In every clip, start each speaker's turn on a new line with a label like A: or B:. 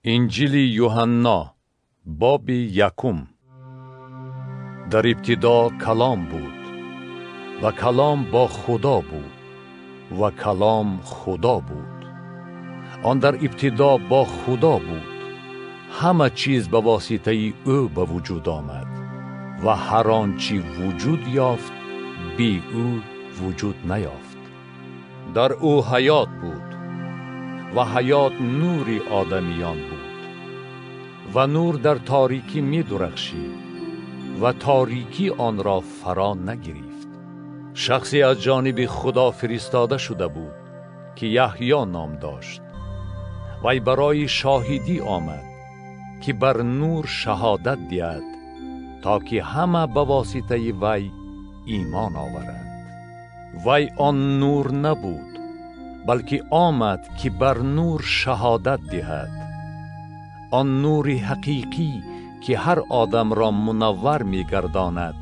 A: انجیل یوحنا باب 1. در ابتدا کلام بود و کلام با خدا بود و کلام خدا بود. آن در ابتدا با خدا بود. همه چیز به واسطه او به وجود آمد و هر آنچه وجود یافت بی او وجود نیافت. در او حیات بود و حیات نور آدمیان بود و نور در تاریکی می درخشید و تاریکی آن را فرا نگرفت. شخصی از جانب خدا فرستاده شده بود که یحیی نام داشت. وی برای شاهدی آمد که بر نور شهادت دهد تا که همه به واسطه وی ایمان آورند. وی آن نور نبود بلکه آمد که بر نور شهادت دهد. آن نور حقیقی که هر آدم را منور می گرداند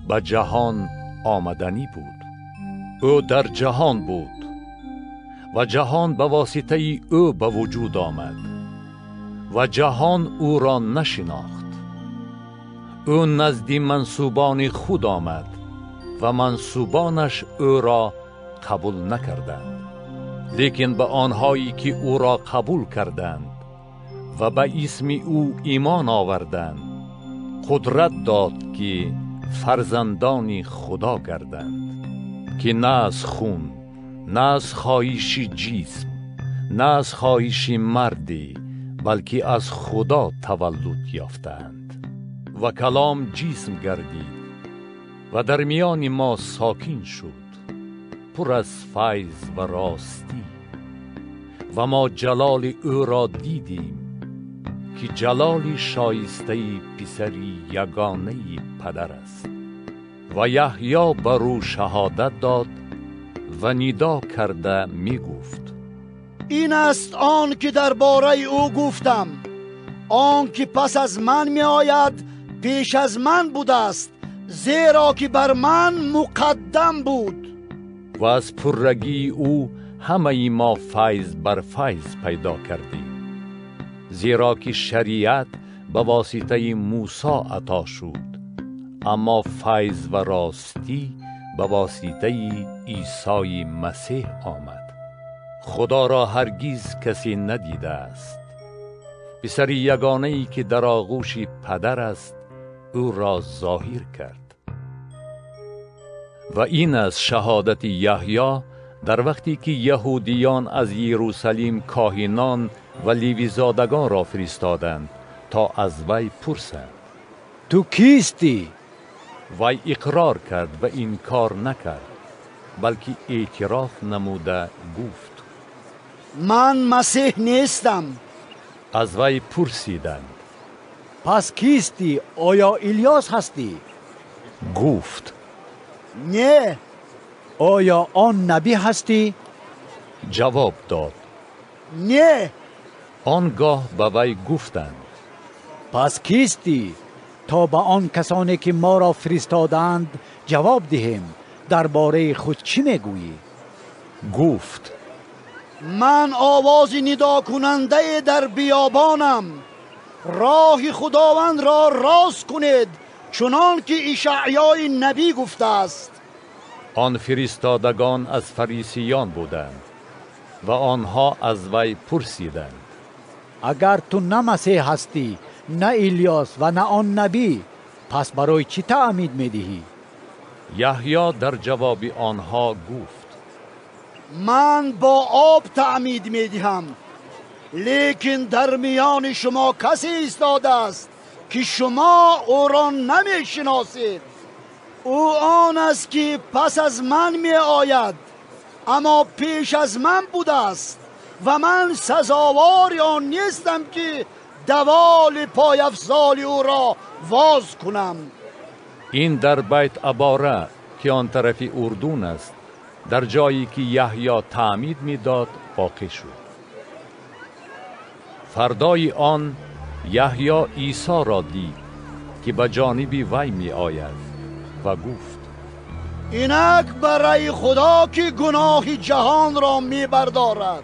A: به جهان آمدنی بود. او در جهان بود و جهان به واسطه او به وجود آمد و جهان او را نشناخت. او نزد منسوبان خود آمد و منسوبانش او را قبول نکردند. لیکن به آنهایی که او را قبول کردند و به اسم او ایمان آوردند قدرت داد که فرزندان خدا گردند، که نه از خون، نه از خواهش جسم، نه از خواهش مردی، بلکه از خدا تولد یافتند. و کلام جسم گردید و در میان ما ساکن شد، پر از فیض و راستی، و ما جلال او را دیدیم که جلال شایسته پسری یگانه پدر است. و یحیی بر او شهادت داد و ندا کرده می گفت:
B: این است آن که درباره او گفتم، آن که پس از من می آید پیش از من بوده است، زیرا که بر من مقدم بود.
A: و از پررگی او همه ما فیض بر فیض پیدا کردیم، زیرا که شریعت به واسطه موسی عطا شد، اما فیض و راستی به واسطه عیسی مسیح آمد. خدا را هرگز کسی ندیده است. پسر یگانه ای که در آغوش پدر است او را ظاهر کرد. و این از شهادت یحیی در وقتی که یهودیان از یروشلیم کاهنان و لیویزادگان را فرستادند تا از وی پرسند:
B: تو کیستی؟
A: وی اقرار کرد و انکار نکرد، بلکه اعتراف نموده گفت:
B: من مسیح نیستم.
A: از وی پرسیدند:
B: پس کیستی؟ آیا الیاس هستی؟
A: گفت:
B: نه. آیا آن نبی هستی؟
A: جواب داد:
B: نه.
A: آنگاه به وی گفتند:
B: پس کیستی تا به آن کسانی که ما را فرستادند جواب دهیم؟ درباره خود چی میگویی؟
A: گفت:
B: من آواز ندا کننده در بیابانم، راه خداوند را راست کنید، چنان که اشعیا نبی گفته است.
A: آن فرستادگان از فریسیان بودند و آنها از وی پرسیدند:
B: اگر تو نه مسیح هستی، نه الیاس و نه آن نبی، پس برای چی تعمید میدهی؟
A: یحیی در جواب آنها گفت:
B: من با آب تعمید میدهم، لیکن در میان شما کسی ایستاده است که شما او را نمیشناسید. او آن است که پس از من می آید، اما پیش از من بوده است و من سزاوار آن نیستم که دوال پای افضال او را واز کنم.
A: این در بیت عباره که آن طرف اردن است، در جایی که یحیی تعمید میداد واقع شد. فردای آن یحیی عیسی را دید که به جانب وی می آید و گفت:
B: اینک برای خدا که گناه جهان را می بردارد.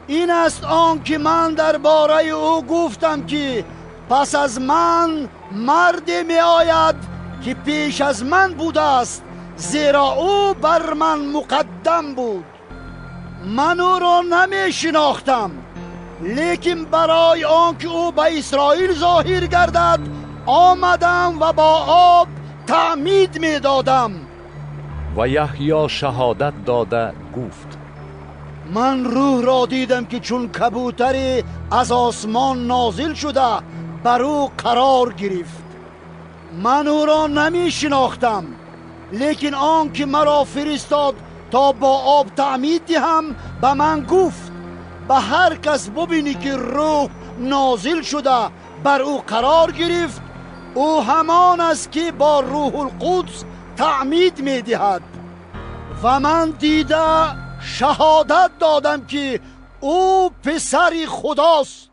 B: این است آن که من درباره او گفتم که پس از من مردی می آید که پیش از من بوده است، زیرا او بر من مقدم بود. من او را نمی شناختم، لیکن برای آنکه او به اسرائیل ظاهر گردد آمدم و با آب تعمید می دادم.
A: و یحیی شهادت داده گفت:
B: من روح را دیدم که چون کبوتری از آسمان نازل شده بر او قرار گرفت. من او را نمی شناختم، لیکن آن که مرا فرستاد تا با آب تعمید دهم به من گفت: به هر کس ببینی که روح نازل شده بر او قرار گرفت، او همان است که با روح القدس تعمید می دهد. و من دیده شهادت دادم که او پسر خداست.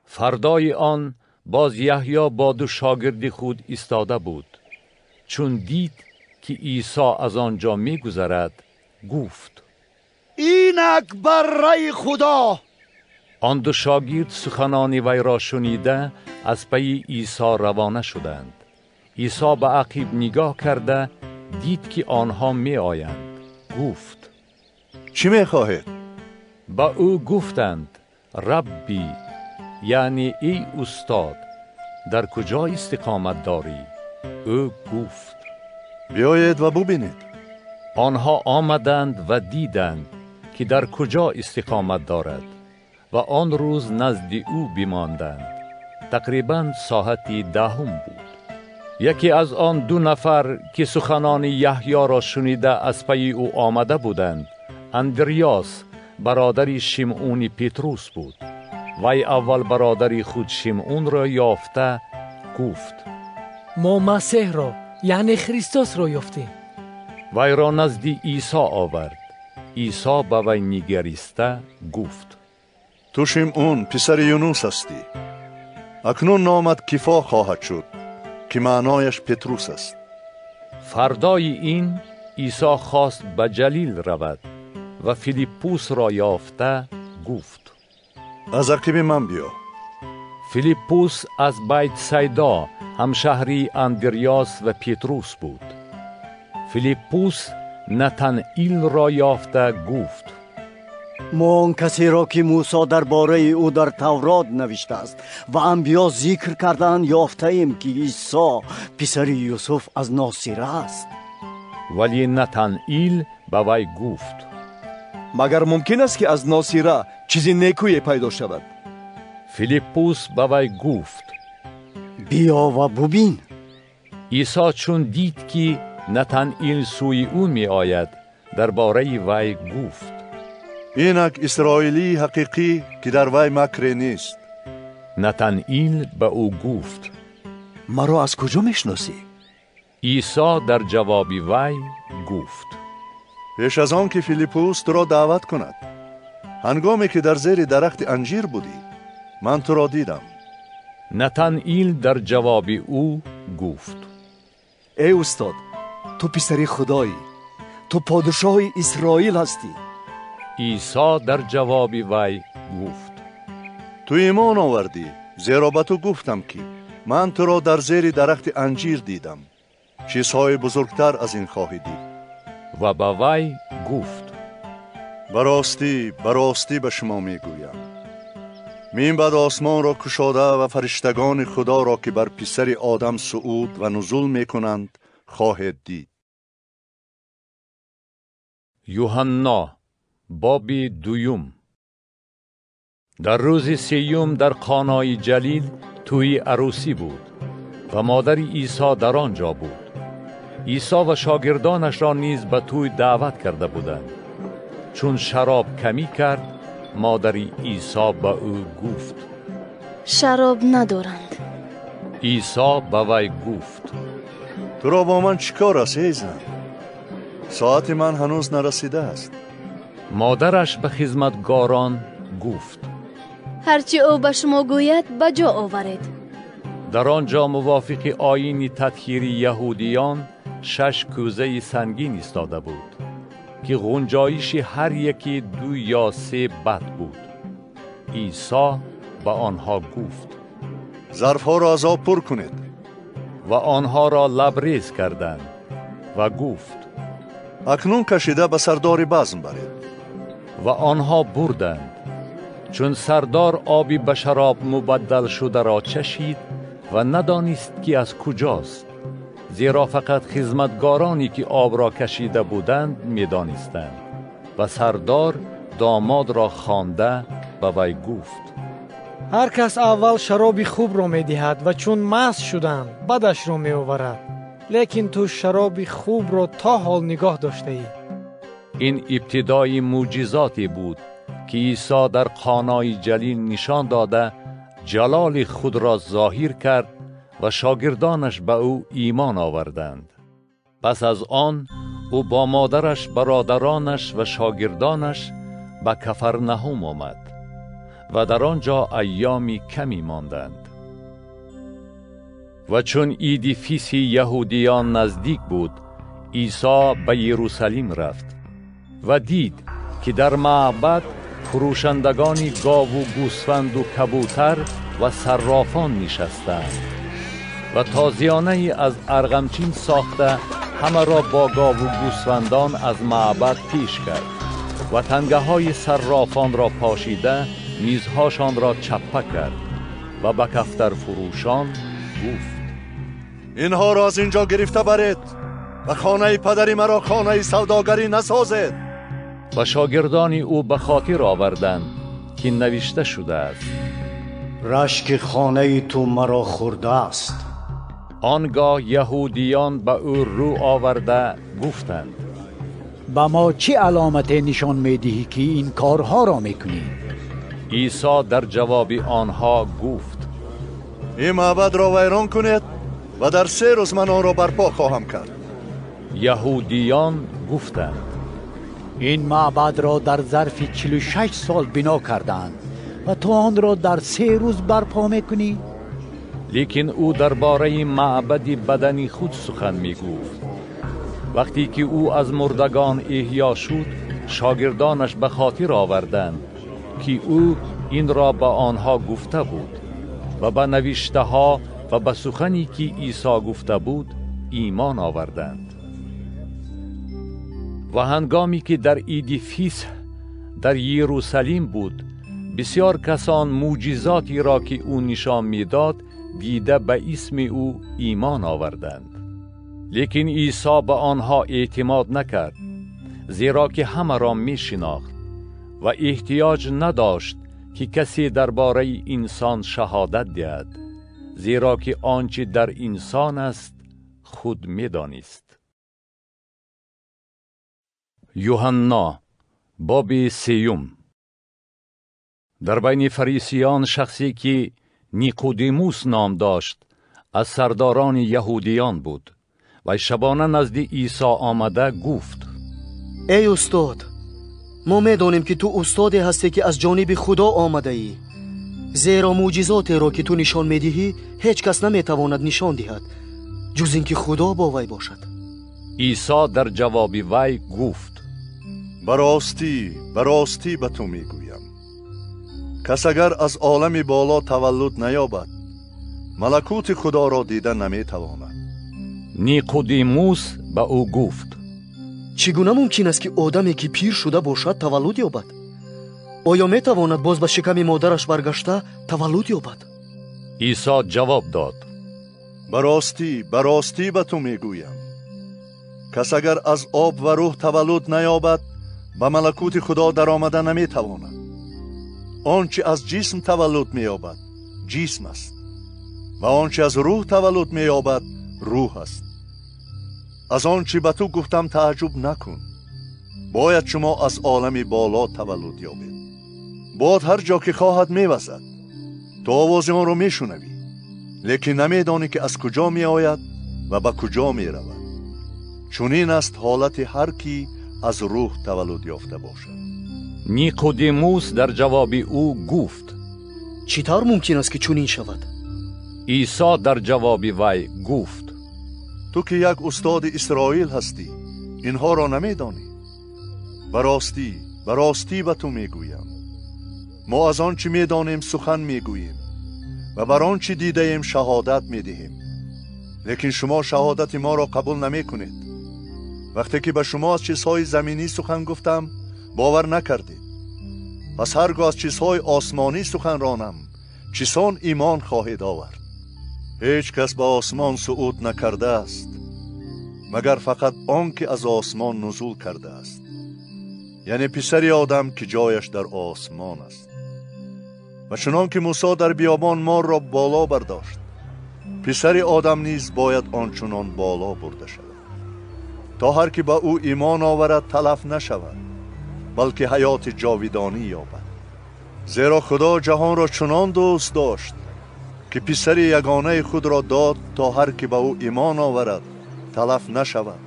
A: فردای آن باز یحیی با دو شاگرد خود ایستاده بود. چون دید که عیسی از آنجا می گذرد گفت:
B: اینک بره خدا.
A: آن دو شاگرد سخنان وی را شنیده از پی عیسی روانه شدند. عیسی به عقب نگاه کرده دید که آنها می آیند. گفت:
C: چی می خواهید؟
A: با او گفتند: ربی، یعنی ای استاد، در کجا استقامت داری؟ او گفت:
C: بیایید و ببینید.
A: آنها آمدند و دیدند که در کجا استقامت دارد و آن روز نزد او بماندند. تقریباً ساعت 10 بود. یکی از آن دو نفر که سخنان یحیی را شنیده از پی او آمده بودند، اندریاس برادر شمعون پتروس بود. وی اول برادر خود شمعون را یافته گفت:
D: ما مسیح را یعنی خریستوس را یافتیم.
A: وی را نزد عیسی آورد. عیسی به وی نگریسته گفت:
C: تو شمعون پسر یونس هستی. اکنون نامت کیفا خواهد شد که معنایش پتروس است.
A: فردای این عیسی خواست به جلیل رود و فیلیپوس را یافته گفت:
C: از عقب من بیا.
A: فیلیپوس از بیت سیدا همشهری اندریاس و پتروس بود. فیلیپوس نتنائیل را یافته گفت:
E: ما آن کسی را که موسی درباره او در تورات نوشته است و انبیا ذکر کردند یافته ایم که عیسی پسر یوسف از ناصره است.
A: ولی نتنائیل به وی گفت:
F: مگر ممکن است که از ناصره چیزی نیکویی پیدا شود؟
A: فیلیپوس به وی گفت:
E: بیا و ببین.
A: عیسی چون دید که نتنائیل سوی او می آید درباره وی گفت:
C: اینک اسرائیلی حقیقی که در وی مکر نیست.
A: نتنائیل به او گفت:
F: مرا از کجا میشناسی؟
A: عیسی در جواب وی گفت:
C: پیش از آن که فیلیپوس تو را دعوت کند، هنگامی که در زیر درخت انجیر بودی، من تو را دیدم.
A: نتنائیل در جواب او گفت:
F: ای استاد، تو پسر خدایی، تو پادشاه اسرائیل هستی.
A: عیسی در جواب وی گفت:
C: تو ایمان آوردی، زیرا به تو گفتم که من تو را در زیر درخت انجیر دیدم. چیزهای بزرگتر از این خواهی دید.
A: و به وی گفت:
C: براستی به شما میگویم، من بعد آسمان را گشاده و فرشتگان خدا را که بر پسر آدم صعود و نزول میکنند خواهید دید.
A: یوحنا باب 2. در روز 3 در قانای جلیل توی عروسی بود و مادر عیسی در آنجا بود. عیسی و شاگردانش را نیز به توی دعوت کرده بودند. چون شراب کمی کرد، مادر عیسی به او گفت:
G: شراب ندارند.
A: عیسی به وی گفت:
C: تو را با من چیکار است ای زن؟ ساعت من هنوز نرسیده است.
A: مادرش به خدمتگاران گفت:
G: هرچی او به شما گوید به جا آورید.
A: در آنجا موافق آیین تطهیر یهودیان 6 کوزه سنگین ایستاده بود که غنجایش هر یکی 2 یا 3 بط بود. عیسی به آنها گفت:
C: ظرفها را از آب پر کنید.
A: و آنها را لبریز کردند و گفت:
C: اکنون کشیده به سردار بزم برید.
A: و آنها بردند. چون سردار آبی به شراب مبدل شده را چشید و ندانست که از کجاست، زیرا فقط خدمتگارانی که آب را کشیده بودند می‌دانستند. و سردار داماد را خوانده به وی گفت:
D: هر کس اول شراب خوب را می‌دهد و چون مست شدند بدش را می‌آورد، لیکن تو شراب خوب را تا حال نگاه داشته ای.
A: این ابتدای معجزاتی بود که عیسی در قانای جلیل نشان داده جلال خود را ظاهر کرد و شاگردانش به او ایمان آوردند. پس از آن او با مادرش، برادرانش و شاگردانش به کفرنهم آمد و در آنجا ایامی کمی ماندند. و چون عید فیس یهودیان نزدیک بود، عیسی به یروشلیم رفت و دید که در معبد فروشندگانی گاو و گوسفند و کبوتر و صرافان نشستند و تازیانه از ارغمچین ساخته همه را با گاو و گوسفندان از معبد پیش کرد و تنگه های صرافان را پاشیده میزهاشان را چپه کرد و به کفتر فروشان گفت:
C: اینها را از اینجا گرفته برید و خانه پدری مرا خانه سوداگری نسازید.
A: و شاگردان او به خاطر آوردند که نوشته شده است:
E: رشک خانه تو مرا خورده است.
A: آنگاه یهودیان به او رو آورده گفتند:
B: با ما چه علامت نشان میدهی که این کارها را میکنی؟
A: عیسی در جواب آنها گفت:
C: این معبد را ویران کنید و در 3 روز من آن را برپا خواهم کرد.
A: یهودیان گفتند:
B: این معبد را در ظرف 46 سال بنا کردند و تو آن را در 3 روز برپا میکنی؟
A: لیکن او درباره معبد بدنی خود سخن می گفت. وقتی که او از مردگان احیا شد، شاگردانش به خاطر آوردند که او این را به آنها گفته بود و به نوشته ها و به سخنی که عیسی گفته بود ایمان آوردند. و هنگامی که در عید فیس در یروشلیم بود، بسیار کسان معجزاتی را که او نشان میداد دیده به اسم او ایمان آوردند. لیکن عیسی به آنها اعتماد نکرد، زیرا که همه را می شناخت و احتیاج نداشت که کسی درباره انسان شهادت دهد، زیرا که آنچه در انسان است خود می دانست. یوحنا باب 3. در بین فریسیان شخصی که نیقودیموس نام داشت از سرداران یهودیان بود و شبانه نزد عیسی آمده گفت:
H: ای استاد، ما می‌دانیم که تو استادی هستی که از جانب خدا آمده ای، زیرا معجزاتی را که تو نشان می‌دهی هیچ کس نمی‌تواند نشان دهد جز اینکه خدا با وی باشد.
A: عیسی در جواب وی گفت:
C: براستی به تو میگویم، کس اگر از عالم بالا تولد نیابد ملکوت خدا را دیده نمیتواند.
A: نیقودیموس به او گفت:
H: چگونه ممکن است که آدمی که پیر شده باشد تولد یابد؟ آیا میتواند باز به شکم مادرش برگشته تولد یابد؟
A: عیسی جواب داد:
C: براستی به تو میگویم، کس اگر از آب و روح تولد نیابد به ملکوت خدا در آمده نمیتواند. آنچه از جسم تولد مییابد جسم است و آنچه از روح تولد مییابد روح است. از آنچه به تو گفتم تعجب نکن. باید شما از عالم بالا تولد یابید. باد هر جا که خواهد میوزد، تو آواز آن را میشنوی، لیکن نمیدانی که از کجا میآید و به کجا میرود. چنین است حالت هر کی از روح تولد یافته باشد.
A: نیقودیموس در جواب او گفت:
H: چطور ممکن است که چنین شود؟
A: عیسی در جواب وی گفت:
C: تو که یک استاد اسرائیل هستی اینها را نمیدانی؟ براستی به تو میگویم، ما از آنچه می‌دانیم سخن می‌گوییم و بر آنچه دیده‌ایم شهادت می‌دهیم، لیکن شما شهادت ما را قبول نمی‌کنید. وقتی که به شما از چیزهای زمینی سخن گفتم باور نکردید، پس هرگاه از چیزهای آسمانی سخن رانم چیسان ایمان خواهید آورد؟ هیچ کس به آسمان صعود نکرده است مگر فقط آن که از آسمان نزول کرده است، یعنی پسر آدم که جایش در آسمان است. و چنان که موسی در بیابان مار را بالا برداشت، پسر آدم نیز باید آنچنان بالا برده شود، تا هر که به او ایمان آورد تلف نشود، بلکه حیات جاودانی یابد. زیرا خدا جهان را چنان دوست داشت که پسر یگانه خود را داد تا هر که به او ایمان آورد تلف نشود،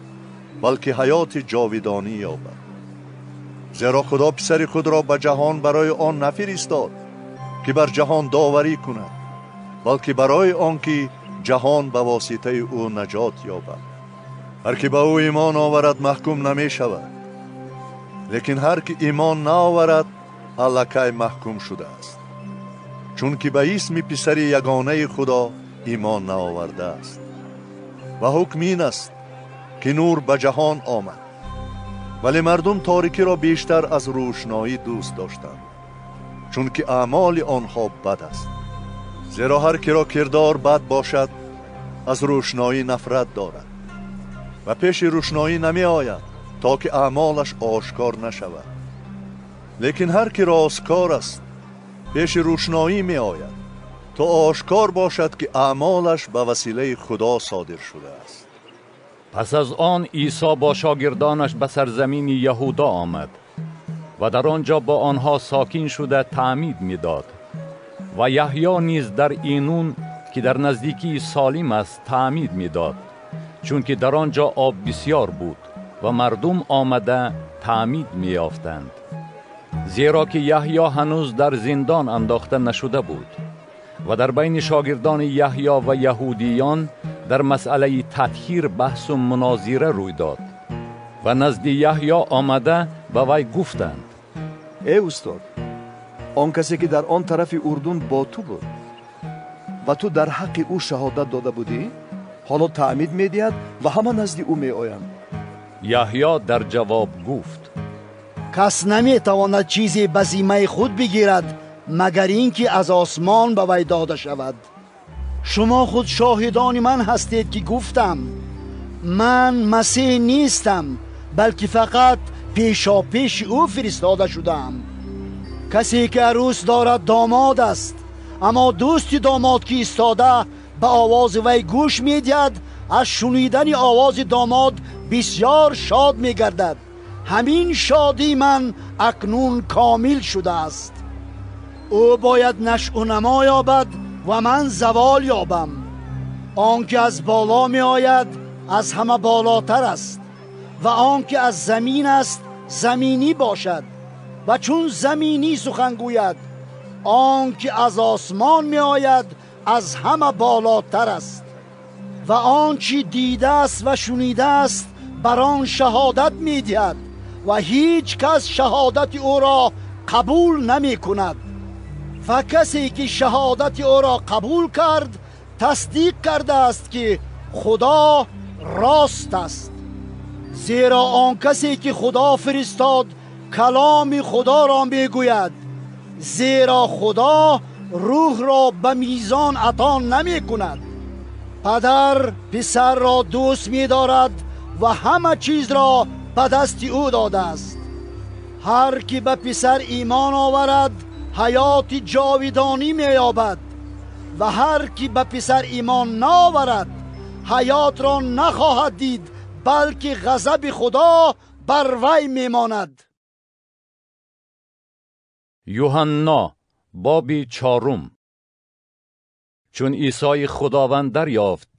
C: بلکه حیات جاودانی یابد. زیرا خدا پسر خود را به جهان برای آن نفرستاد که بر جهان داوری کند، بلکه برای آن که جهان به واسطه او نجات یابد. هر که به او ایمان آورد محکوم نمی شود، لیکن هر که ایمان نآورد الکی محکوم شده است، چون که به اسم پسر یگانه خدا ایمان نآورده است. و حکم این است که نور به جهان آمد، ولی مردم تاریکی را بیشتر از روشنایی دوست داشتند، چون که اعمال آنها بد است. زیرا هر که را کردار بد باشد از روشنایی نفرت دارد و پیش روشنایی نمی آید تا که اعمالش آشکار نشود. لیکن هر که راستکار است پیش روشنایی می آید تا آشکار باشد که اعمالش به وسیله خدا صادر شده است.
A: پس از آن عیسی با شاگردانش به سرزمین یهودا آمد و در آنجا با آنها ساکن شده تعمید می‌داد. و یحیی نیز در اینون که در نزدیکی سالیم است تعمید می‌داد، چون که در آنجا آب بسیار بود و مردم آمده تعمید می‌یافتند. زیرا که یحیی هنوز در زندان انداخته نشده بود و در بین شاگردان یحیی و یهودیان در مسئله تطهیر بحث و مناظره روی داد و نزد یحیی آمده به وی گفتند:
F: ای استاد، آن کسی که در آن طرف اردن با تو بود و تو در حق او شهادت داده بودی، حالا تعمید می‌دهد و همه نزد او می‌آیند.
A: یحیی در جواب گفت:
B: کس نمیتواند چیزی به ذمه خود بگیرد مگر اینکه از آسمان به وی داده شود. شما خود شاهدان من هستید که گفتم من مسیح نیستم، بلکه فقط پیشا پیش او فرستاده شدم. کسی که عروس دارد داماد است، اما دوست داماد که ایستاده به آواز وی گوش میدهد، از شنیدن آواز داماد بسیار شاد میگردد. همین شادی من اکنون کامل شده است. او باید نشأ و نما یابد و من زوال یابم. آنکه از بالا می آید از همه بالاتر است و آنکه از زمین است زمینی باشد و چون زمینی سخن گوید. آنکه از آسمان می آید از همه بالاتر است و آنچه دیده است و شنیده است بر آن شهادت می دهد و هیچ کس شهادت او را قبول نمی کند. و کسی که شهادت او را قبول کرد تصدیق کرده است که خدا راست است. زیرا آن کسی که خدا فرستاد کلام خدا را می گوید، زیرا خدا روح را به میزان عطا نمی کند. پدر پسر را دوست می دارد و همه چیز را به دست او داده است. هر کی به پسر ایمان آورد حیات جاودانی می یابد و هر کی به پسر ایمان نآورد حیات را نخواهد دید، بلکه غضب خدا بر وی می ماند.
A: یوحنا باب 4. چون عیسی خداوند دریافت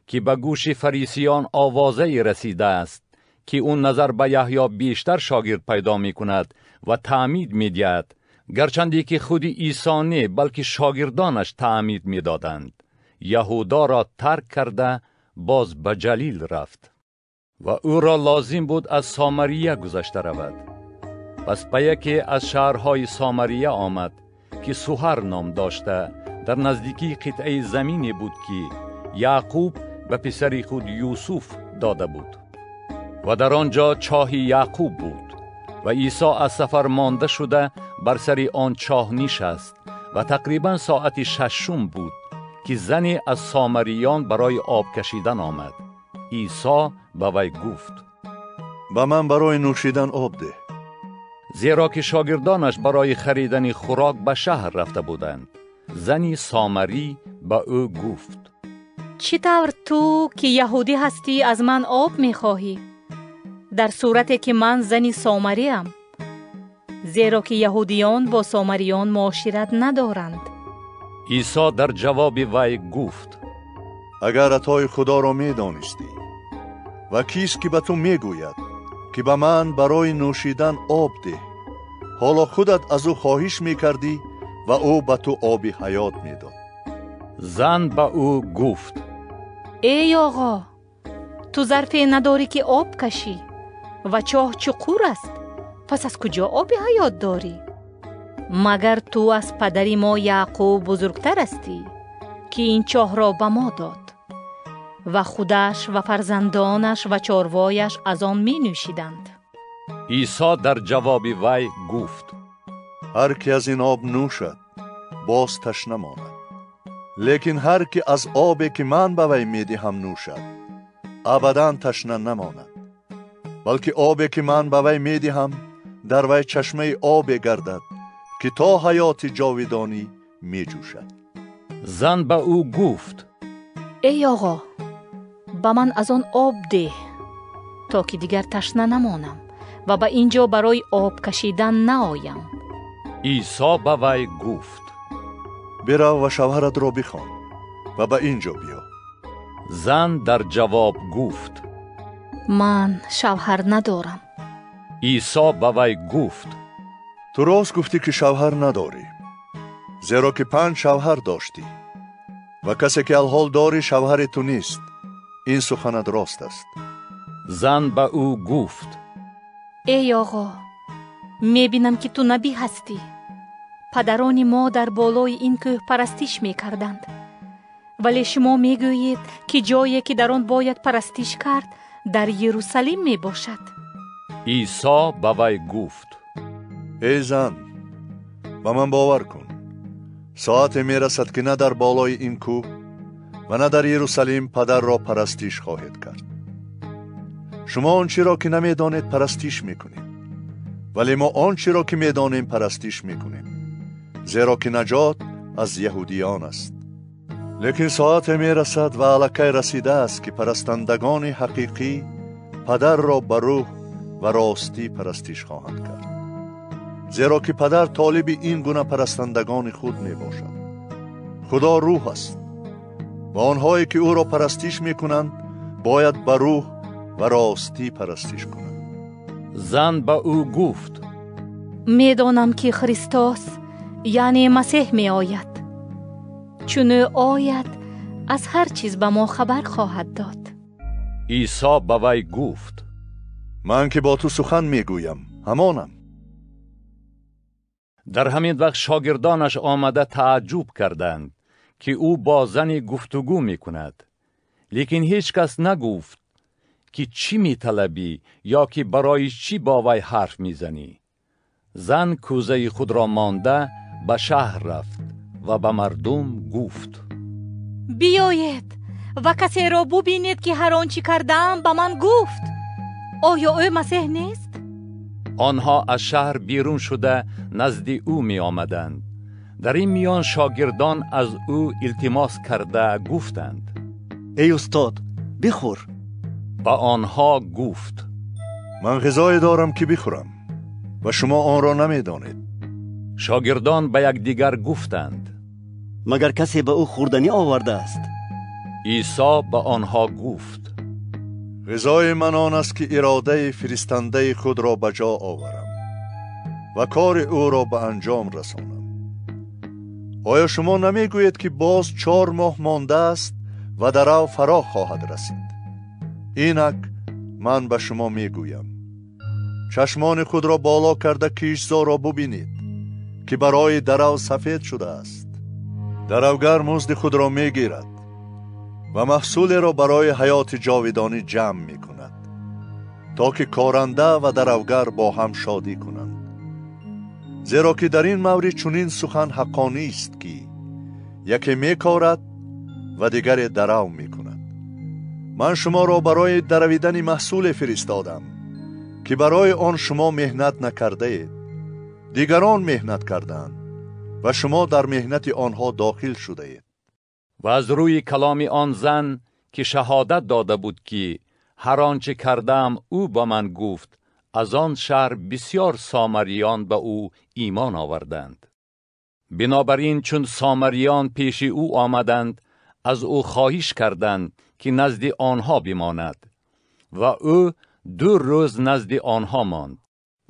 A: که به گوش فریسیان آوازه رسیده است که اون نظر به یحیی بیشتر شاگرد پیدا می کند و تعمید می دهد، گرچندی که خود عیسی نه بلکه شاگردانش تعمید می دادند، یهودا را ترک کرده باز به جلیل رفت و او را لازم بود از سامریه گذشته رود. پس به یکی از شهرهای سامریه آمد که سوهر نام داشته در نزدیکی قطعه زمینی بود که یعقوب به پسر خود یوسف داده بود و در آنجا چاه یعقوب بود و عیسی از سفر مانده شده بر سر آن چاه نشست و تقریبا ساعت 6 بود که زنی از سامریان برای آب کشیدن آمد. عیسی به وی گفت:
C: به من برای نوشیدن آب ده.
A: زیرا که شاگردانش برای خریدن خوراک به شهر رفته بودند. زنی سامری به او گفت:
I: چی طور تو که یهودی هستی از من آب میخواهی؟ در صورتی که من زنی سامریم، زیرا که یهودیان با سامریان معاشرت ندارند.
A: عیسی در جواب وی گفت:
C: اگر عطای خدا را می دانستی و کیست که به تو می گوید که به من برای نوشیدن آب ده، حالا خودت از او خواهش می کردی و او به تو آب حیات می داد.
A: زن به او گفت:
I: ای آقا، تو ظرفی نداری که آب کشی و چاه چقور است، پس از کجا آب حیات داری؟ مگر تو از پدری ما یعقوب بزرگتر استی که این چاه را به ما داد و خودش و فرزندانش و چاروایش از آن می نوشیدند؟
A: عیسی در جواب وی گفت:
C: هر که از این آب نوشد باز تشنه ماند، لیکن هر که از آبی که من به وی می دهم نوشد ابدا تشنه نماند، بلکه آبی که من به وی می دهم در وی چشمه آب گردد که تا حیات جاودانی می جوشد.
A: زن به او گفت:
I: ای آقا، به من از آن آب ده تا که دیگر تشنه نمانم و به اینجا برای آب کشیدن نآیم.
A: عیسی به وی گفت:
C: برو و شوهرت را بخوان و به اینجا بیا.
A: زن در جواب گفت:
I: من شوهر ندارم.
A: عیسی به وی گفت:
C: تو راست گفتی که شوهر نداری، زیرا که 5 شوهر داشتی و کسی که الحال داری شوهر تو نیست. این سخنت راست است.
A: زن به او گفت:
I: ای آقا، میبینم که تو نبی هستی. پدران ما در بالای این کوه پرستش میکردند، ولی شما میگویید که جایی که در آن باید پرستش کرد در یروشلیم میباشد.
A: عیسی به وی گفت:
C: ای زن، به من باور کن، ساعت میرسد که نه در بالای این کوه و نه در یروشلیم پدر را پرستش خواهید کرد. شما آنچه را که نمیدانید پرستش میکنید، ولی ما آنچه را که میدانیم پرستش میکنیم، زیرا که نجات از یهودیان است. لیکن ساعت میرسد و الکی رسیده است که پرستندگان حقیقی پدر را به روح و راستی پرستش خواهند کرد، زیرا که پدر طالب این گونه پرستندگان خود می باشد. خدا روح است و آنهایی که او را پرستش می کنند باید به روح و راستی پرستش کنند.
A: زن به او گفت:
I: میدانم که خریستوس یعنی مسیح می آید. چون او آید از هر چیز به ما خبر خواهد داد.
A: عیسی به وی گفت:
C: من که با تو سخن می گویم همانم.
A: در همین وقت شاگردانش آمده تعجب کردند که او با زنی گفتگو می کند، لیکن هیچ کس نگفت که چی می طلبی یا که برای چی با وی حرف می زنی. زن کوزه خود را مانده به شهر رفت و به مردم گفت:
I: بیایید و کسی را ببینید که هر آنچه کردم به من گفت. آیا او مسیح نیست؟
A: آنها از شهر بیرون شده نزد او می آمدند. در این میان شاگردان از او التماس کرده گفتند:
E: ای استاد، بخور.
A: با آنها گفت:
C: من غذایی دارم که بخورم و شما آن را نمی دانید.
A: شاگردان به یکدیگر گفتند:
E: مگر کسی به او خوردنی آورده است؟
A: عیسی به آنها گفت:
C: غذای من آن است که اراده فرستنده خود را به جا آورم و کار او را به انجام رسانم. آیا شما نمی گویید که باز 4 ماه مانده است و در او فرا خواهد رسید؟ اینک من به شما می گویم چشمان خود را بالا کرده کشتزار را ببینید که برای درو سفید شده است. دروگر مزد خود را می گیرد و محصول را برای حیات جاودانی جمع می کند تا که کارنده و دروگر با هم شادی کنند. زیرا که در این مورد چنین سخن حقانی است که یکی می کارد و دیگر درو می کند. من شما را برای درویدن محصول فرستادم که برای آن شما مهنت نکرده اید. دیگران مهنت کردند و شما در مهنت آنها داخل شده اید.
A: و از روی کلام آن زن که شهادت داده بود که هر آنچه کردم او با من گفت، از آن شهر بسیار سامریان به او ایمان آوردند. بنابراین چون سامریان پیش او آمدند، از او خواهش کردند که نزد آنها بماند و او 2 روز نزد آنها ماند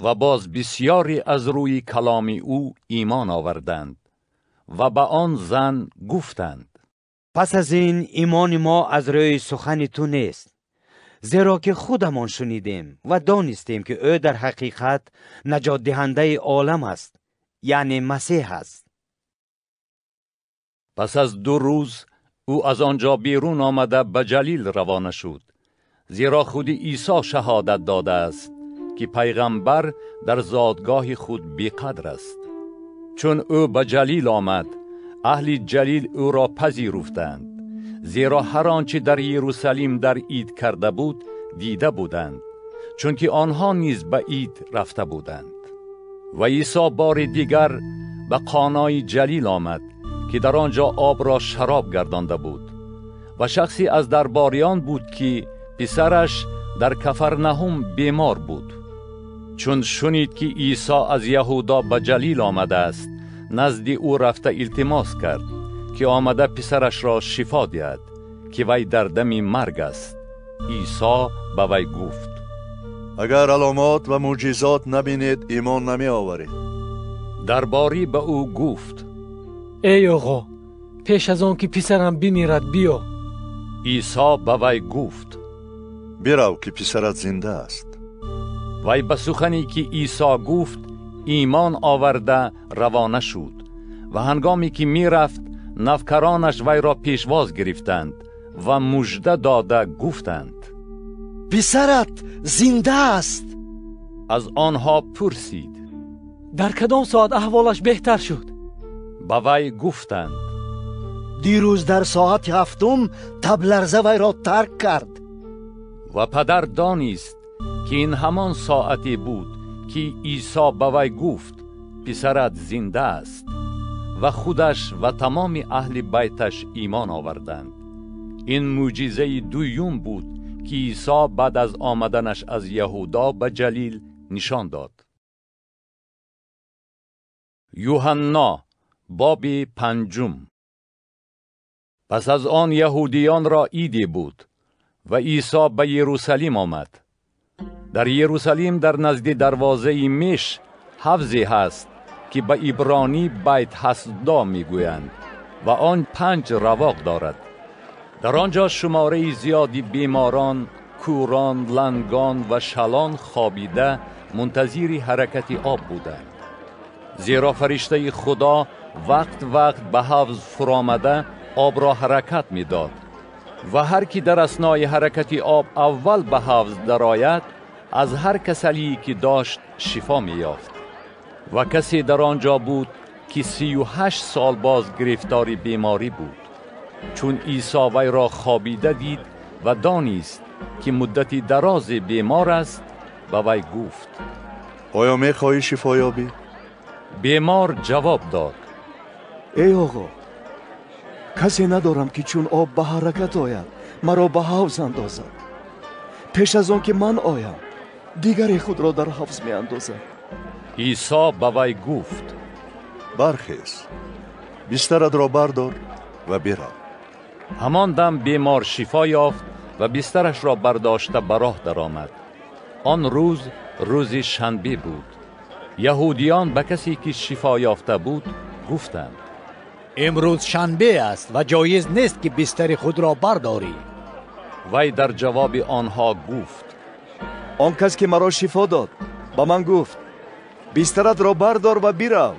A: و باز بسیاری از روی کلام او ایمان آوردند و به آن زن گفتند:
J: پس از این ایمان ما از روی سخن تو نیست، زیرا که خودمان شنیدیم و دانستیم که او در حقیقت نجات دهنده عالم است، یعنی مسیح است.
A: پس از 2 روز او از آنجا بیرون آمده به جلیل روانه شد، زیرا خود عیسی شهادت داده است که پیغمبر در زادگاه خود بیقدر است. چون او به جلیل آمد، اهل جلیل او را پذیرفتند، زیرا هر آنچه در یروشلیم در عید کرده بود دیده بودند، چون که آنها نیز به عید رفته بودند. و عیسی بار دیگر به قانای جلیل آمد که در آنجا آب را شراب گردانده بود و شخصی از درباریان بود که پسرش در کفرنهم بیمار بود. چون شنید که عیسی از یهودا به جلیل آمده است، نزد او رفته التماس کرد که آمده پسرش را شفا دهد که وی در دم مرگ است. عیسی به وی گفت:
C: اگر علامات و معجزات نبینید ایمان نمی آورید.
A: درباری به او گفت:
D: ای آقا، پیش از آن که پسرم بمیرد بیا.
A: عیسی به وی گفت:
C: برو که پسرت زنده است.
A: وی به سخنی که عیسی گفت ایمان آورده روانه شد و هنگامی که می رفت نوکرانش وی را پیشواز گرفتند و مژده داده گفتند:
B: پسرت زنده است.
A: از آنها پرسید:
D: در کدام ساعت احوالش بهتر شد؟
A: به وی گفتند:
B: دیروز در ساعت 7 تب لرزه وی را ترک کرد.
A: و پدر دانست که این همان ساعتی بود که عیسی به وی گفت پسرت زنده است و خودش و تمام اهل بیتش ایمان آوردند. این معجزه دوم بود که عیسی بعد از آمدنش از یهودا به جلیل نشان داد. یوحنا باب 5. پس از آن یهودیان را عیدی بود و عیسی به یروشلیم آمد. در یروشلیم در نزد دروازه میش حوضی هست که به عبرانی بیت حسدا میگویند و آن 5 رواق دارد. در آنجا شماره زیادی بیماران، کوران، لنگان و شلان خوابیده منتظر حرکت آب بودند. زیرا فرشته خدا وقت به حوض فرآمده آب را حرکت میداد و هر کی در اثنای حرکت آب اول به حوض درآید از هر کسلی که داشت شفا می‌یافت. و کسی در آنجا بود که 38 سال باز گرفتار بیماری بود. چون عیسی وی را خوابیده دید و دانست که مدتی دراز بیمار است، به وی گفت:
C: آیا می‌خواهی شفا یابی؟
A: بیمار جواب داد:
F: ای آقا، کسی ندارم که چون آب به حرکت آید مرا به حوض اندازد. پیش از آن که من آیم دیگری خود را در حوض می اندازد.
A: عیسی به وی گفت:
C: برخیز، بسترت را بردار و برو.
A: همان دم بیمار شفا یافت و بسترش را برداشته به راه درآمد. آن روز روز شنبه بود. یهودیان به کسی که شفا یافته بود گفتند:
B: امروز شنبه است و جایز نیست که بستر خود را برداری.
A: وی در جواب آنها گفت:
F: آن کس که مرا شفا داد با من گفت بسترت را بردار و برو.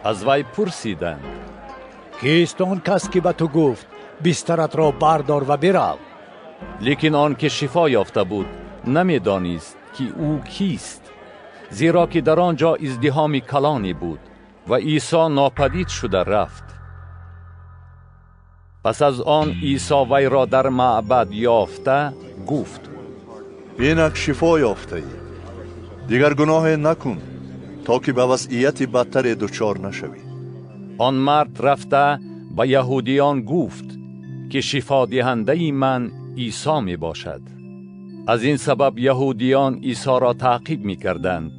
A: از وی پرسیدند:
K: کیست آن کس که به تو گفت بسترت را بردار و برو؟
A: لیکن آن که شفا یافته بود نمیدانست که او کیست، زیرا که در آنجا ازدحام کلانی بود و عیسی ناپدید شده رفت. پس از آن عیسی وی را در معبد یافته گفت:
C: اینک شفا یافته ای، دیگر گناه نکن تا که به وضعیت بدتر دچار نشوی.
A: آن مرد رفته به یهودیان گفت که شفا دهنده من عیسی می باشد. از این سبب یهودیان عیسی را تعقیب می کردند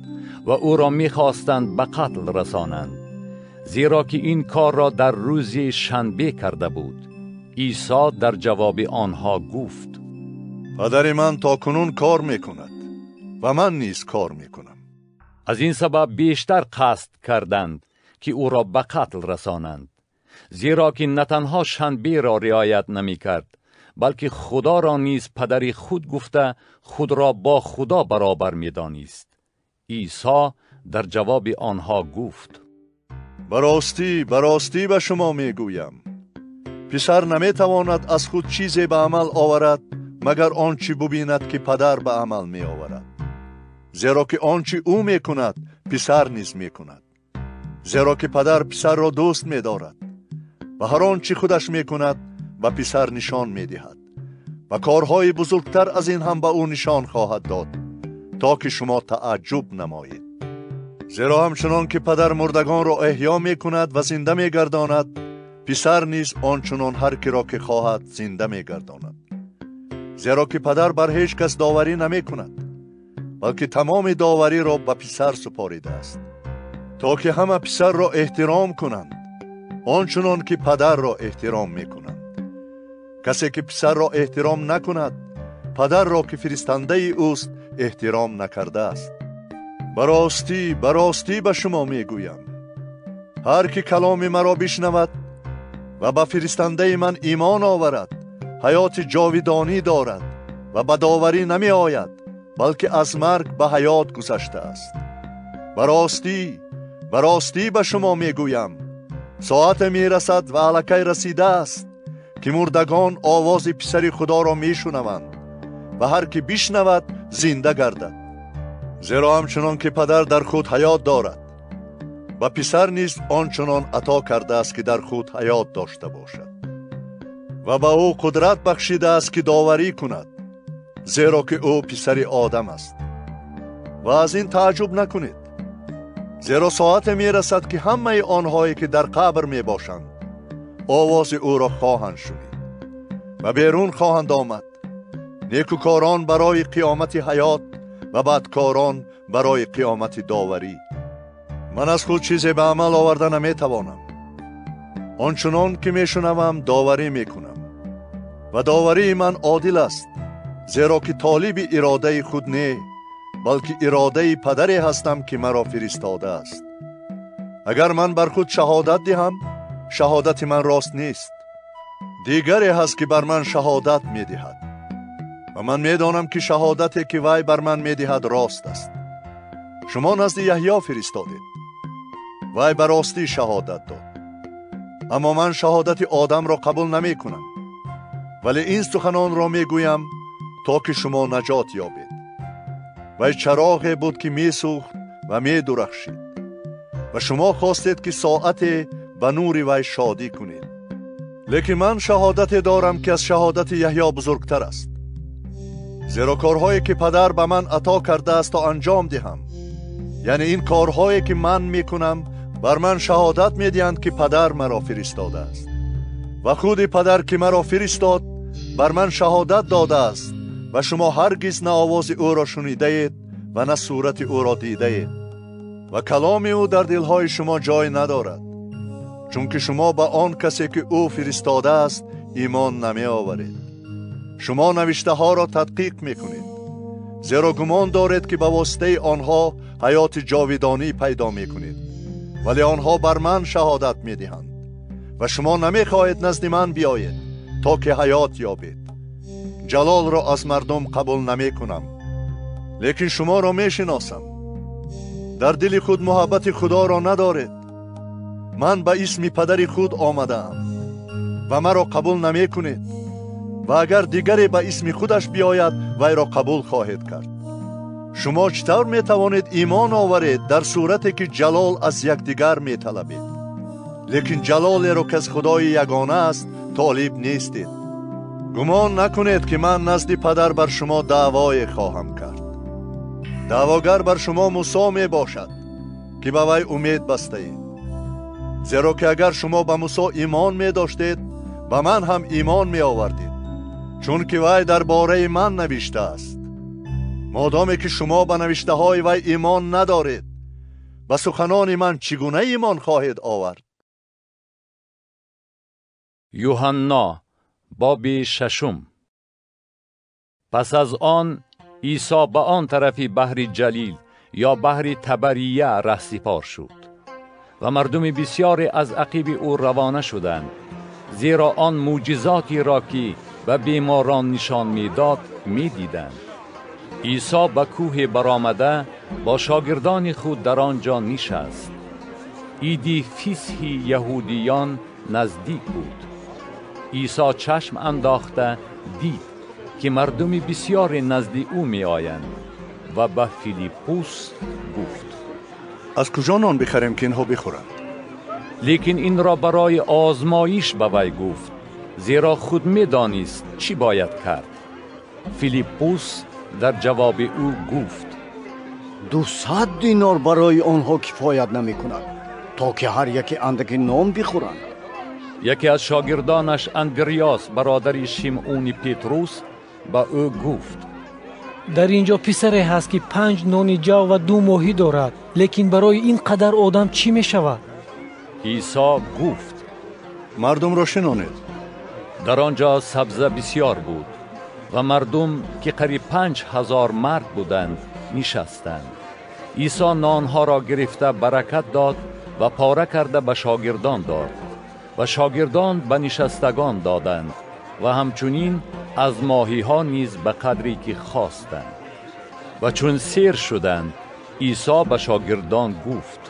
A: و او را می خواستند به قتل رسانند، زیرا که این کار را در روز شنبه کرده بود. عیسی در جواب آنها گفت:
C: پدر من تا کنون کار می کند و من نیز کار می کنم.
A: از این سبب بیشتر قصد کردند که او را به قتل رسانند، زیرا که نه تنها شنبه را رعایت نمی کرد، بلکه خدا را نیز پدری خود گفته خود را با خدا برابر می دانست. عیسی در جواب آنها گفت:
C: براستی به شما می گویم، پسر نمی تواند از خود چیزی به عمل آورد مگر آنچه ببیند که پدر به عمل می آورد. زیرا که آنچه او می کند پسر نیز می کند، زیرا که پدر پسر را دوست می دارد و هر آنچه خودش می کند به پسر نشان می دهد و کارهای بزرگتر از این هم به او نشان خواهد داد تا که شما تعجب نمایید. زیرا همچنان که پدر مردگان را احیا می کند و زنده می گرداند، پسر نیز آنچنان هر کی را که خواهد زنده می گرداند. زیرا که پدر بر هیچ کس داوری نمی کند، بلکه تمام داوری را به پسر سپاریده است، تا که همه پسر را احترام کنند آنچنان که پدر را احترام می کنند. کسی که پسر را احترام نکند، پدر را که فرستنده اوست احترام نکرده است. براستی به شما می گویم، هر که کلام مرا بشنود و به فرستنده من ایمان آورد حیات جاودانی دارد و به داوری نمی آید، بلکه از مرگ به حیات گذشته است. براستی به شما می گویم، ساعت می رسد و الکی رسیده است که مردگان آواز پسر خدا را می شنوند و هر که بشنود زنده گردد. زیرا همچنان که پدر در خود حیات دارد و پسر نیز آنچنان عطا کرده است که در خود حیات داشته باشد و به او قدرت بخشیده است که داوری کند، زیرا که او پسر آدم است. و از این تعجب نکنید، زیرا ساعت می رسد که همه آنهایی که در قبر می باشند آواز او را خواهند شنید و بیرون خواهند آمد، نیکوکاران برای قیامت حیات و بدکاران برای قیامت داوری. من از خود چیزی به عمل آورده نمی توانم، آنچنان که می شنوم داوری می کنم و داوری من عادل است، زیرا که طالب اراده خود نه، بلکه اراده پدری هستم که مرا فرستاده است. اگر من بر خود شهادت دهم، شهادت من راست نیست، دیگری هست که بر من شهادت می دهد و من می دانم که شهادتی که وی بر من می دهد راست است. شما نزد یحیی فرستادید، وی بر راستی شهادت داد، اما من شهادت آدم را قبول نمی کنم، ولی این سخنان را می گویم تا که شما نجات یابید. وی چراغی بود که می سوخت و می درخشید و شما خواستید که ساعت به نور وی شادی کنید. لیکن من شهادت دارم که از شهادت یحیی بزرگتر است، زیرا کارهایی که پدر به من عطا کرده است تا انجام دهم، یعنی این کارهایی که من می کنم، بر من شهادت می دهند که پدر مرا فرستاده است و خود پدر که مرا فرستاد بر من شهادت داده است و شما هرگز نه آواز او را شنیده اید و نه صورت او را دیده اید و کلام او در دلهای شما جای ندارد، چون که شما به آن کسی که او فرستاده است ایمان نمی آورید. شما نوشته ها را تدقیق می کنید، زیرا گمان دارید که به واسطه آنها حیات جاودانی پیدا می کنید، ولی آنها بر من شهادت می دهند و شما نمی خواهید نزد من بیایید تا که حیات یابید. جلال را از مردم قبول نمی کنم، لیکن شما را می شناسم. در دل خود محبت خدا را ندارید من به اسم پدر خود آمدم و مرا قبول نمی کنید و اگر دیگری به اسم خودش بیاید وی را قبول خواهید کرد. شما چطور می توانید ایمان آورید در صورتی که جلال از یکدیگر می طلبید؟ لیکن جلالی را که از خدای یگانه است طالب نیستید. گمان نکنید که من نزد پدر بر شما دعوای خواهم کرد. دعواگر بر شما موسی می باشد که به وی امید بسته اید. زیرا که اگر شما به موسی ایمان می داشتید به من هم ایمان می آوردید، چون که وی در باره من نوشته است. مادامی که شما به نوشته های وی ایمان ندارید، به سخنان من چگونه ایمان خواهید آورد؟
A: یوحنا باب 6. پس از آن عیسی به آن طرفی بحر جلیل یا بحر تبریه رهسپار شد و مردم بسیاری از عقیب او روانه شدند، زیرا آن معجزاتی را که به بیماران نشان میداد میدیدند. عیسی به کوه برآمده با شاگردان خود در آنجا نشست. عید فسح یهودیان نزدیک بود. عیسی چشم انداخته دید که مردم بسیاری نزد او می آیند و به فیلیپوس گفت:
C: از کجا نان بخریم که اینها بخورند؟
A: لیکن این را برای آزمایش به وی گفت، زیرا خود می دانست چی باید کرد. فیلیپوس در جواب او گفت:
E: 200 دینار برای آنها کفایت نمی کند تا که هر یکی اندکی نان بخورند.
A: یکی از شاگردانش اندریاس برادر شیمعون پتروس با او گفت:
D: در اینجا پسری هست که 5 نان جو و 2 ماهی دارد، لیکن برای این قدر آدم چی می شود؟
A: عیسی گفت:
C: مردم را شنانید.
A: در آنجا سبزه بسیار بود و مردم که قریب 5000 مرد بودند نشستند. عیسی نانها را گرفته برکت داد و پاره کرده به شاگردان داد و شاگردان به نشستگان دادند و همچنین از ماهی ها نیز به قدری که خواستند. و چون سیر شدند عیسی به شاگردان گفت: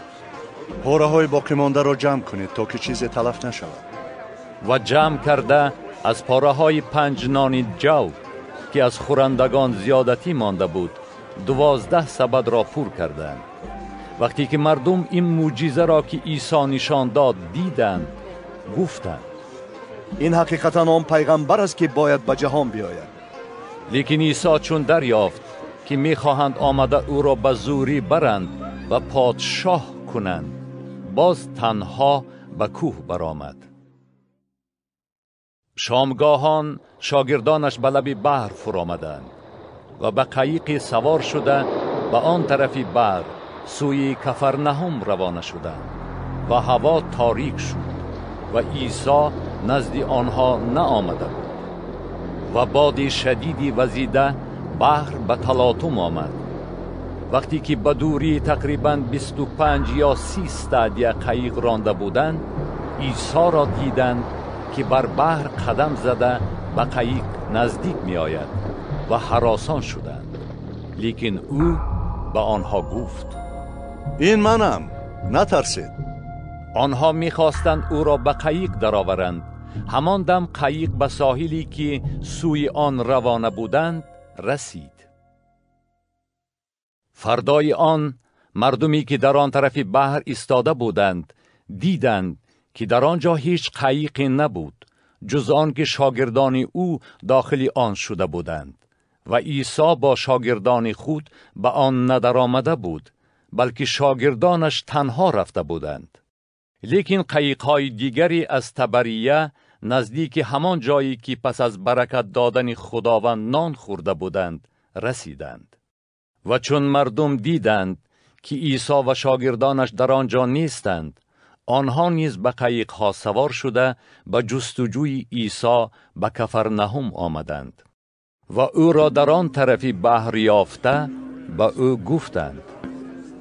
C: پاره های باقی مانده را جمع کنید تا که چیزی تلف نشود.
A: و جمع کرده از پاره های 5 نان جو که از خورندگان زیادتی مانده بود 12 سبد را پر کردند. وقتی که مردم این معجزه را که عیسی نشان داد دیدند گفتند:
F: این حقیقتا آن پیغمبر است که باید به جهان بیاید.
A: لیکن عیسی چون دریافت که میخواهند آمده او را به زوری برند و پادشاه کنند، باز تنها به کوه برآمد. شامگاهان شاگردانش به لب بحر فرآمدند و به قایق سوار شده به آن طرفی بحر سوی کفرنهم روانه شدند و هوا تاریک شد و عیسی نزد آنها نآمده بود و باد شدیدی وزیده بحر به تلاطم آمد. وقتی که به دوری تقریباً 25 یا 30 استادیه قایق رانده بودند، عیسی را دیدند که بر بحر قدم زده به قایق نزدیک می آید و هراسان شدند. لیکن او به آنها گفت:
C: این منم، نترسید.
A: آنها می‌خواستند او را به قایق درآورند. همان دم قایق به ساحلی که سوی آن روانه بودند رسید. فردای آن مردمی که در آن طرف بحر ایستاده بودند دیدند که در آنجا هیچ قایقی نبود جز آن که شاگردان او داخل آن شده بودند و عیسی با شاگردان خود به آن ندرآمده بود، بلکه شاگردانش تنها رفته بودند. لیکن قایق‌های دیگری از تبریه نزدیک همان جایی که پس از برکت دادن خداوند نان خورده بودند رسیدند. و چون مردم دیدند که عیسی و شاگردانش در آنجا نیستند، آنها نیز به قایق‌ها سوار شده به جستجوی عیسی به کفرنهم آمدند و او را در آن طرفی بحر یافته به او گفتند: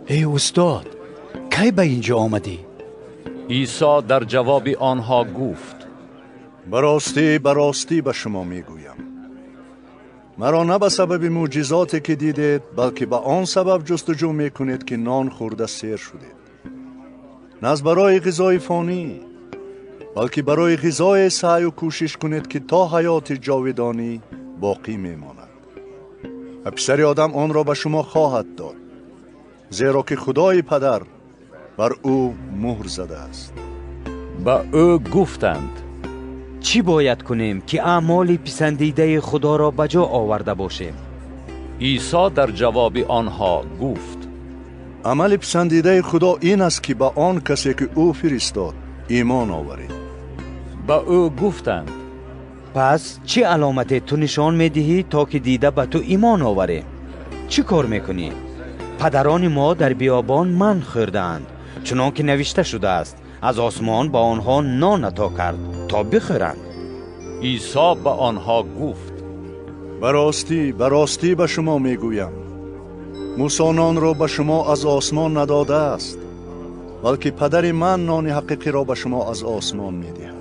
K: ای استاد، کی به اینجا آمدی؟
A: عیسی در جواب آنها گفت:
C: براستی به شما میگویم، مرا نه به سبب معجزاتی که دیدید بلکه به آن سبب جستجو میکنید که نان خورده سیر شدید. نه از برای غذای فانی، بلکه برای غذای سعی و کوشش کنید که تا حیات جاودانی باقی میماند. و پسر آدم آن را به شما خواهد داد، زیرا که خدای پدر بر او مهر زده است.
A: به او گفتند:
J: چی باید کنیم که اعمال پسندیده خدا را به جا آورده باشیم؟
A: عیسی در جواب آنها گفت:
C: عمل پسندیده خدا این است که به آن کسی که او فرستاد ایمان آورید.
A: به او گفتند:
J: پس چه علامتی تو نشان میدهی تا که دیده به تو ایمان آوره؟ چی کار میکنی؟ پدران ما در بیابان من خوردند، چنان که نوشته شده است: از آسمان با آنها نان عطا کرد تا بخورند.
A: عیسی به آنها گفت:
C: براستی به شما میگویم، موسی نان را به شما از آسمان نداده است، بلکه پدر من نان حقیقی را به شما از آسمان میدهد.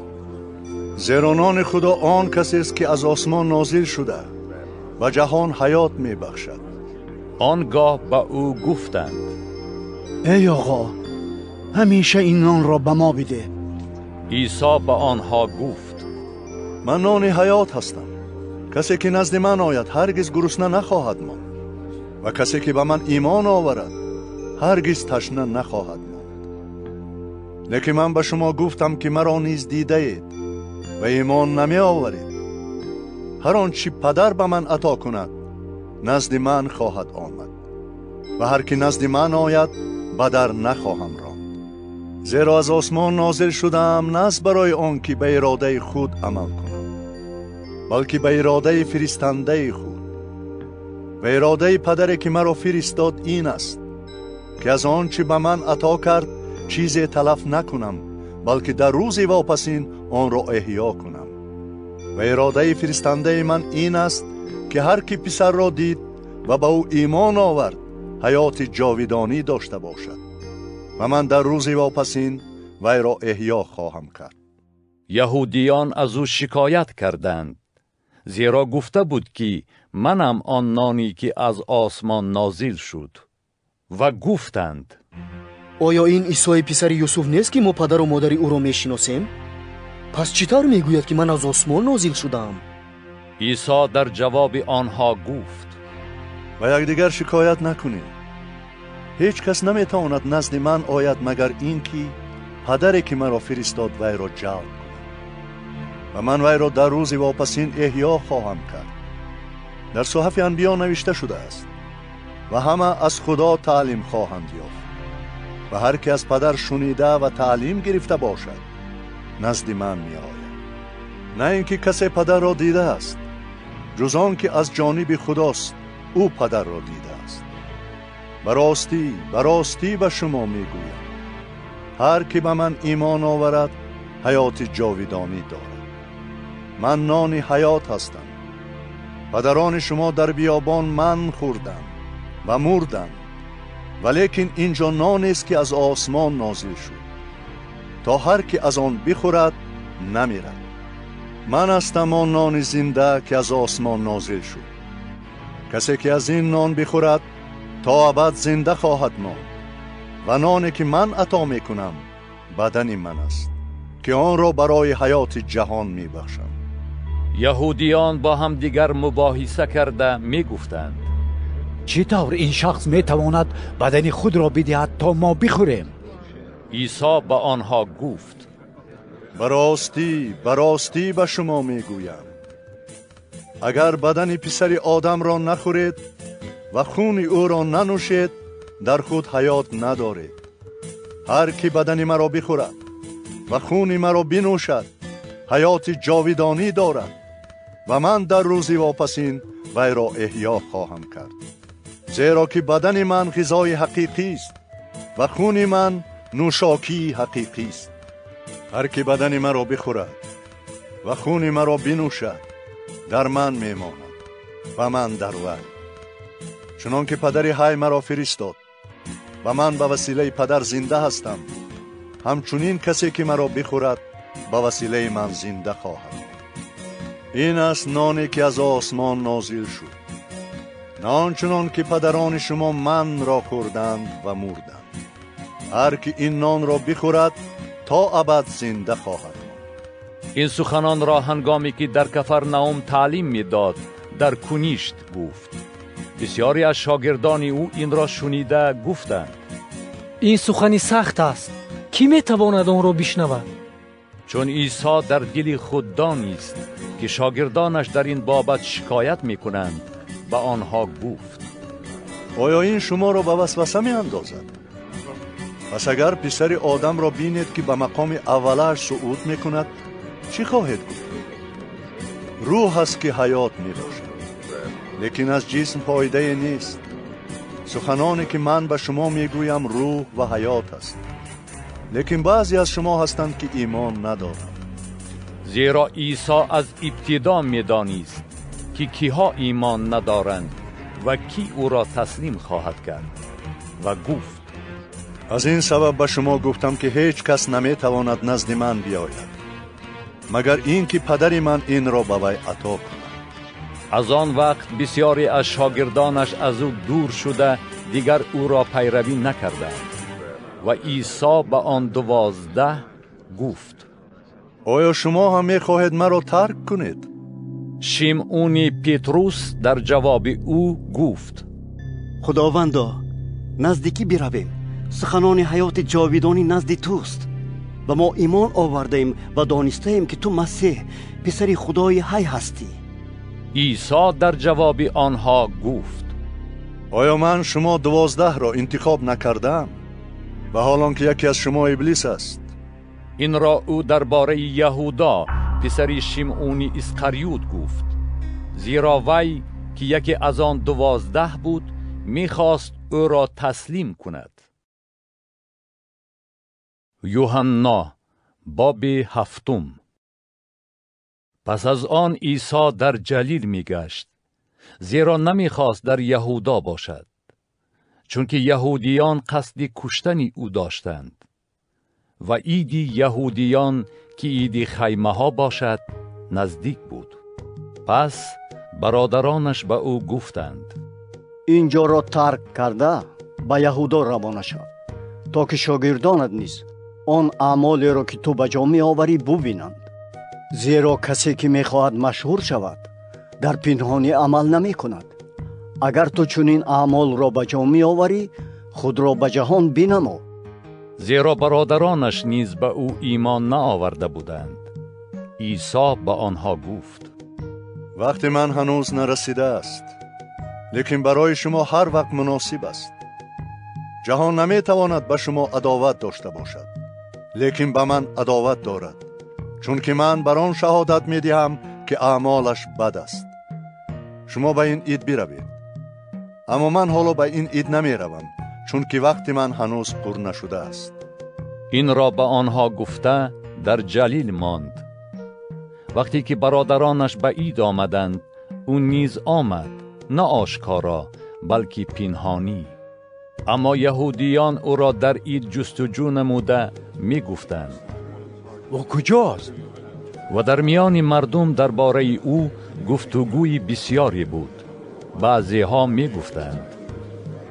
C: زیرا نان خدا آن کسی است که از آسمان نازل شده و جهان حیات میبخشد.
A: آنگاه به او گفتند:
B: ای آقا، همیشه این نان را به ما بده.
A: عیسی به آنها گفت:
C: من نان حیات هستم. کسی که نزد من آید هرگز گرسنه نخواهد ماند، و کسی که به من ایمان آورد هرگز تشنه نخواهد ماند. لیکن من به شما گفتم که مرا نیز دیده اید و ایمان نمی آورید. هر آنچه پدر به من عطا کند نزد من خواهد آمد، و هر که نزد من آید به در نخواهم راند. زیرا از آسمان نازل شدم نه برای آن که به اراده خود عمل کنم، بلکه به اراده فرستنده خود. و اراده پدری که مرا فرستاد این است که از آنچه به من عطا کرد چیزی تلف نکنم، بلکه در روز واپسین آن را احیا کنم. و اراده فرستنده من این است که هر کی پسر را دید و به او ایمان آورد حیات جاودانی داشته باشد، و من در روز واپسین وی را احیا خواهم کرد.
A: یهودیان از او شکایت کردند، زیرا گفته بود که منم آن نانی که از آسمان نازل شد. و گفتند:
H: آیا این عیسی پسر یوسف نیست که ما پدر و مادر او را میشناسیم؟ پس چطور میگوید که من از آسمان نازل شدم؟
A: عیسی در جواب آنها گفت:
C: و یکدیگر شکایت نکنید. هیچ کس نمیتواند نزد من آید مگر این که پدری که مرا فرستاد وی را جلب کند، و من وی را در روز واپسین احیا خواهم کرد. در صحف انبیا نوشته شده است: و همه از خدا تعلیم خواهند یافت. و هر که از پدر شنیده و تعلیم گرفته باشد نزد من می آید. نه اینکه کسی پدر را دیده است، جز آن که از جانب خداست او پدر را دیده است. براستی به شما می گویم، هر که به من ایمان آورد حیات جاودانی دارد. من نان حیات هستم. پدران شما در بیابان من خوردند و مردند، ولیکن اینجا نان است که از آسمان نازل شد، تا هر که از آن بخورد نمیرد. من هستم آن نان زنده که از آسمان نازل شد. کسی که از این نان بخورد تا ابد زنده خواهد ماند، و نانی که من عطا میکنم بدن من است که آن را برای حیات جهان میبخشم.
A: یهودیان با هم دیگر مباحثه کرده میگفتند:
K: چطور این شخص میتواند بدن خود را بدهد تا ما بخوریم؟
A: عیسی به آنها گفت:
C: براستی به شما میگویم، اگر بدن پسر آدم را نخورید و خون او را ننوشید در خود حیات ندارید. هر کی بدن مرا بخورد و خون مرا بنوشد حیات جاودانی دارد، و من در روز واپسین وی را احیا خواهم کرد. زیرا که بدن من غذای حقیقی است و خون من نوشاکی حقیقی است. هر کی بدن مرا بخورد و خون مرا بنوشد در من میماند و من در وی. چنان که پدر حی مرا فرستاد و من به وسیله پدر زنده هستم، همچنین کسی که مرا بخورد به وسیله من زنده خواهد. این است نانی که از آسمان نازل شد، نه آنچنان که پدران شما من را خوردند و مردند. هر که این نان را بخورد تا ابد زنده خواهد.
A: این سخنان را هنگامی که در کفرنائوم تعلیم می‌داد در کنیشت گفت. بسیاری از شاگردان او این را شنیده گفتند:
D: این سخنی سخت است، کی میتواند آن را بشنود؟
A: چون عیسی در دل خود دانست که شاگردانش در این بابت شکایت میکنند، به آنها گفت:
C: آیا این شما را به وسوسه می اندازد؟ پس اگر پسر آدم را بینید که به مقام اولش صعود می کند، چی خواهید گفت؟ روح است که حیات می باشد، لیکن از جسم فایده نیست. سخنانی که من به شما می گویم روح و حیات است، لیکن بعضی از شما هستند که ایمان ندارند.
A: زیرا عیسی از ابتدا می دانست که کیها ایمان ندارند و کی او را تسلیم خواهد کرد و گفت:
C: از این سبب به شما گفتم که هیچ کس نمی تواند نزد من بیاید مگر این که پدر من این را به وی عطا کند.
A: از آن وقت بسیاری از شاگردانش از او دور شده دیگر او را پیروی نکردند. و عیسی به آن 12 گفت:
C: آیا شما هم می خواهید مرا ترک کنید؟
A: شیمعون پتروس در جواب او گفت:
E: خداوندا، نزدیکی برویم. سخنان حیات جاویدانی نزد توست و ما ایمان آوردیم و دانستیم که تو مسیح پسر خدای حی هستی.
A: عیسی در جواب آنها گفت:
C: آیا من شما 12 را انتخاب نکردم و حالان که یکی از شما ابلیس است؟
A: این را او درباره یهودا پسر شیمعون اسخریوت گفت، زیرا وی که یکی از آن 12 بود میخواست او را تسلیم کند. یوحنا باب 7. پس از آن عیسی در جلیل میگشت، زیرا نمیخواست در یهودا باشد، چون که یهودیان قصد کشتن او داشتند و عید یهودیان که عید خیمه ها باشد نزدیک بود. پس برادرانش به او گفتند:
E: اینجا را ترک کرده به یهودا روانه شو تا که شاگردانت نیز آن اعمالی را که تو به جا می آوری ببینند. زیرا کسی که می خواهد مشهور شود در پنهانی عمل نمی کند. اگر تو چنین اعمال را به جا می آوری، خود را به جهان بنما.
A: زیرا برادرانش نیز به او ایمان نآورده بودند. عیسی به آنها گفت:
C: وقت من هنوز نرسیده است، لیکن برای شما هر وقت مناسب است. جهان نمی تواند به شما عداوت داشته باشد، لیکن به من عداوت دارد، چون که من بر آن شهادت می دهم که اعمالش بد است. شما به این عید بروید، اما من حالا به این عید نمی روم، چون که وقت من هنوز پر نشده است.
A: این را به آنها گفته در جلیل ماند. وقتی که برادرانش به عید آمدند، او نیز آمد، نه آشکارا بلکه پنهانی. اما یهودیان او را در عید جستجو نموده می گفتند:
K: او کجاست؟
A: و در میان مردم درباره او گفتگوی بسیاری بود. بعضی ها می گفتند: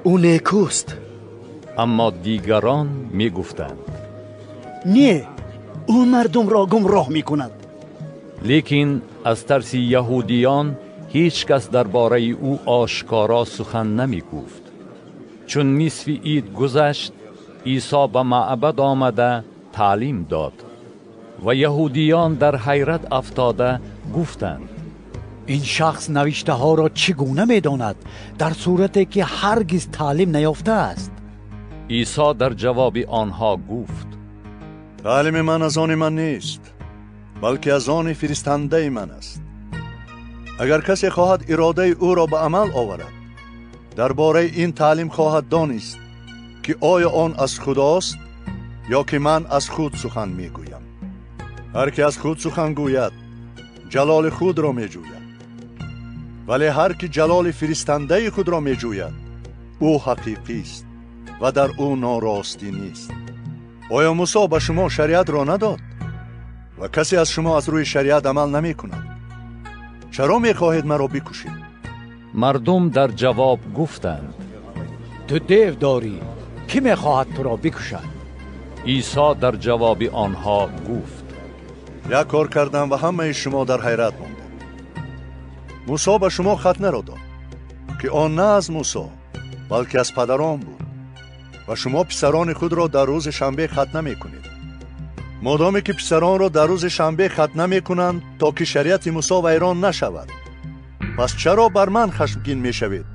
E: او نیکوست.
A: اما دیگران می گفتند:
B: نه، او مردم را گمراه می کند.
A: لیکن از ترس یهودیان هیچ کس درباره او آشکارا سخن نمی گفت. چون نصف عید گذشت، عیسی به معبد آمده تعلیم داد و یهودیان در حیرت افتاده گفتند:
K: این شخص نوشته ها را چگونه می داند در صورتی که هرگز تعلیم نیافته است؟
A: عیسی در جواب آنها گفت:
C: تعلیم من از آن من نیست، بلکه از آن فرستنده من است. اگر کسی خواهد اراده او را به عمل آورد، درباره این تعلیم خواهد دانست که آیا آن از خداست یا که من از خود سخن می گویم. هر که از خود سخن گوید جلال خود را می جوید، ولی هر که جلال فرستنده خود را می جوید او حقیقی است و در او ناراستی نیست. آیا موسی به شما شریعت را نداد و کسی از شما از روی شریعت عمل نمی کند؟ چرا می خواهید مرا بکشید؟
A: مردم در جواب گفتند:
K: تو دیو داری کی میخواهد تو را بکشد؟
A: عیسی در جواب آنها گفت:
C: یک کار کردم و همه شما در حیرت مانده. موسی به شما ختنه را داد که آن نه از موسی بلکه از پدران بود و شما پسران خود را در روز شنبه ختنه میکنید. مادامی که پسران را در روز شنبه ختنه میکنند تا که شریعت موسی ویران نشود، پس چرا بر من خشمگین میشوید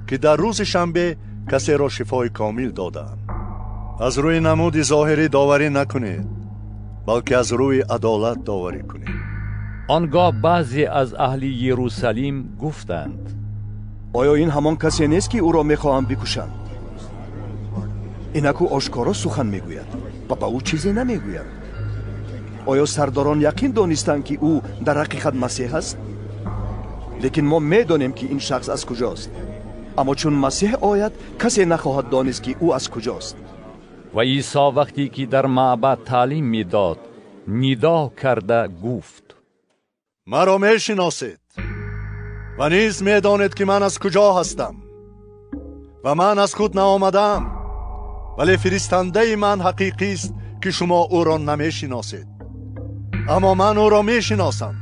C: که در روز شنبه کسی را شفای کامل دادم؟ از روی نمود ظاهری داوری نکنید، بلکه از روی عدالت داوری کنید.
A: آنگاه بعضی از اهل یروشلیم گفتند:
F: آیا این همان کسی نیست که او را میخواهند بکشند؟ اینکو آشکارا سخن میگوید و به او چیزی نمیگوید. آیا سرداران یقین دانستند که او در حقیقت مسیح است؟ لیکن ما میدانیم که این شخص از کجاست، اما چون مسیح آید کسی نخواهد دانست که او از کجاست.
A: و عیسی وقتی که در معبد تعلیم میداد ندا کرده گفت:
C: مرا میشناسید و نیز میدانید که من از کجا هستم و من از خود نآمدم، ولی فرستنده من حقیقی است که شما او را نمیشناسید، اما من او را میشناسم،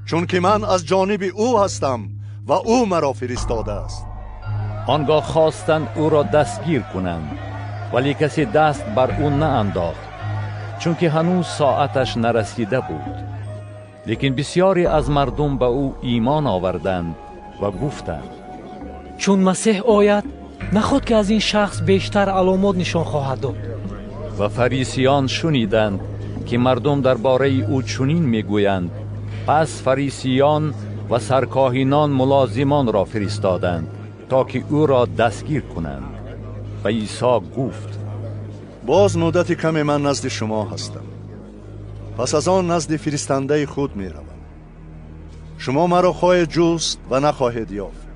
C: چون که من از جانب او هستم و او مرا فرستاده است.
A: آنگاه خواستند او را دستگیر کنند، ولی کسی دست بر او نانداخت، چون که هنوز ساعتش نرسیده بود. لیکن بسیاری از مردم به او ایمان آوردند و گفتند:
D: چون مسیح آید نخود که از این شخص بیشتر علامات نشان خواهد داد.
A: و فریسیان شنیدند که مردم درباره او چنین میگویند، پس فریسیان و سرکاهنان ملازمان را فرستادند تا که او را دستگیر کنند. و عیسی گفت:
C: باز مدت کمی من نزد شما هستم، پس از آن نزد فرستنده خود می روم. شما مرا خواهید جست و نخواهید یافت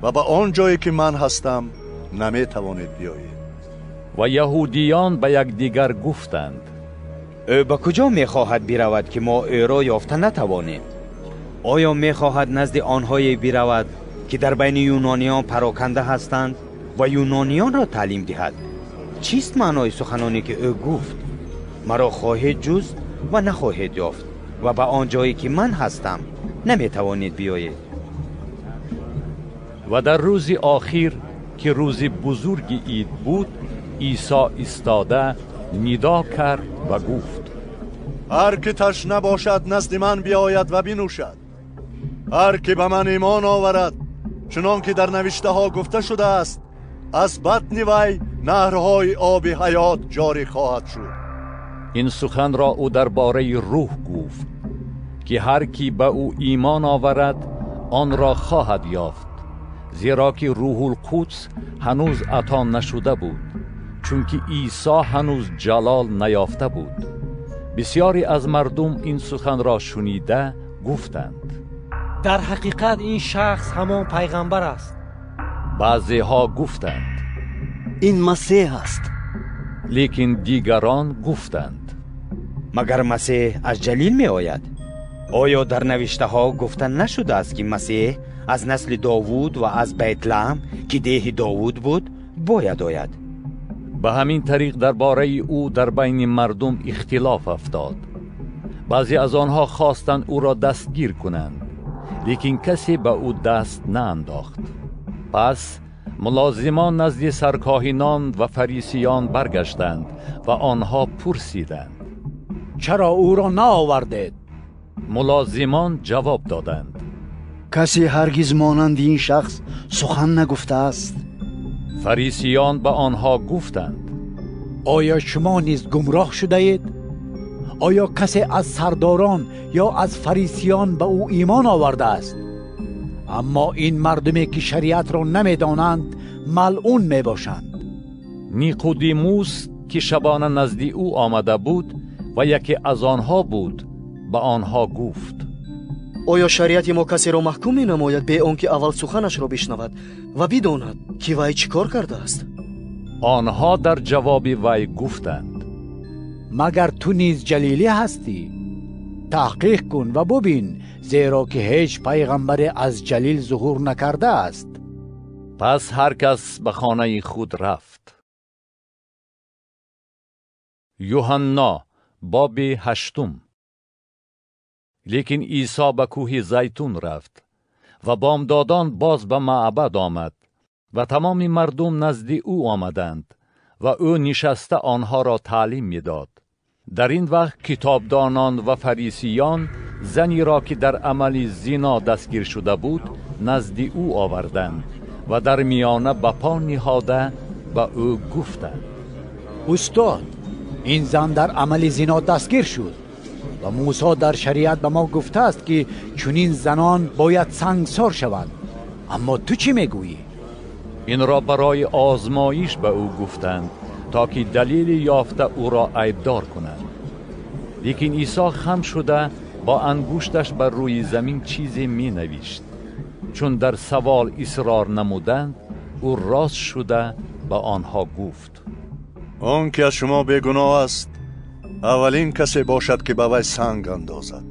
C: و به آن جایی که من هستم نمی توانید بیایید.
A: و یهودیان به یکدیگر گفتند:
J: او به کجا می خواهد برود که ما او را یافته نتوانیم؟ آیا می خواهد نزد آنهایی برود که در بین یونانیان پراکنده هستند و یونانیان را تعلیم دهد؟ چیست معنای سخنانی که او گفت: مرا خواهید جست و نخواهید یافت و به آن جایی که من هستم نمی توانید بیایید؟
A: و در روز آخر که روز بزرگ عید بود، عیسی ایستاده ندا کرد و گفت:
C: هر که تشنه باشد نزد من بیاید و بنوشد. هر که به من ایمان آورد، چنان که در نوشته ها گفته شده است، از بطن وی نهرهای آب حیات جاری خواهد شد.
A: این سخن را او درباره روح گفت که هر کی به او ایمان آورد آن را خواهد یافت، زیرا که روح القدس هنوز عطا نشده بود، چون که عیسی هنوز جلال نیافته بود. بسیاری از مردم این سخن را شنیده گفتند:
D: در حقیقت این شخص همان پیغمبر است.
A: بعضی ها گفتند:
H: این مسیح است.
A: لیکن دیگران گفتند:
J: مگر مسیح از جلیل می آید؟ آیا در نوشته ها گفتن نشده است که مسیح از نسل داوود و از بیت لحم که دیه داوود بود باید آید؟
A: به همین طریق درباره او در بین مردم اختلاف افتاد. بعضی از آنها خواستند او را دستگیر کنند، لیکن کسی به او دست نانداخت. پس ملازمان نزد سرکاهنان و فریسیان برگشتند و آنها پرسیدند:
K: چرا او را نآوردید؟
A: ملازمان جواب دادند:
B: کسی هرگز مانند این شخص سخن نگفته است.
A: فریسیان به آنها گفتند:
K: آیا شما نیز گمراه شده اید؟ آیا کسی از سرداران یا از فریسیان به او ایمان آورده است؟ اما این مردمی که شریعت را نمی دانند ملعون می باشند.
A: نیقودیموس که شبانه نزد او آمده بود و یکی از آنها بود به آنها گفت:
H: آیا شریعت ما کسی را محکوم می نماید به آنکه اول سخنش را بشنود و بداند که وی چی کار کرده است؟
A: آنها در جواب وی گفتند:
K: مگر تو نیز جلیلی هستی؟ تحقیق کن و ببین، زیرا که هیچ پیغمبر از جلیل ظهور نکرده است.
A: پس هر کس به خانه خود رفت. یوحنا باب 8. لیکن عیسی به کوه زیتون رفت و بامدادان باز به معبد آمد و تمام مردم نزد او آمدند و او نشسته آنها را تعلیم میداد. در این وقت کتابدانان و فریسیان زنی را که در عمل زنا دستگیر شده بود نزد او آوردند و در میانه به پا نهاده به او گفتند:
K: استاد، این زن در عمل زنا دستگیر شد و موسی در شریعت به ما گفته است که چنین زنان باید سنگسار شوند. اما تو چی میگویی؟
A: این را برای آزمایش به او گفتند تا که دلیل یافته او را عیبدار کنند. لیکن عیسی خم شده با انگشتش بر روی زمین چیزی می نوشت. چون در سوال اصرار نمودند، او راست شده به آنها گفت:
C: آن که از شما بیگناه است اولین کسی باشد که به وی سنگ اندازد.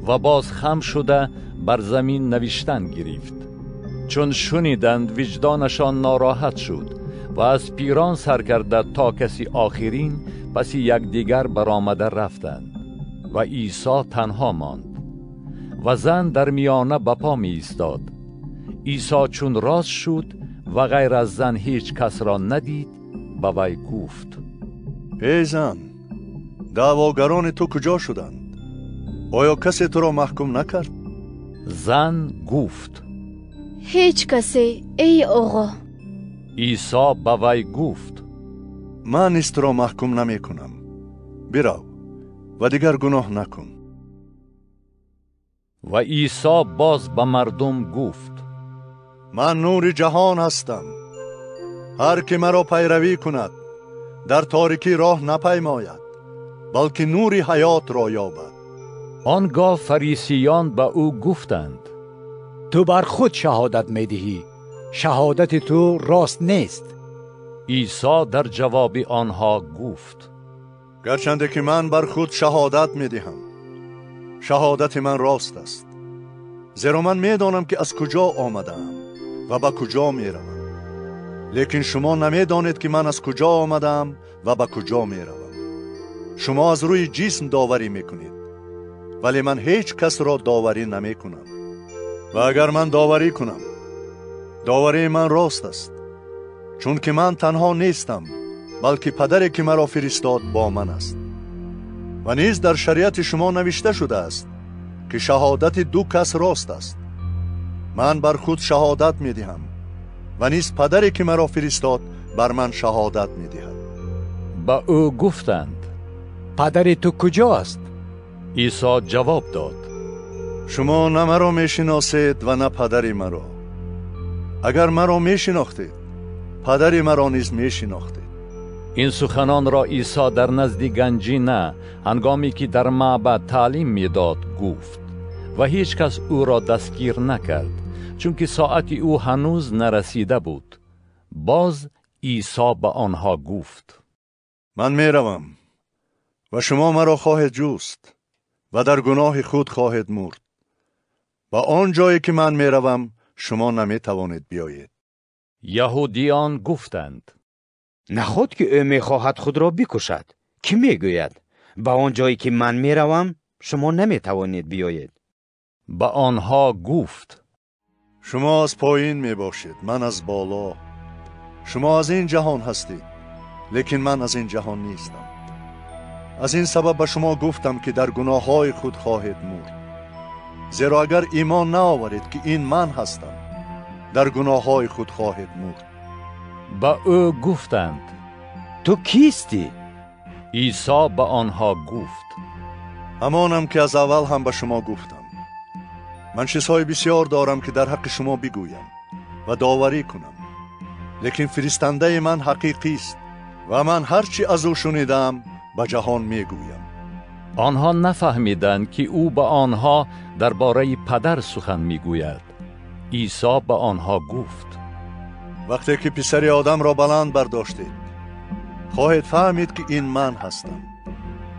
A: و باز خم شده بر زمین نوشتن گرفت. چون شنیدند وجدانشان ناراحت شد و از پیران سر کرده تا کسی آخرین پس یکدیگر برآمده رفتند و عیسی تنها ماند و زن در میانه به پا می ایستاد. عیسی چون راست شد و غیر از زن هیچ کس را ندید به وی گفت:
C: ای زن، دعواگران تو کجا شدند؟ آیا کسی تو را محکوم نکرد؟
A: زن گفت:
G: هیچ کسی ای آقا.
A: عیسی به وی گفت:
C: من نیز تو را محکوم نمی کنم. برو و دیگر گناه نکن.
A: و عیسی باز به مردم گفت:
C: من نور جهان هستم. هر که مرا پیروی کند در تاریکی راه نپیماید، بلکه نور حیات را یابد.
A: آنگاه فریسیان به او گفتند:
K: تو بر خود شهادت میدهی، شهادت تو راست نیست.
A: عیسی در جواب آنها گفت:
C: گرچند که من بر خود شهادت میدهم، شهادت من راست است. زیرا من میدانم که از کجا آمدم و به کجا میروم. لیکن شما نمیدانید که من از کجا آمدم و به کجا میروم. شما از روی جسم داوری میکنید، ولی من هیچ کس را داوری نمیکنم. و اگر من داوری کنم، داوری من راست است، چون که من تنها نیستم، بلکه پدری که مرا فرستاد با من است. و نیز در شریعت شما نوشته شده است که شهادت دو کس راست است. من بر خود شهادت میدهم و نیز پدری که مرا فرستاد بر من شهادت میدهد.
A: با او گفتند:
K: پدر تو کجاست؟
A: عیسی جواب داد:
C: شما نه مرا میشناسید و نه پدر مرا. اگر مرا میشناختید، پدر مرا نیز میشناختید.
A: این سخنان را عیسی در نزد گنجینه هنگامی که در معبد تعلیم میداد گفت و هیچ کس او را دستگیر نکرد، چون که ساعت او هنوز نرسیده بود. باز عیسی به آنها گفت:
C: من میروم و شما مرا خواهید جست و در گناه خود خواهید مرد. و آن جایی که من میروم شما نمیتوانید بیایید.
A: یهودیان گفتند:
J: نخود که او میخواهد خود را بکشد. کی میگوید به آن جایی که من میروم شما نمیتوانید بیایید؟
A: به آنها گفت:
C: شما از پایین میباشید، من از بالا. شما از این جهان هستید، لیکن من از این جهان نیستم. از این سبب به شما گفتم که در گناه های خود خواهید مرد. زیرا اگر ایمان نآورید که این من هستم، در گناه های خود خواهید مرد.
A: به او گفتند:
J: تو کیستی؟
A: عیسی به آنها گفت:
C: همانم که از اول هم به شما گفتم. من چیزهای بسیار دارم که در حق شما بگویم و داوری کنم، لیکن فرستنده من حقیقی است و من هرچی از او شنیدم به جهان میگویم.
A: آنها نفهمیدند که او به آنها درباره پدر سخن میگوید. عیسی به آنها گفت:
C: وقتی که پسر آدم را بلند برداشتید، خواهید فهمید که این من هستم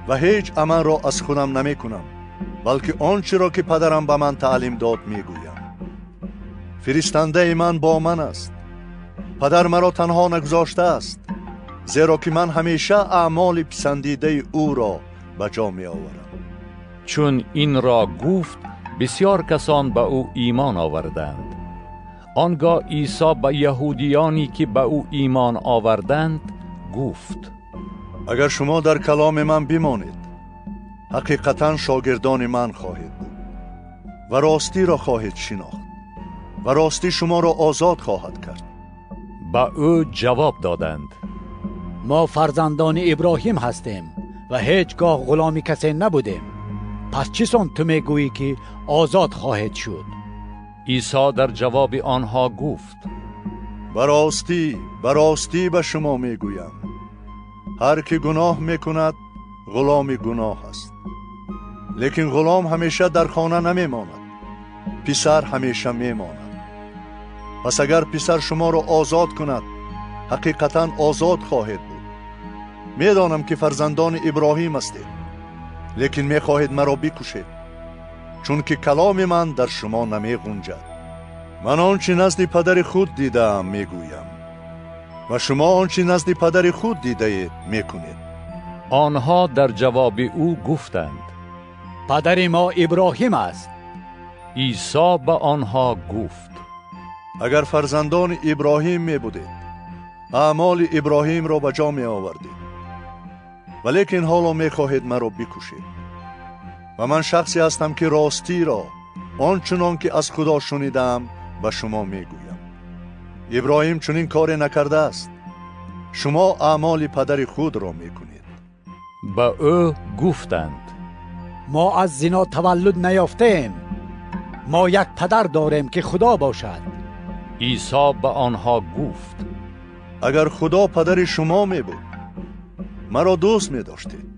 C: و هیچ عمل را از خودم نمی کنم، بلکه آنچه را که پدرم به من تعلیم داد میگویم. فرستنده من با من است. پدر مرا تنها نگذاشته است، زیرا که من همیشه اعمال پسندیده او را به جا می آورم.
A: چون این را گفت بسیار کسان به او ایمان آوردند. آنگاه عیسی به یهودیانی که به او ایمان آوردند گفت:
C: اگر شما در کلام من بمانید، حقیقتا شاگردان من خواهید بود و راستی را خواهید شناخت و راستی شما را آزاد خواهد کرد.
A: به او جواب دادند:
K: ما فرزندان ابراهیم هستیم و هیچگاه غلام کسی نبودیم. پس چیسان تو میگویی که آزاد خواهد شد؟
A: عیسی در جواب آنها گفت:
C: براستی به شما میگویم، هر که گناه میکند غلام گناه است. لیکن غلام همیشه در خانه نمیماند، پسر همیشه میماند. پس اگر پسر شما را آزاد کند، حقیقتا آزاد خواهید بود. میدانم که فرزندان ابراهیم هستید، لیکن میخواهید مرا بکشید، چون که کلام من در شما نمیگنجد. من آنچه نزد پدر خود دیدم میگویم و شما آنچه نزد پدر خود دیده اید میکنید.
A: آنها در جواب او گفتند:
K: پدر ما ابراهیم است.
A: عیسی به آنها گفت:
C: اگر فرزندان ابراهیم می بودید، اعمال ابراهیم را به جا می آوردید، ولیکن حالا می خواهید مرا بکشید. و من شخصی هستم که راستی را آنچنان که از خدا شنیدم به شما می گویم. ابراهیم چنین کار نکرده است، شما اعمال پدر خود را می کنید.
A: به او گفتند:
K: ما از زنا تولد نیافتیم، ما یک پدر داریم که خدا باشد.
A: عیسی به آنها گفت:
C: اگر خدا پدر شما می بود، مرا دوست می داشتید،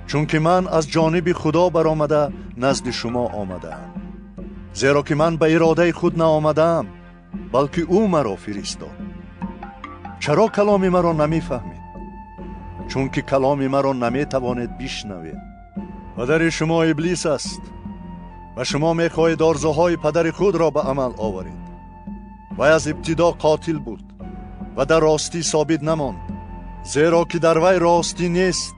C: چون که من از جانب خدا برآمده نزد شما آمدم. زیرا که من به اراده خود نآمدم، بلکه او مرا فرستاد. چرا کلام مرا نمی فهمید؟ چون که کلام مرا نمی توانید بشنوید. پدر شما ابلیس است و شما می خواهید آرزوهای پدر خود را به عمل آورید. و از ابتدا قاتل بود و در راستی ثابت نماند، زیرا که در وی راستی نیست.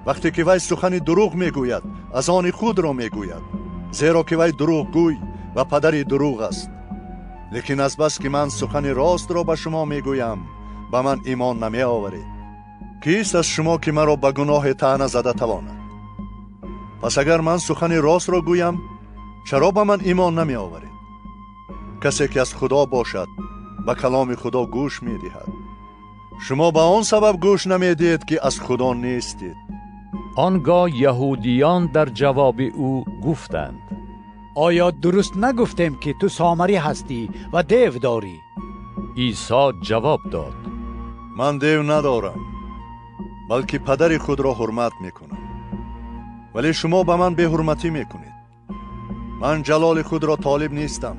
C: وقتی که وی سخن دروغ میگوید، از آن خود را میگوید، زیرا که وی دروغ گوی و پدر دروغ است. لیکن از بس که من سخن راست را به شما میگویم، به من ایمان نمی آورید. کیست از شما که مرا به گناه طعنه زده تواند؟ پس اگر من سخن راست را گویم، چرا به من ایمان نمی آورید؟ کسی که از خدا باشد به کلام خدا گوش می دهد. شما به آن سبب گوش نمی دهید که از خدا نیستید.
A: آنگاه یهودیان در جواب او گفتند:
K: آیا درست نگفتیم که تو سامری هستی و دیو داری؟
A: عیسی جواب داد:
C: من دیو ندارم، بلکه پدر خود را حرمت می کنم. ولی شما به من به حرمتی می کنید. من جلال خود را طالب نیستم،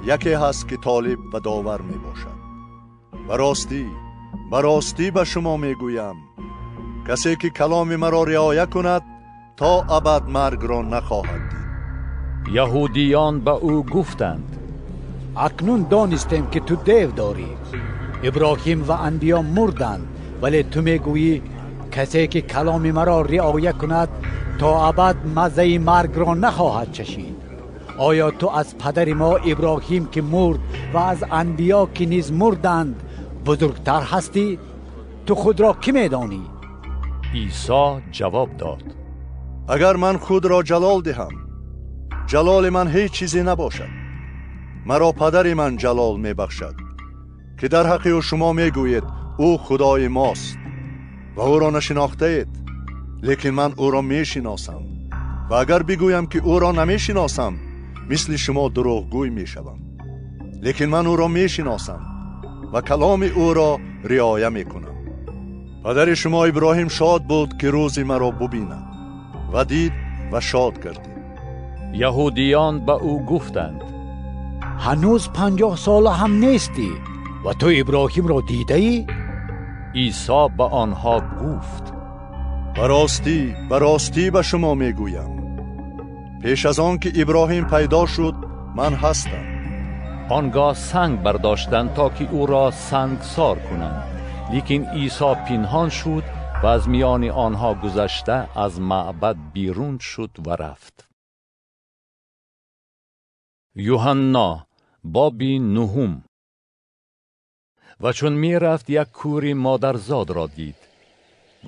C: یکی هست که طالب و داور می باشد. به راستی به شما می گویم، کسی که کلام مرا رعایت کند تا ابد مرگ را نخواهد دید.
A: یهودیان به او گفتند:
K: اکنون دانستیم که تو دیو داری. ابراهیم و انبیا مردند، ولی تو میگویی کسی که کلام مرا رعایت کند تا ابد مزه مرگ را نخواهد چشید. آیا تو از پدر ما ابراهیم که مرد و از انبیا که نیز مردند بزرگتر هستی؟ تو خود را کی میدانی؟
A: عیسی جواب داد:
C: اگر من خود را جلال دهم، جلال من هیچ چیزی نباشد. مرا پدر من جلال می بخشد که در حق شما می گوید او خدای ماست و او را نشناخته اید، لیکن من او را می شناسم. و اگر بگویم که او را نمی شناسم، مثل شما دروغگوی می شوم. لیکن من او را می شناسم و کلام او را رعایت می کنم. پدر شما ابراهیم شاد بود که روزی مرا ببیند و دید و شاد گردید.
A: یهودیان به او گفتند:
K: هنوز 50 ساله هم نیستی و تو ابراهیم را دیده ای؟
A: عیسی به آنها گفت:
C: به راستی به شما می گویم، پیش از آن که ابراهیم پیدا شد من هستم.
A: آنگاه سنگ برداشتند تا که او را سنگسار کنند. لیکن عیسی پنهان شد و از میان آنها گذشته از معبد بیرون شد و رفت. یوحنا باب 9. و چون می رفت یک کوری مادرزاد را دید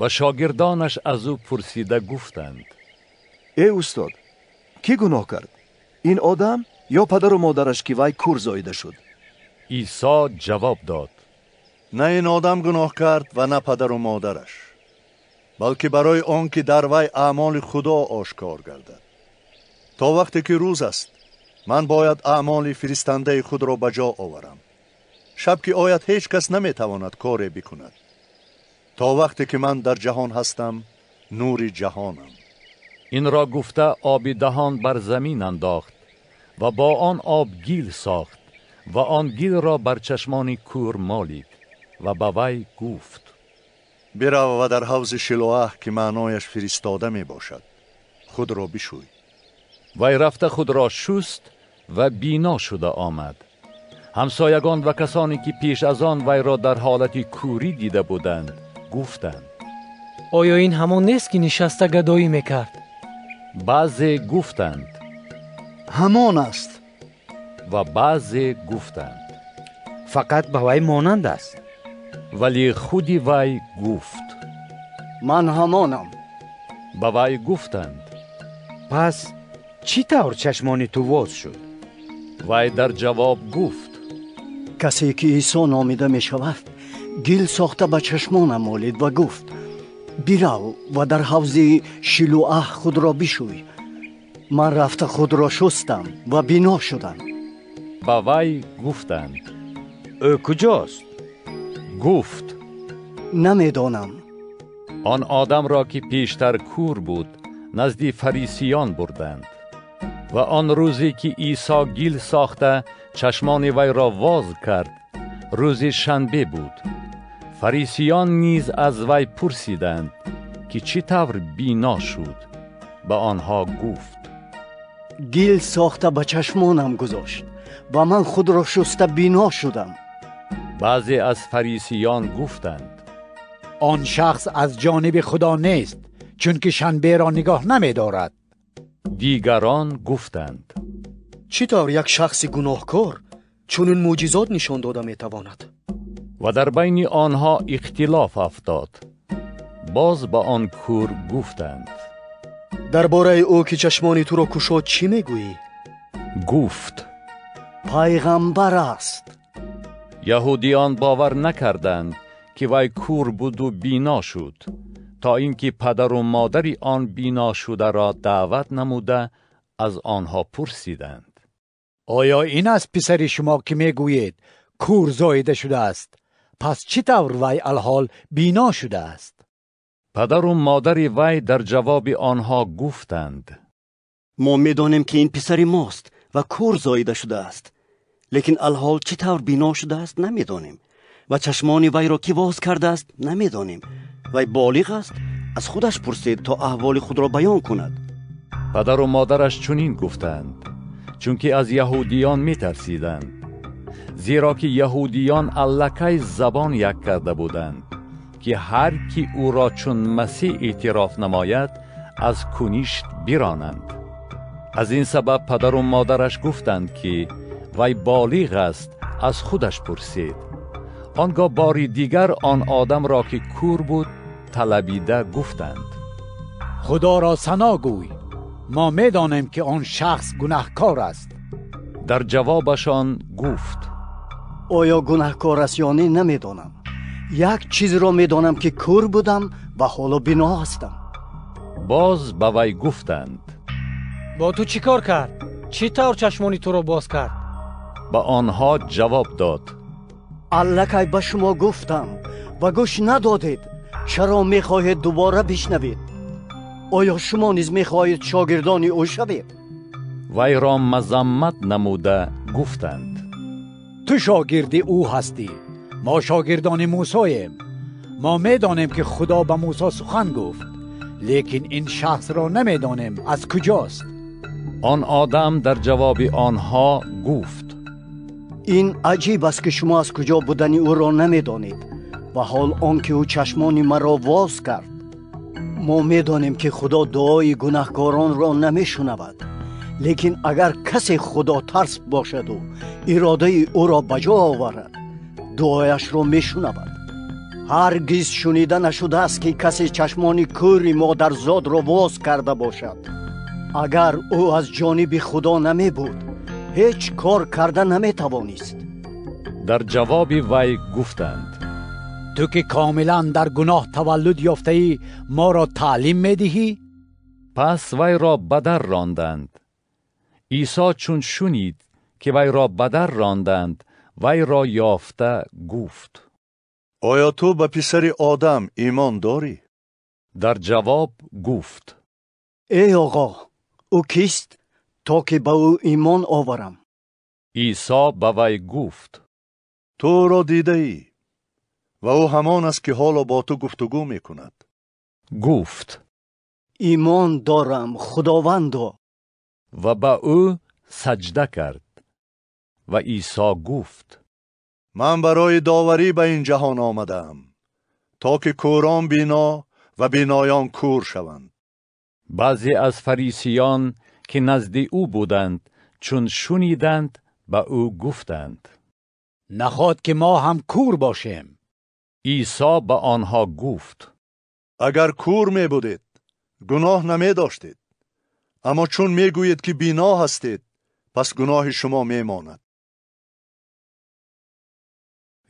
A: و شاگردانش از او پرسیده گفتند:
F: ای استاد، کی گناه کرد؟ این آدم یا پدر و مادرش که وی کور زاییده شد؟
A: عیسی جواب داد:
C: نه این آدم گناه کرد و نه پدر و مادرش، بلکه برای آن که در وی اعمال خدا آشکار گردد. تا وقتی که روز است من باید اعمال فرستنده خود را به جا آورم. شب که آید هیچ کس نمیتواند کاری بکند. تا وقتی که من در جهان هستم نور جهانم.
A: این را گفته آب دهان بر زمین انداخت و با آن آب گیل ساخت و آن گیل را بر چشمان کور مالید و به وی گفت:
C: برو و در حوض شلوه که معنایش فرستاده می باشد خود را بشوی.
A: وی رفته خود را شست و بینا شده آمد. همسایگان و کسانی که پیش از آن وی را در حالت کوری دیده بودند گفتند:
D: آیا این همان نیست که نشسته گدایی میکرد؟
A: بعضی گفتند:
B: همان است.
A: و بعضی گفتند:
J: فقط به وی مانند است.
A: ولی خودی وی گفت:
E: من همانم.
A: به وی گفتند:
J: پس چی طور چشمان تو باز شد؟
A: وی در جواب گفت:
E: کسی که عیسی نامیده می شود گیل ساخته به چشمانم مالید و گفت: برو و در حوض شلوه خود را بشوی. من رفته خود را شستم و بینا شدم.
A: به وی گفتند:
J: او کجاست؟
A: گفت:
E: نمیدانم.
A: آن آدم را که پیشتر کور بود نزد فریسیان بردند و آن روزی که عیسی گیل ساخته چشمان وی را واز کرد روز شنبه بود. فریسیان نیز از وی پرسیدند که چی طور بینا شد. به آنها گفت:
E: گیل ساخته به چشمانم گذاشت و من خود را شسته بینا شدم.
A: بعضی از فریسیان گفتند:
K: آن شخص از جانب خدا نیست، چون که شنبه را نگاه نمی دارد.
A: دیگران گفتند:
H: چطور یک شخص گناهکار چنین معجزات نشان داده می تواند؟
A: و در بین آنها اختلاف افتاد. باز با آن کور گفتند:
H: درباره او که چشمان تو را گشاد چی میگویی؟
A: گفت:
E: پیغمبر است.
A: یهودیان باور نکردند که وی کور بود و بینا شد، تا اینکه پدر و مادری آن بینا شده را دعوت نموده از آنها پرسیدند:
K: آیا این است پسر شما که میگویید کور زاییده شده است؟ پس چی طور وی الحال بینا شده است؟
A: پدر و مادر وی در جواب آنها گفتند:
H: ما میدانیم که این پسر ماست و کور زاییده شده است، لیکن الحال چی طور بینا شده است نمیدانیم و چشمان وی را کی باز کرده است نمیدانیم. وی بالغ است، از خودش پرسید تا احوال خود را بیان کند.
A: پدر و مادرش چنین گفتند چون که از یهودیان می ترسیدند، زیرا که یهودیان الکی زبان یک کرده بودند که هر کی او را چون مسیح اعتراف نماید از کنیشت برانند. از این سبب پدر و مادرش گفتند که وی بالغ است، از خودش پرسید. آنگاه باری دیگر آن آدم را که کور بود طلبیده گفتند:
K: خدا را ثنا گوی، ما میدانیم که آن شخص گناهکار است.
A: در جوابشان گفت:
E: آیا گناهکار است یا نه نمیدانم. یک چیز را میدانم که کور بودم و حالا بینا هستم.
A: باز به وی گفتند:
D: با تو چی کار کرد؟ چی طور چشمانی تو را باز کرد؟
A: به آنها جواب داد:
E: الکی به شما گفتم و گوش ندادید. چرا میخواهید دوباره بشنوید؟ آیا شما نیز میخواهید شاگردان او شوید؟
A: وی را مذمت نموده گفتند:
K: تو شاگرد او هستی، ما شاگردان موسییم. ما میدانیم که خدا به موسی سخن گفت، لیکن این شخص را نمیدانیم از کجاست.
A: آن آدم در جواب آنها گفت:
E: این عجیب است که شما از کجا بودنی او را نمیدانید و حال آنکه او چشمان مرا واز کرد. ما میدانیم که خدا دعای گناهکاران را نمیشنود، لیکن اگر کسی خدا ترس باشد و اراده او را بجا آورد، دعایش را میشنود. هرگز شنیده نشده است که کسی چشمان کور مادرزاد را واز کرده باشد. اگر او از جانب خدا نمی بود، هیچ کار کرده نمی توانست.
A: در جواب وی گفتند:
K: تو که کاملا در گناه تولد یافته ای، ما را تعلیم می دهی؟
A: پس وی را بدر راندند. عیسی چون شنید که وی را بدر راندند، وی را یافته گفت:
C: آیا تو به پسر آدم ایمان داری؟
A: در جواب گفت:
E: ای آقا، او کیست تا که به او ایمان آورم؟
A: عیسی به وی گفت:
C: تو را دیده ای و او همان است که حالا با تو گفتگو می کند.
A: گفت:
E: ایمان دارم خداوندا.
A: و به او سجده کرد. و عیسی گفت:
C: من برای داوری به این جهان آمدم تا که کوران بینا و بینایان کور شوند.
A: بعضی از فریسیان که نزد او بودند چون شنیدند به او گفتند:
K: نخواد که ما هم کور باشیم.
A: عیسی به آنها گفت:
C: اگر کور می بودید گناه نمی داشتید، اما چون می گویید که بینا هستید، پس گناه شما می ماند.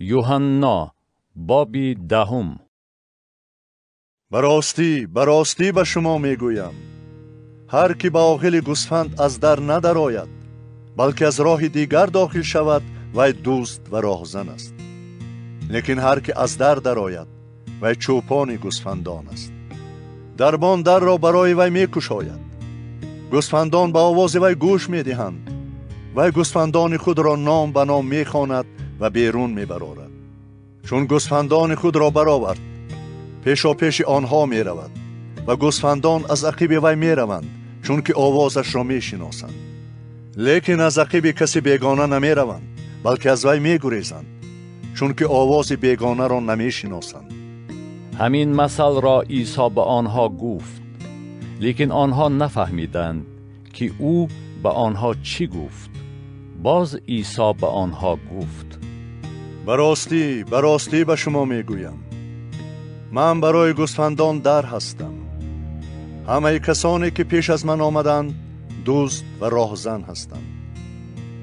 A: یوحنا باب 10.
C: براستی به شما می گویم، هر کی به آخل گوسفند از در ندرآید، بلکه از راه دیگر داخل شود، وی دزد و راهزن است. لیکن هر کی از در درآید، وی چوپان گوسفندان است. دربان در را برای وی می گشاید. گوسفندان به آواز وی گوش می دهند. وی گوسفندان خود را نام به نام می خواند و بیرون می برآورد. چون گوسفندان خود را برآورد، پیشا پیش آنها می رود و گوسفندان از عقیب وی می روند، چون که آوازش را می شناسند. لیکن از عقیب کسی بیگانه نمی روند، بلکه از وی می گریزند، چون که آواز بیگانه را نمی شناسند.
A: همین مثل را عیسی به آنها گفت، لیکن آنها نفهمیدند که او به آنها چی گفت. باز عیسی به آنها گفت:
C: براستی به شما می گویم، من برای گوسفندان در هستم. همه کسانی که پیش از من آمدند دزد و راهزن هستند،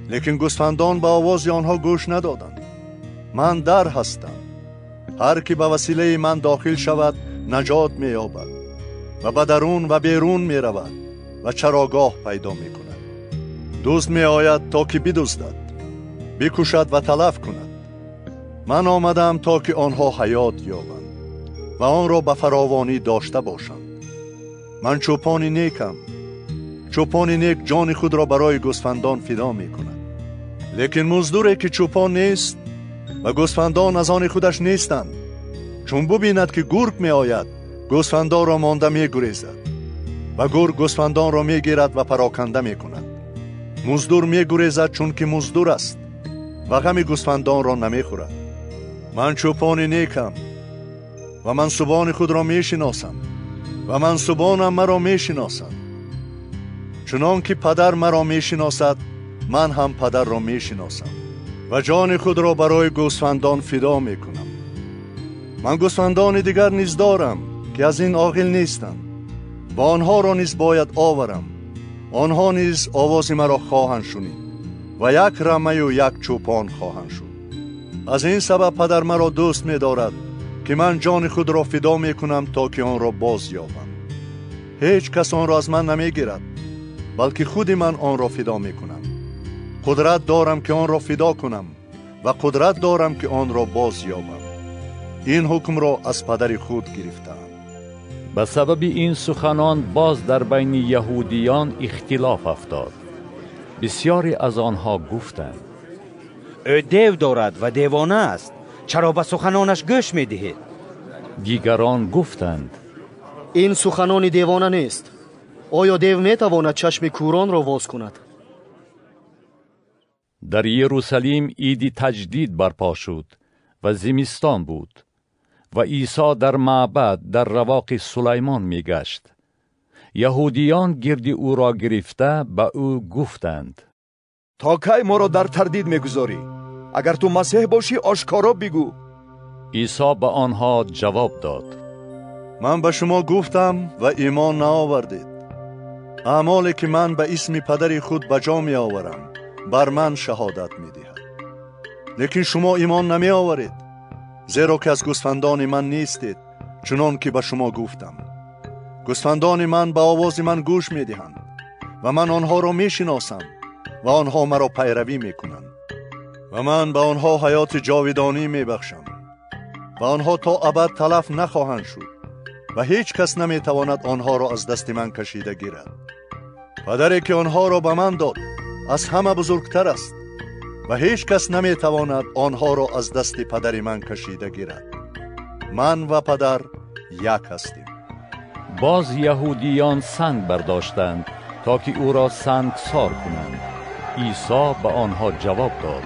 C: لیکن گوسفندان به آواز آنها گوش ندادند. من در هستم. هر کی به وسیله من داخل شود نجات می یابد و به درون و بیرون می رود و چراگاه پیدا می کند. دزد می آید تا که بدزدد، بکشد و تلف کند. من آمدم تا که آنها حیات یابند و آن را به فراوانی داشته باشند. من چوپان نیکم. چوپان نیک جان خود را برای گوسفندان فدا می کند. لیکن مزدوری که چوپان نیست و گوسفندان از آن خودش نیستند، چون ببیند که گرگ می آید، گوسفندان را مانده می گریزد و گرگ گوسفندان را می گیرد و پراکنده می کند. مزدور می گریزد چون که مزدور است و غم گوسفندان را نمی خورد. من چوپان نیکم و منسوبان خود را می شناسم و منسوبانم مرا می شناسند. چنان که پدر مرا می شناسد، من هم پدر را می شناسم و جان خود را برای گوسفندان فدا می کنم. من گوسفندان دیگر نیز دارم که از این عاقل نیستند و آنها را نیز باید آورم. آنها نیز آواز مرا خواهند شنید و یک رمه و یک چوپان خواهند شد. از این سبب پدر مرا دوست می دارد که من جان خود را فدا می کنم تا که آن را باز یابم. هیچ کس آن را از من نمی گیرد، بلکه خود من آن را فدا می کنم. قدرت دارم که آن را فدا کنم و قدرت دارم که آن را باز یابم. این حکم را از پدر خود گرفتم.
A: به سبب این سخنان باز در بین یهودیان اختلاف افتاد. بسیاری از آنها گفتند:
J: او دیو دارد و دیوانه است، چرا به سخنانش گوش می دهید؟
A: دیگران گفتند:
H: این سخنان دیوانه نیست. آیا دیو می تواند چشم کوران را باز کند؟
A: در یروشلیم عید تجدید برپا شد و زمستان بود و عیسی در معبد در رواق سلیمان می گشت. یهودیان گرد او را گرفته به او گفتند:
F: تا کی ما را در تردید میگذاری؟ اگر تو مسیح باشی آشکارا بگو.
A: عیسی به آنها جواب داد:
C: من به شما گفتم و ایمان نآوردید. اعمالی که من به اسم پدر خود به جا می آورم بر من شهادت می دهد. لیکن شما ایمان نمی آورید، زیرا که از گوسفندان من نیستید، چنان که به شما گفتم. گوسفندان من به آواز من گوش می دهند و من آنها را می شناسم و آنها مرا پیروی می کنند و من به آنها حیات جاودانی می بخشم و آنها تا ابد تلف نخواهند شد و هیچ کس نمی تواند آنها را از دست من کشیده گیرد. پدری که آنها را به من داد از همه بزرگتر است و هیچ کس نمی تواند آنها را از دست پدر من کشیده گیرد. من و پدر یک هستیم.
A: باز یهودیان سنگ برداشتند تا که او را سنگسار کنند. عیسی به آنها جواب داد: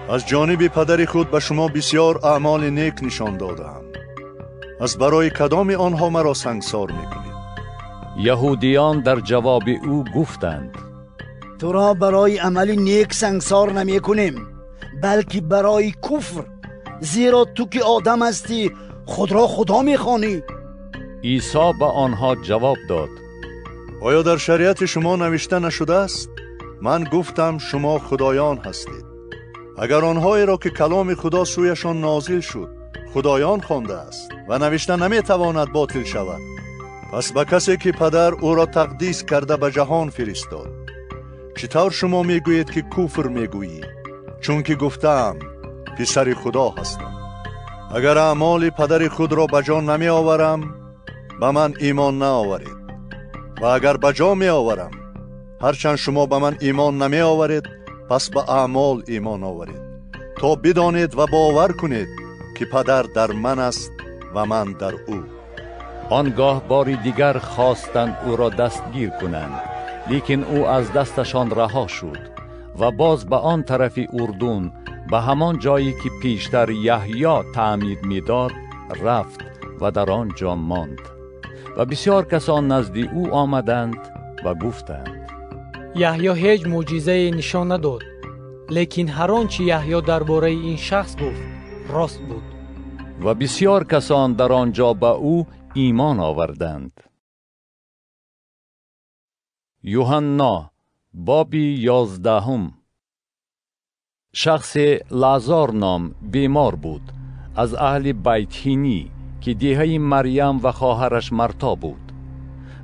C: از جانب پدر خود به شما بسیار اعمال نیک نشان دادم. از برای کدام آنها مرا سنگسار میکنید؟
A: یهودیان در جواب او گفتند:
B: تو را برای عمل نیک سنگسار نمی کنیم، بلکه برای کفر، زیرا تو که آدم هستی خود را خدا می خوانی.
A: عیسی به آنها جواب داد:
C: آیا در شریعت شما نوشته نشده است؟ من گفتم شما خدایان هستید. اگر آنهایی را که کلام خدا سویشان نازل شد خدایان خوانده است و نوشته نمی تواند باطل شود، پس به کسی که پدر او را تقدیس کرده به جهان فرستاد، چطور شما میگویید که کفر میگویی؟ چون که گفتم پسر خدا هستم. اگر اعمال پدر خود را به جا نمی آورم به من ایمان نآورید، و اگر به جا می آورم هرچند شما به من ایمان نمی آورید، پس به اعمال ایمان آورید تا بدانید و باور کنید که پدر در من است و من در او.
A: آنگاه باری دیگر خواستند او را دستگیر کنند، لیکن او از دستشان رها شد و باز به آن طرف اردن به همان جایی که پیشتر یحیی تعمید می‌داد رفت و در آنجا ماند. و بسیار کسان نزد او آمدند و گفتند:
D: یحیی هیچ معجزه نشان نداد، لیکن هر آنچه یحیی درباره این شخص گفت راست بود.
A: و بسیار کسان در آنجا به او ایمان آوردند. یوحنا باب 11. شخص لازار نام بیمار بود، از اهل بیتینی که دیهه مریم و خواهرش مرتا بود.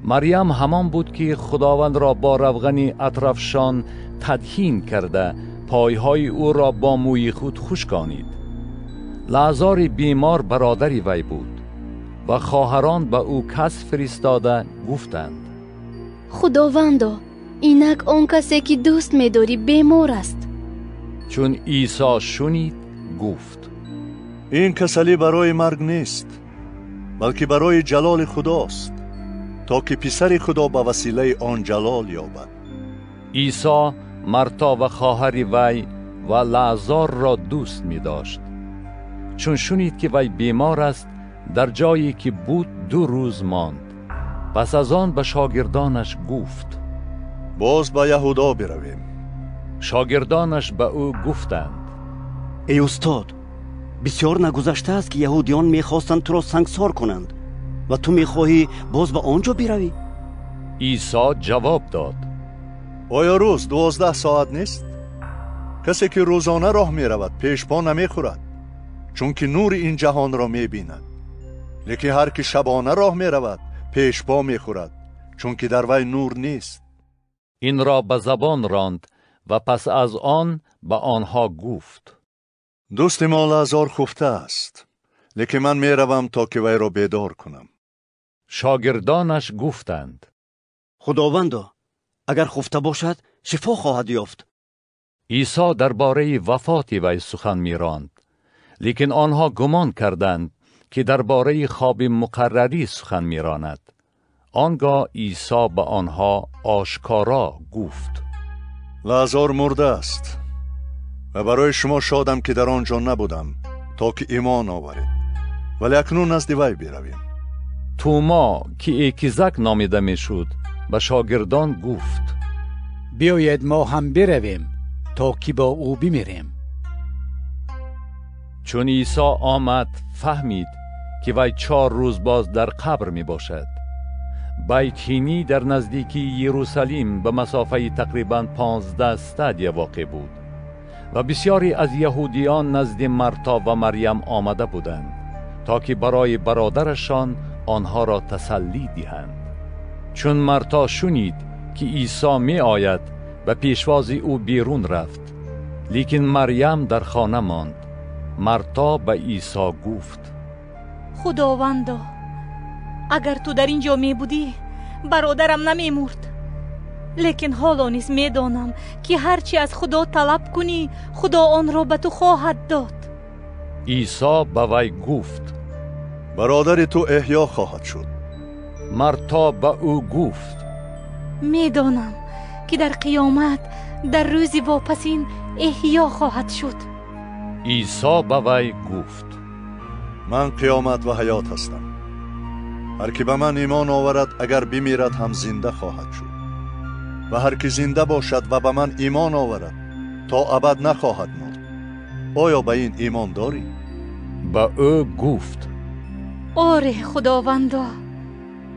A: مریم همان بود که خداوند را با روغن اطرافشان تدهین کرده پایهای او را با موی خود خشکانید. لازار بیمار برادری وی بود و خواهران به او کس فرستاده گفتند:
G: خداوندا، اینک آن کسی که دوست می‌داری بیمار است.
A: چون عیسی شنید گفت:
C: این کسلی برای مرگ نیست، بلکه برای جلال خداست، تا که پسر خدا به وسیله آن جلال یابد.
A: عیسی مرتا و خواهر وی و لازار را دوست می داشت. چون شنید که وی بیمار است، در جایی که بود 2 روز ماند. پس از آن به شاگردانش گفت:
C: باز به یهودا برویم.
A: شاگردانش به او گفتند:
H: ای استاد، بسیار نگذشته است که یهودیان میخواستند تو را سنگسار کنند و تو میخواهی باز به آنجا بروی؟
A: عیسی جواب داد:
C: آیا روز 12 ساعت نیست؟ کسی که روزانه راه می رود پیش پا نمی خورد، چون که نور این جهان را می بیند. لیکن هر که شبانه راه می رود پیش پا می خورد، چون که در وی نور نیست.
A: این را به زبان راند و پس از آن به آنها گفت:
C: دوست ما لازار خفته است، لیکن من می روم تا که وی را بیدار کنم.
A: شاگردانش گفتند:
H: خداوندا، اگر خفته باشد شفا خواهد یافت.
A: عیسی درباره وفات وی سخن می راند، لیکن آنها گمان کردند که درباره خواب مقرری سخن می راند. آنگاه عیسی به آنها آشکارا گفت:
C: لازار مرده است و برای شما شادم که در آنجا نبودم تا که ایمان آورید. ولی اکنون نزد وی برویم.
A: توما که ایکیزک نامیده میشد به شاگردان گفت
K: بیایید ما هم برویم تا که با او بمیریم.
A: چون عیسی آمد فهمید که وی 4 روز باز در قبر می باشد. بیتینی در نزدیکی یروشلیم به مسافه تقریباً 15 استادیه واقع بود و بسیاری از یهودیان نزد مرتا و مریم آمده بودند تا که برای برادرشان آنها را تسلی دهند. چون مرتا شنید که عیسی می آید و پیشواز او بیرون رفت، لیکن مریم در خانه ماند. مرتا به عیسی گفت
I: خداوندا، اگر تو در اینجا می بودی برادرم نمی مرد. لیکن حالا نیز می دانم که هرچی از خدا طلب کنی خدا آن را به تو خواهد داد.
A: عیسی به وی گفت
C: برادر تو احیا خواهد شد.
A: مرتا به او گفت
I: می دانم که در قیامت در روز واپسین احیا خواهد شد.
A: عیسی به وی گفت
C: من قیامت و حیات هستم. هر که به من ایمان آورد اگر بمیرد هم زنده خواهد شد و هر که زنده باشد و به من ایمان آورد تا ابد نخواهد مرد. آیا به این ایمان داری؟
A: به او گفت
I: آره خداوندا،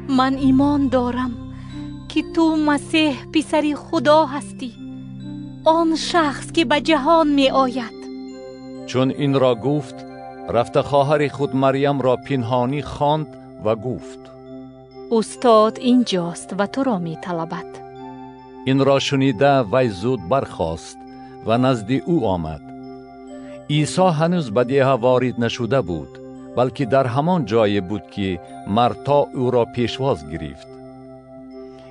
I: من ایمان دارم که تو مسیح پسر خدا هستی، آن شخص که به جهان می آید.
A: چون این را گفت رفت خواهر خود مریم را پنهانی خواند و گفت
I: استاد اینجاست و تو را می طلبد.
A: این را شنیده وی زود برخاست و نزد او آمد. عیسی هنوز به دیه وارد نشده بود، بلکه در همان جایی بود که مرتا او را پیشواز گرفت.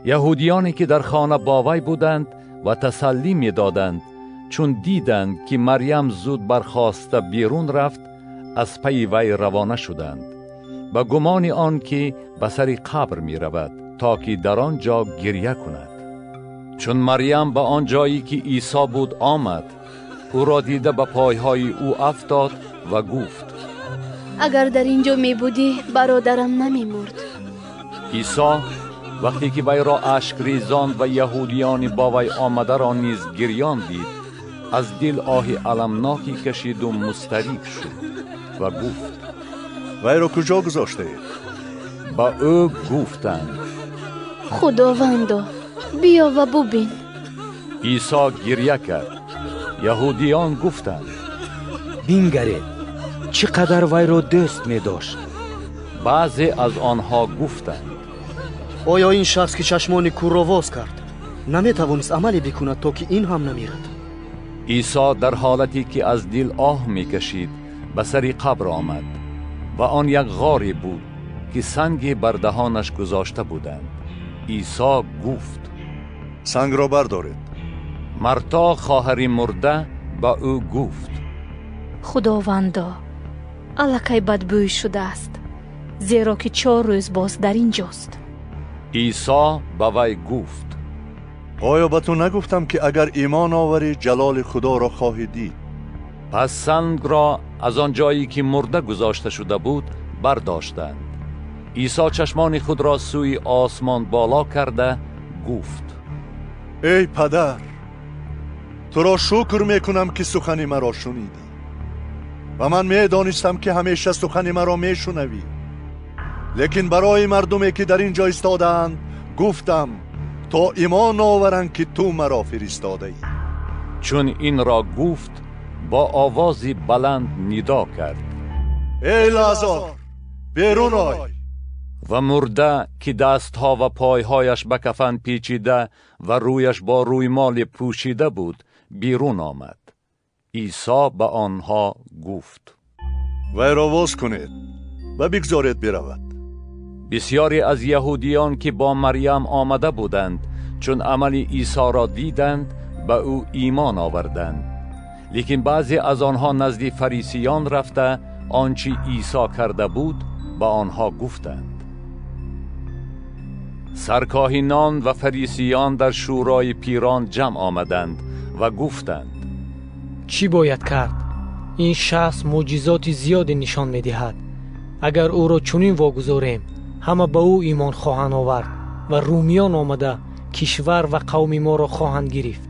A: یهودیانی که در خانه با وی بودند و تسلی می دادند، چون دیدند که مریم زود برخاسته بیرون رفت، از پی وی روانه شدند با گمان آن که به سر قبر می رود تا که در آنجا گریه کند. چون مریم به آن جایی که عیسی بود آمد، او را دیده به پایهای او افتاد و گفت
G: اگر در اینجا می بودی برادرم نمی مرد.
A: عیسی وقتی که وی را اشک ریزاند و یهودیان با وی آمده را نیز گریان دید، از دل آه المناکی کشید و مضطرب شد و گفت
C: وی را کجا گذاشته اید؟
A: با او گفتند
G: خداوندا بیا و ببین.
A: عیسی گریه کرد. یهودیان گفتند
J: بینگرید چقدر وی را دوست می داشت.
A: بعضی از آنها گفتند
H: آیا این شخص که چشمان کور را باز کرد نمی توانست عملی بکند تا که این هم نمیرد؟
A: عیسی در حالتی که از دل آه می کشید به سر قبر آمد و آن یک غاری بود که سنگی بر دهانش گذاشته بودند. عیسی گفت
C: سنگ را بردارید.
A: مرتا خواهر مرده با او گفت
I: خداوندا، الکی بدبوی شده است، زیرا که 4 روز باز در اینجاست.
A: عیسی به وی گفت
C: آیا به تو نگفتم که اگر ایمان آوری جلال خدا را خواهی دید؟
A: پس سنگ را از آن جایی که مرده گذاشته شده بود برداشتند. عیسی چشمان خود را سوی آسمان بالا کرده گفت
C: ای پدر، تو را شکر میکنم که سخن مرا شنیدی و من میدانستم که همیشه سخن مرا میشنوی، لیکن برای مردمی که در اینجا ایستادند گفتم تا ایمان آورند که تو مرا فرستاده ای.
A: چون این را گفت با آوازی بلند ندا کرد
C: ای لازار بیرون آی.
A: و مرده که دستها و پایهایش به کفن پیچیده و رویش با رویمال پوشیده بود بیرون آمد. عیسی به آنها گفت
C: وی را باز کنید و بگذارید برود.
A: بسیاری از یهودیان که با مریم آمده بودند چون عمل عیسی را دیدند به او ایمان آوردند، لیکن بعضی از آنها نزد فریسیان رفته آنچه عیسی کرده بود به آنها گفتند. سرکاهنان و فریسیان در شورای پیران جمع آمدند و گفتند
D: چی باید کرد؟ این شخص معجزات زیادی نشان می دهد. اگر او را چنین واگذاریم همه به او ایمان خواهند آورد و رومیان آمده کشور و قوم ما را خواهند گرفت.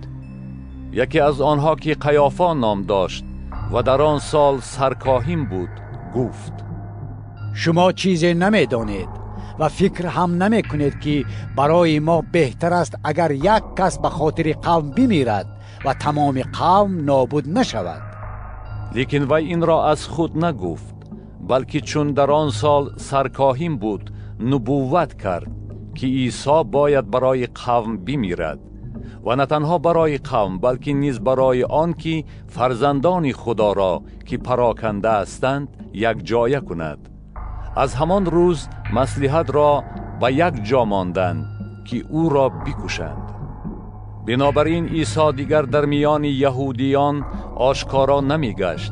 A: یکی از آنها که قیافا نام داشت و در آن سال سرکاهیم بود گفت:
K: شما چیزی نمیدانید و فکر هم نمی کنید که برای ما بهتر است اگر یک کس به خاطر قوم بمیرد و تمام قوم نابود نشود.
A: لیکن وی این را از خود نگفت، بلکه چون در آن سال سرکاهیم بود نبوت کرد که عیسی باید برای قوم بمیرد و نه تنها برای قوم بلکه نیز برای آن که فرزندان خدا را که پراکنده هستند یک جایه کند. از همان روز مصلحت را به یک جا ماندند که او را بکشند. بنابراین عیسی دیگر در میان یهودیان آشکارا نمی گشت،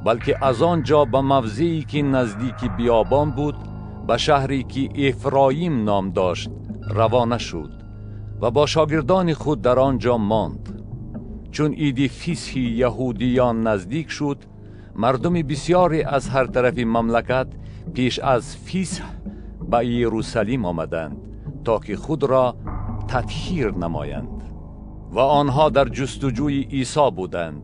A: بلکه از آنجا به موضعی که نزدیک بیابان بود به شهری که افرایم نام داشت روانه شد و با شاگردان خود در آنجا ماند. چون عید فسح یهودیان نزدیک شد، مردم بسیاری از هر طرف مملکت پیش از فسح به یروشلیم آمدند تا که خود را تطهیر نمایند. و آنها در جستجوی عیسی بودند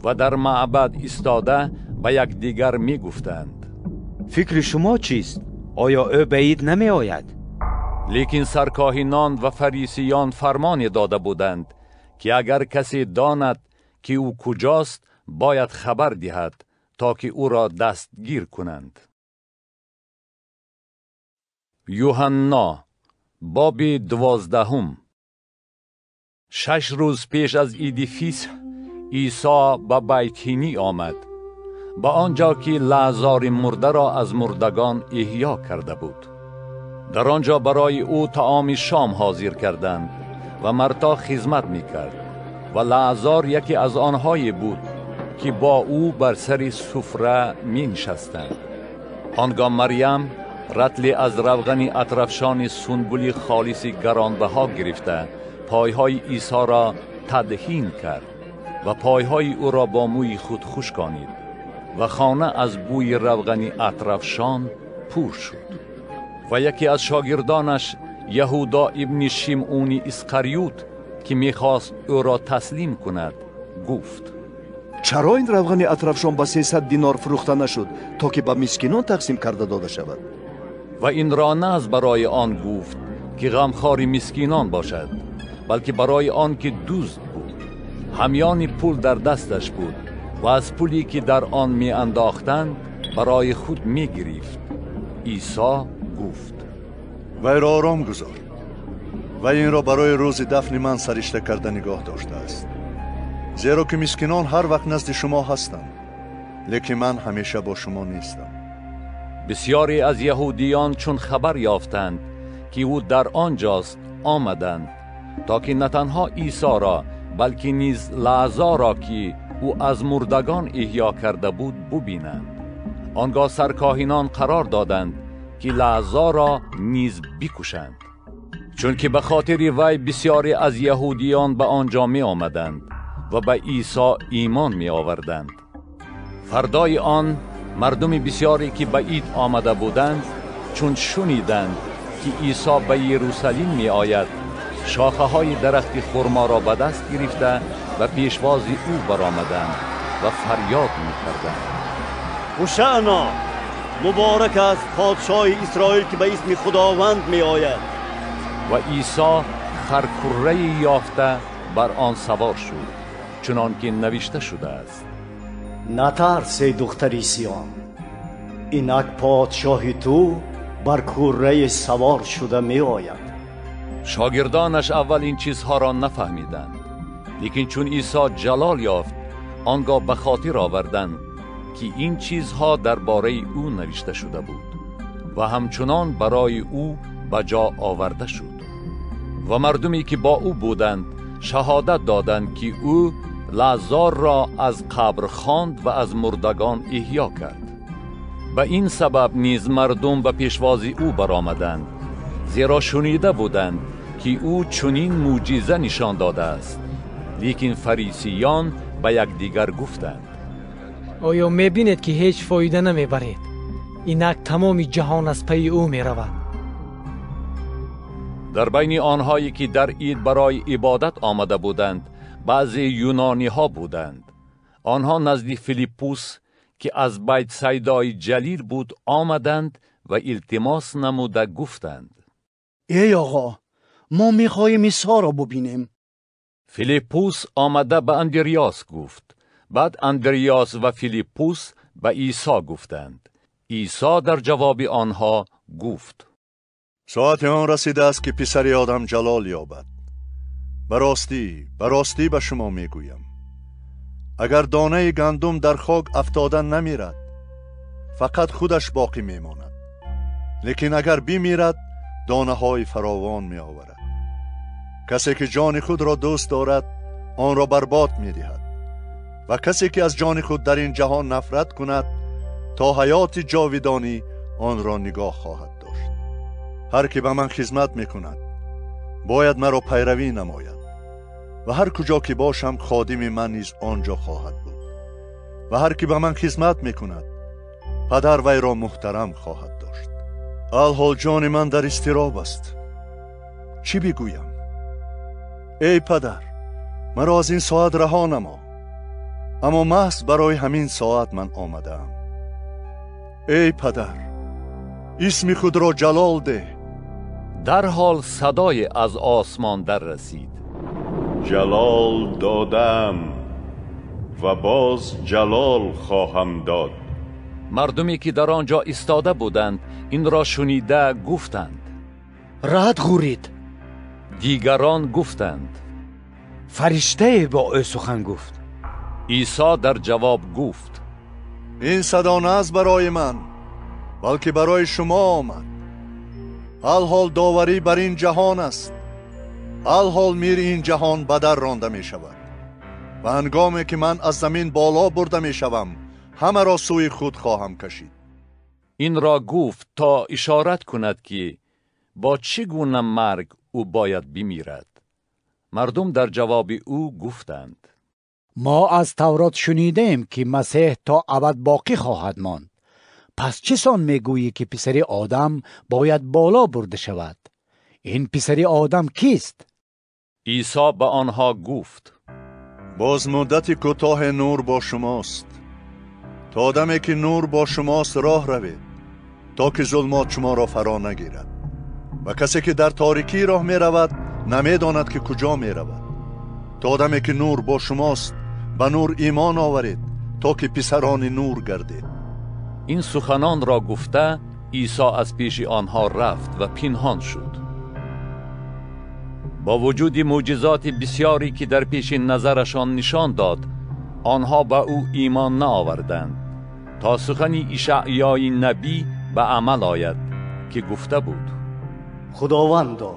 A: و در معبد ایستاده به یکدیگر می گفتند:
J: فکر شما چیست؟ آیا او بعید نمی آید؟
A: لیکن سرکاهنان و فریسیان فرمان داده بودند که اگر کسی داند که او کجاست باید خبر دهد تا که او را دستگیر کنند. یوحنا باب 12. 6 روز پیش از عید فسح عیسی به بیتینی آمد، به آنجا که لعازر مرده را از مردگان احیا کرده بود. در آنجا برای او طعام شام حاضر کردند و مرتا خدمت میکرد و لعازر یکی از آنهایی بود که با او بر سر سفره می نشستند. آنگاه مریم رطلی از روغن اطرفشان سنبولی خالص گرانبها گرفته پایهای عیسی را تدهین کرد و پایهای او را با موی خود خشکانید و خانه از بوی روغن اطرفشان پر شد. و یکی از شاگردانش یهودا ابن شمعون اسکریوت که میخواست او را تسلیم کند گفت:
F: چرا این روغن اطرفشان به 300 دینار فروخته نشد تا که به مسکینان تقسیم کرده داده شود؟
A: و این را نه از برای آن گفت که غمخوار مسکینان باشد، بلکه برای آن که دزد بود. همیان پول در دستش بود و از پولی که در آن می انداختند برای خود می گرفت. عیسی گفت:
C: وی را آرام گذار، و این را برای روز دفن من سرشته کرده نگاه داشته است. زیرا که مسکینان هر وقت نزد شما هستند، لیکن من همیشه با شما نیستم.
A: بسیاری از یهودیان چون خبر یافتند که او در آنجاست آمدند تا که نه تنها عیسی را بلکه نیز لعازر را که او از مردگان احیا کرده بود ببینند. آنگاه سرکاهنان قرار دادند که لعازر را نیز بکشند، چون که به خاطر وی بسیاری از یهودیان به آنجا می آمدند و به عیسی ایمان می آوردند. فردای آن مردم بسیاری که به عید آمده بودند چون شنیدند که عیسی به یروشلیم می آید، شاخه های درخت خرما را به دست گرفته و پیشواز او برآمدند و فریاد می کردند:
E: هوشعنا، مبارک است پادشاه اسرائیل که به اسم خداوند می آید.
A: و عیسی خرکره یافته بر آن سوار شد، چنان که نوشته شده است:
E: نترس ای دختر سیون، اینک پادشاه تو بر کره سوار شده می آید.
A: شاگردانش اول این چیزها را نفهمیدند، لیکن چون عیسی جلال یافت آنگاه به خاطر آوردند که این چیزها درباره او نوشته شده بود و همچنان برای او به جا آورده شد. و مردمی که با او بودند شهادت دادند که او لعازر را از قبر خواند و از مردگان احیا کرد. به این سبب نیز مردم به پیشوازی او برآمدند، زیرا شنیده بودند که او چنین معجزه نشان داده است. لیکن فریسیان به یکدیگر گفتند:
D: آیا میبینید که هیچ فایده نمیبرید؟ اینک تمام جهان از پی او می رود.
A: در بین آنهایی که در عید برای عبادت آمده بودند بعضی یونانی ها بودند. آنها نزد فیلیپوس که از بیت سیدای جلیل بود آمدند و التماس نموده گفتند:
B: ای آقا، ما میخواهیم عیسی را ببینیم.
A: فیلیپوس آمده به اندریاس گفت. بعد اندریاس و فیلیپوس به عیسی گفتند. عیسی در جواب آنها گفت:
C: ساعت آن رسیده است که پسر آدم جلال یابد. براستی به شما میگویم اگر دانه گندم در خاک افتاده نمیرد فقط خودش باقی میماند، لیکن اگر بمیرد دانه های فراوان می آورد. کسی که جان خود را دوست دارد آن را برباد می دهد و کسی که از جان خود در این جهان نفرت کند تا حیات جاودانی آن را نگاه خواهد داشت. هر که به من خدمت می کند باید مرا پیروی نماید و هر کجا که باشم خادم من نیز آنجا خواهد بود و هر که به من خدمت می کند پدر وی را محترم خواهد داشت. الحال جان من در اضطراب است. چی بگویم؟ ای پدر، مرا از این ساعت رها نما، اما محض برای همین ساعت من آمدم. ای پدر، اسم خود را جلال ده.
A: در حال صدای از آسمان در رسید:
L: جلال دادم و باز جلال خواهم داد.
A: مردمی که در آنجا ایستاده بودند این را شنیده گفتند:
H: رعد غورید.
A: دیگران گفتند:
J: فرشته با او سخن گفت.
A: عیسی در جواب گفت:
C: این صدا نه از برای من بلکه برای شما آمد. الحال داوری بر این جهان است. الحال میر این جهان بدر رانده می شود و هنگامی که من از زمین بالا برده می شوم همه را سوی خود خواهم کشید.
A: این را گفت تا اشارت کند که با چگونه مرگ او باید بمیرد. مردم در جواب او گفتند:
K: ما از تورات شنیدیم که مسیح تا ابد باقی خواهد ماند. پس چه سان میگویی که پسر آدم باید بالا برده شود؟ این پسر آدم کیست؟
A: عیسی به آنها گفت:
C: باز مدت کوتاه نور با شماست. تا آدمی که نور با شماست راه روید تا که ظلمات شما را فرا نگیرد و کسی که در تاریکی راه می رود نمی داند که کجا می رود. تا آدمی که نور با شماست به نور ایمان آورید تا که پسران نور گردید.
A: این سخنان را گفته عیسی از پیش آنها رفت و پنهان شد. با وجود معجزات بسیاری که در پیش نظرشان نشان داد آنها به او ایمان نآوردند تا سخن اشعیای نبی به عمل آید که گفته بود:
E: خداوندا،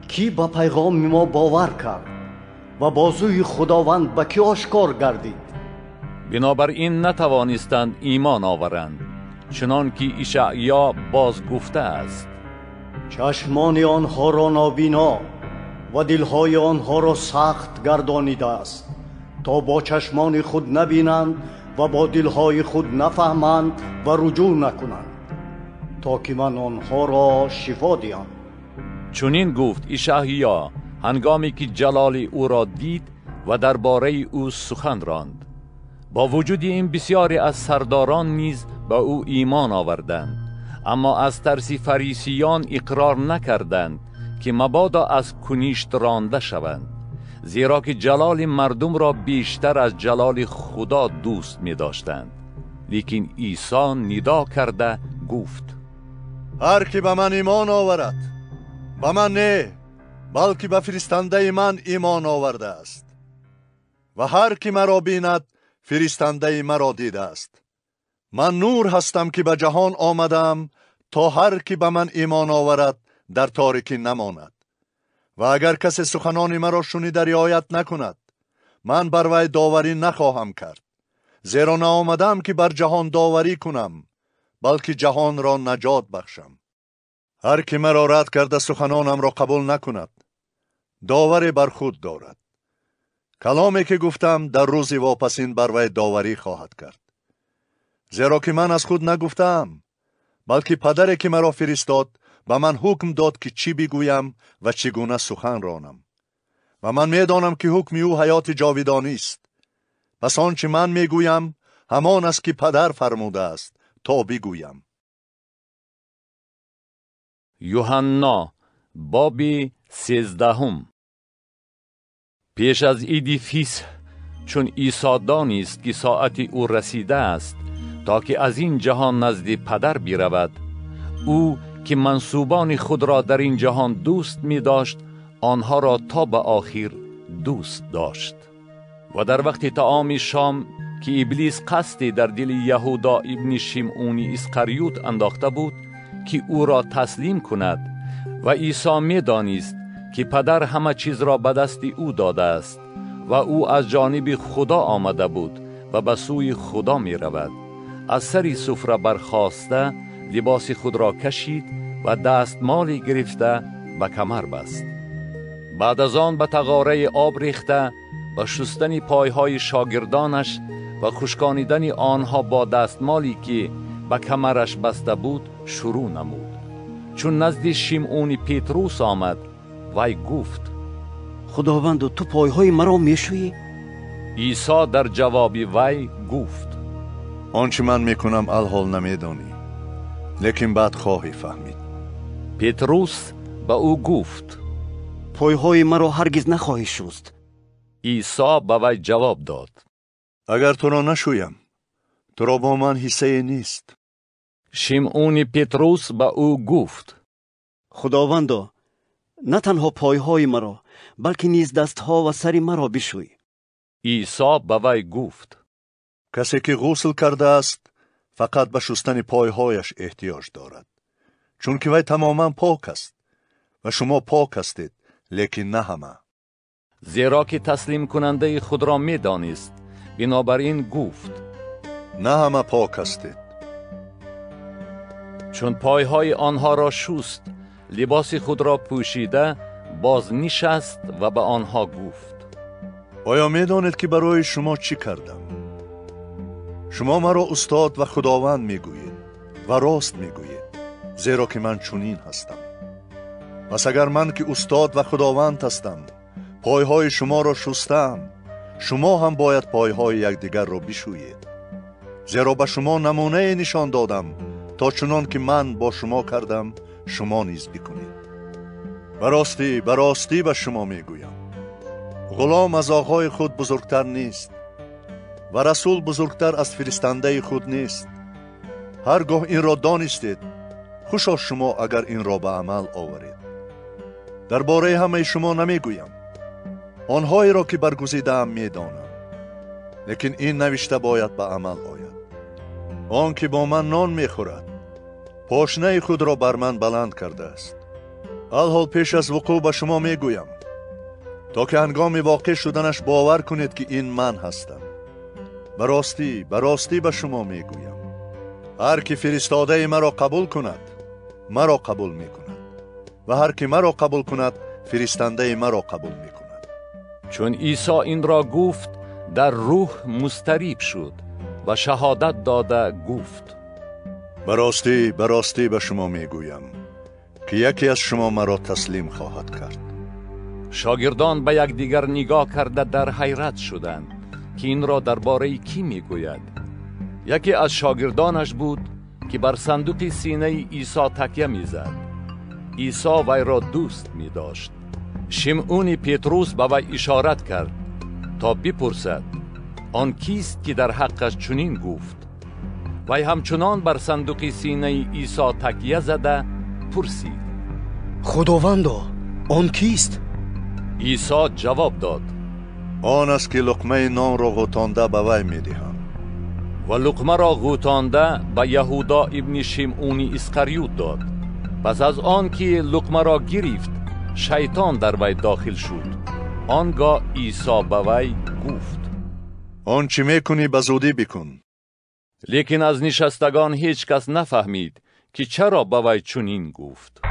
E: کی به پیغام ما باور کرد و بازوی خداوند به کی آشکار گردید؟
A: بنابراین نتوانستند ایمان آورند، چنان که اشعیا باز گفته است:
E: چشمان آنها را نابینا و دلهای آنها را سخت گردانیده است تا با چشمان خود نبینند و با دلهای خود نفهمند و رجوع نکنند تا که من آنها را شفا دهم.
A: چنین گفت اشعیا هنگامی که جلال او را دید و درباره او سخن راند. با وجود این بسیاری از سرداران نیز به او ایمان آوردند، اما از ترس فریسیان اقرار نکردند که مبادا از کنیشت رانده شوند، زیرا که جلال مردم را بیشتر از جلال خدا دوست می داشتند. لیکن عیسی ندا کرده گفت:
C: هر که به من ایمان آورد به من نه بلکه به فرستنده من ایمان آورده است و هر که مرا بیند فرستنده مرا دیده است. من نور هستم که به جهان آمدم تا هر که به من ایمان آورد در تاریکی نماند. و اگر کسی سخنان مرا شنیده رعایت نکند من بر وی داوری نخواهم کرد، زیرا نآمدم که بر جهان داوری کنم بلکه جهان را نجات بخشم. هر که مرا رد کرده سخنانم را قبول نکند داوری بر خود دارد. کلامی که گفتم در روز واپسین بر وی داوری خواهد کرد. زیرا که من از خود نگفتم، بلکه پدری که مرا فرستاد به من حکم داد که چی بگویم و چگونه سخن رانم. و من میدانم که حکم او حیات جاودانی است. پس آنچه من میگویم همان است که پدر فرموده است تا بگویم.
A: یوحنا بابی 13. پیش از عید فیسح، چون عیسی دانست که ساعت او رسیده است تا که از این جهان نزد پدر برود، او که منسوبان خود را در این جهان دوست می داشت، آنها را تا به آخر دوست داشت. و در وقت طعام شام که ابلیس قصدی در دل یهودا ابن شیمعون اسکریوت انداخته بود که او را تسلیم کند، و عیسی می دانست که پدر همه چیز را به دست او داده است و او از جانب خدا آمده بود و به سوی خدا می رود، از سر سفره برخاسته لباس خود را کشید و دستمالی گرفته به کمر بست. بعد از آن به تغاره آب ریخته و شستن پایهای شاگردانش و خشکانیدن آنها با دستمالی که به کمرش بسته بود شروع نمود. چون نزد شیمعون پتروس آمد، وی گفت:
H: خداوند، تو پایهای مرا میشویی؟
A: عیسی در جواب وی گفت:
C: آنچه من میکنم الحال نمیدانی، لیکن بعد خواهی فهمید.
A: پتروس به او گفت:
H: پایهای مرا هرگز نخواهی شست.
A: عیسی به وی جواب داد:
C: اگر تو را نشویم، تو را با من حصه نیست.
A: شیمعون پتروس به او گفت:
H: خداوندا، نه تنها پایهای مرا، بلکه نیز دستها و سر مرا بشوی.
A: عیسی به وی گفت:
C: کسی که غسل کرده است فقط به شستن پایهایش احتیاج دارد، چون که وی تماما پاک است. و شما پاک هستید، لیکن نه همه.
A: زیرا که تسلیم کننده خود را می دانست، بنابراین گفت:
C: نه همه پاک هستید.
A: چون پایهای آنها را شست، لباس خود را پوشیده باز نشست و به آنها گفت:
C: آیا می دانید که برای شما چی کردم؟ شما مرا استاد و خداوند می گویید و راست می گویید، زیرا که من چنین هستم. پس اگر من که استاد و خداوند هستم پایهای شما را شستم، شما هم باید پایهای یکدیگر را بشویید. زیرا به شما نمونه نشان دادم تا چنان که من با شما کردم شما نیز بکنید. براستی به شما میگویم، غلام از آقای خود بزرگتر نیست و رسول بزرگتر از فرستنده خود نیست. هرگاه این را دانستید، خوشا شما اگر این را به عمل آورید. درباره همه شما نمیگویم، آنهایی را که برگزیدم میدانم، لیکن این نوشته باید به عمل آید: آن که با من نان میخورد پاشنه خود را بر من بلند کرده است. الحال پیش از وقوع به شما میگویم، تا که هنگام واقع شدنش باور کنید که این من هستم. براستی به شما میگویم، هر که فرستاده مرا قبول کند مرا قبول میکند، و هر که مرا قبول کند فرستنده مرا قبول میکند.
A: چون عیسی این را گفت، در روح مضطرب شد و شهادت داده گفت:
C: براستی به شما میگویم که یکی از شما مرا تسلیم خواهد کرد.
A: شاگردان به یکدیگر نگاه کرده در حیرت شدند که این را درباره کی میگوید. یکی از شاگردانش بود که بر صندوق سینه عیسی تکیه میزد. عیسی وی را دوست می داشت. شیمعون پتروس به وی اشارت کرد تا بپرسد آن کیست که در حقش چنین گفت. وی همچنان بر صندوق سینه عیسی تکیه زده پرسید:
H: خداوندا، آن کیست؟
A: عیسی جواب داد:
C: آن است که لقمه نان را غوطانده به وی میدهم.
A: و لقمه را غوطانده به یهودا ابن شیمعون اسکریوت داد. پس از آن که لقمه را گرفت، شیطان در وی داخل شد. آنگاه عیسی به وی گفت:
C: آنچه میکنی به زودی بکن.
A: لیکن از نشستگان هیچ کس نفهمید که چرا به وی چنین گفت.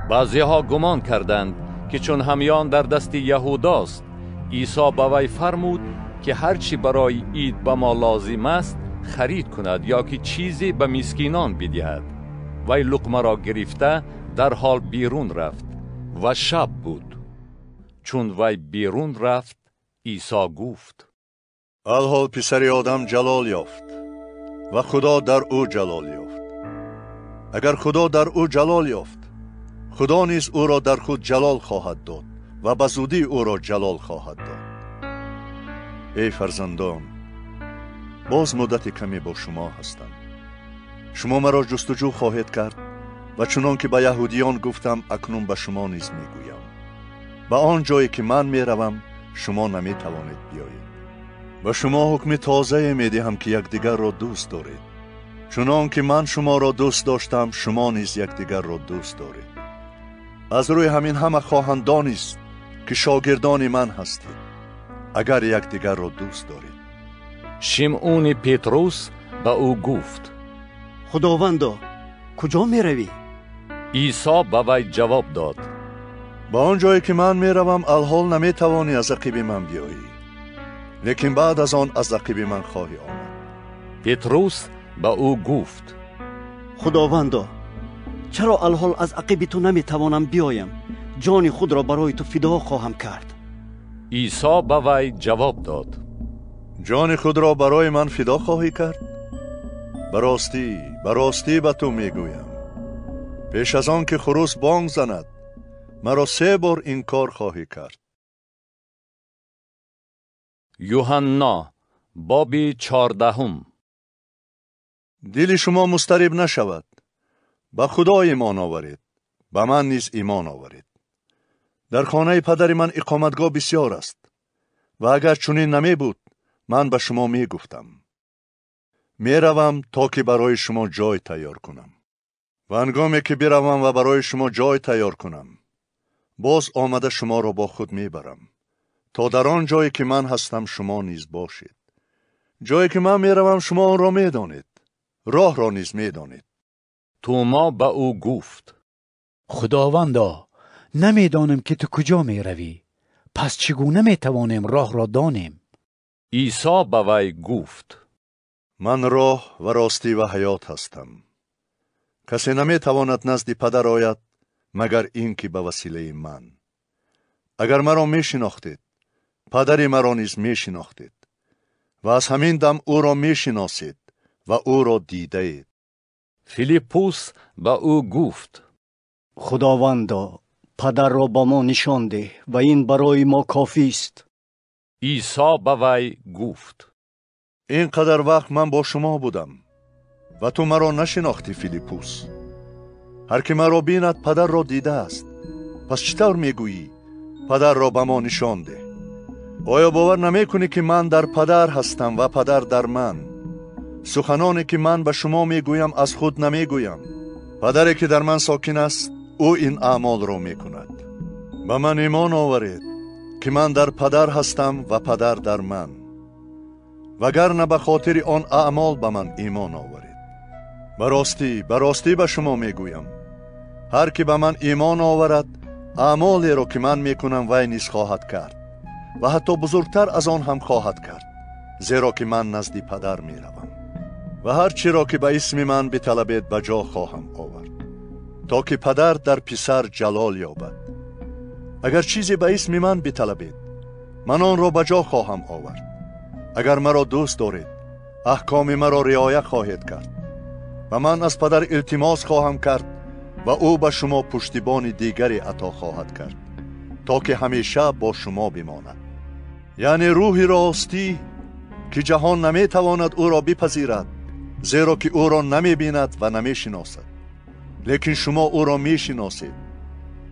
A: بعضیها گمان کردند که چون همیان در دست یهوداست، عیسی به وی فرمود که هرچی برای عید به ما لازم است خرید کند یا که چیزی به مسکینان بدهد. وی لقمه را گرفته در حال بیرون رفت و شب بود. چون وی بیرون رفت عیسی گفت:
C: الحال پسر آدم جلال یافت و خدا در او جلال یافت. اگر خدا در او جلال یافت، خدا نیز او را در خود جلال خواهد داد و به زودی او را جلال خواهد داد. ای فرزندان، باز مدت کمی با شما هستم. شما مرا جستجو خواهید کرد و چنان که به یهودیان گفتم اکنون به شما نیز میگویم: به آن جایی که من میروم شما نمی توانید بیایید. به شما حکم تازه میدهم که یکدیگر را دوست دارید. چنان که من شما را دوست داشتم شما نیز یکدیگر را دوست دارید. از روی همین همه خواهند دانست که شاگردان من هستید، اگر یکدیگر را دوست دارید.
A: شمعون پتروس به او گفت:
H: خداوندا، کجا می روی؟
A: عیسی به وی جواب داد:
C: به آن جایی که من می روم الحال نمی توانی از عقب من بیایی، لیکن بعد از آن از عقب من خواهی آمد.
A: پتروس به او گفت:
H: خداوندا، چرا الحال از عقب تو نمی توانم بیایم؟ جان خود را برای تو فدا خواهم کرد.
A: عیسی به وی جواب داد:
C: جان خود را برای من فدا خواهی کرد؟ براستی به تو میگویم، پیش از آن که خروس بانگ زند مرا 3 بار این کار خواهی کرد.
A: یوحنا باب 14.
C: دل شما مضطرب نشود. به خدا ایمان آورید، به من نیز ایمان آورید. در خانه پدر من اقامتگاه بسیار است و اگر چنین نمی بود من به شما می گفتم. می روم تا که برای شما جای تیار کنم. و هنگامی که بروم و برای شما جای تیار کنم، باز آمده شما را با خود می برم، تا در آن جایی که من هستم شما نیز باشید. جایی که من می روم شما آن را می دانید، راه را نیز می دانید.
A: توما به او گفت:
K: خداوندا، نمی دانم که تو کجا می روی، پس چگونه می توانیم راه را دانیم؟
A: عیسی به وی گفت:
C: من راه و راستی و حیات هستم. کسی نمی تواند نزد پدر آید مگر این که به وسیله من. اگر مرا می شناختید، پدر مرا نیز می شناختید و از همین دم او را می شناسید و او را دیده اید.
A: فیلیپوس به او گفت:
E: خداوندا، پدر را با ما نشان ده و این برای ما کافی است.
A: عیسی به وی گفت:
C: اینقدر وقت من با شما بودم و تو مرا نشناختی فیلیپوس. هر که مرا بیند پدر را دیده است. پس چطور میگویی پدر را به ما نشان ده؟ آیا باور نمی کنی که من در پدر هستم و پدر در من؟ سخنانی که من به شما میگویم از خود نمیگویم. پدری که در من ساکن است او این اعمال را میکند. به من ایمان آورید که من در پدر هستم و پدر در من، وگرنه به خاطر آن اعمال به من ایمان آورید. براستی به شما میگویم، هر که به من ایمان آورد اعمالی را که من میکنم وی نیز خواهد کرد و حتی بزرگتر از آن هم خواهد کرد، زیرا که من نزد پدر میروم. و هر چی را که به اسم من بطلبید به جا خواهم آورد، تا که پدر در پسر جلال یابد. اگر چیزی به اسم من بطلبید من آن را به جا خواهم آورد. اگر مرا دوست دارید احکام مرا رعایت خواهید کرد و من از پدر التماس خواهم کرد و او به شما پشتیبان دیگری عطا خواهد کرد تا که همیشه با شما بماند. یعنی روح راستی که جهان نمی تواند او را بپذیرد، زیرا که او را نمی بیند و نمی شناسد. لیکن شما او را می شناسید،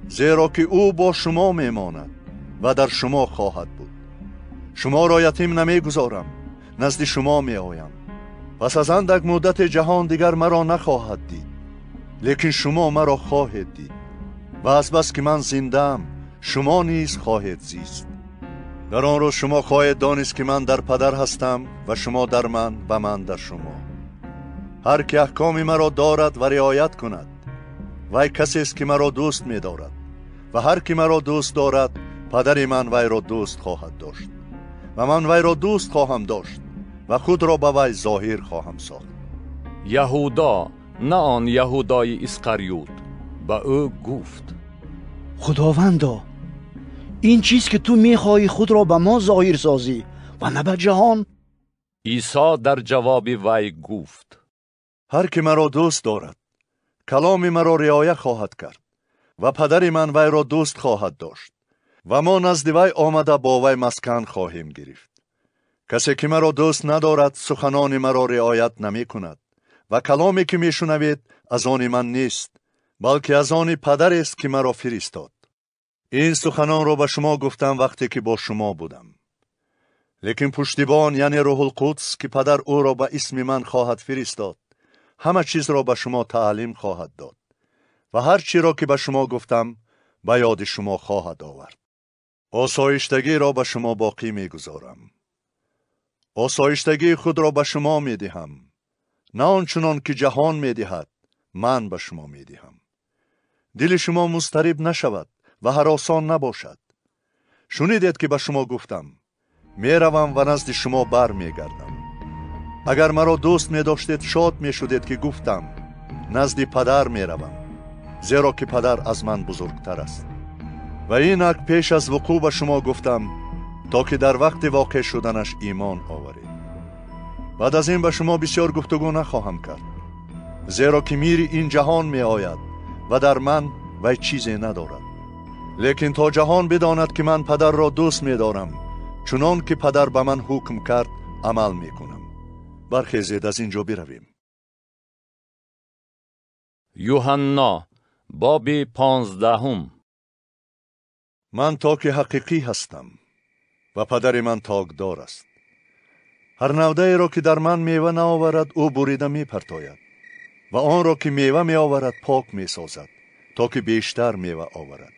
C: زیرا که او با شما می ماند و در شما خواهد بود. شما را یتیم نمی گذارم، نزد شما می آیم. پس از اندک مدت جهان دیگر مرا نخواهد دید، لیکن شما مرا خواهید دید و از بس که من زنده‌ام شما نیز خواهید زیست. در آن روز شما خواهید دانست که من در پدر هستم و شما در من و من در شما. هر که احکام مرا دارد و رعایت کند وی کسی است که مرا دوست می دارد و هر که مرا دوست دارد پدر من وی را دوست خواهد داشت و من وی را دوست خواهم داشت و خود را به وی ظاهر خواهم ساخت.
A: یهودا، نه آن یهودای اسقریوت، به او گفت:
B: خداوندا، این چیز که تو میخواهی خود را به ما ظاهر سازی و نه به جهان.
A: عیسی در جواب وی گفت:
C: هر که مرا دوست دارد کلام مرا رعایت خواهد کرد و پدر من وی را دوست خواهد داشت و ما نزد وی آمده با وی مسکن خواهیم گرفت. کسی که مرا دوست ندارد سخنان مرا رعایت نمی کند و کلامی که می شنوید از آن من نیست، بلکه از آن پدر است که مرا فرستاد. این سخنان را به شما گفتم وقتی که با شما بودم. لیکن پشتیبان، یعنی روح القدس که پدر او را به اسم من خواهد فرستاد، همه چیز را به شما تعلیم خواهد داد و هر چی را که به شما گفتم به یاد شما خواهد آورد. آسایشتگی را به شما باقی می گذارم. آسایشتگی خود را به شما می دهم، نه آنچنان که جهان می دهد من به شما می دهم. دل شما مضطرب نشود و هراسان نباشد. شنیدید که به شما گفتم می روم و نزد شما بر می گردم. اگر مرا دوست می داشتید شاد می شدید که گفتم نزد پدر می روم، زیرا که پدر از من بزرگتر است. و اینک پیش از وقوع به شما گفتم تا که در وقت واقع شدنش ایمان آورید. بعد از این به شما بسیار گفتگو نخواهم کرد، زیرا که میر این جهان می آید و در من وی چیزی ندارد. لیکن تا جهان بداند که من پدر را دوست می دارم، چنان که پدر به من حکم کرد عمل می کنم. برخیزید از اینجا برویم.
A: یوحنا باب 15.
C: من تاک حقیقی هستم و پدر من تاکدار است. هر نوده را که در من میوه نآورد او بریده می پرتاید و آن را که میوه می آورد پاک می سازد تا که بیشتر میوه آورد.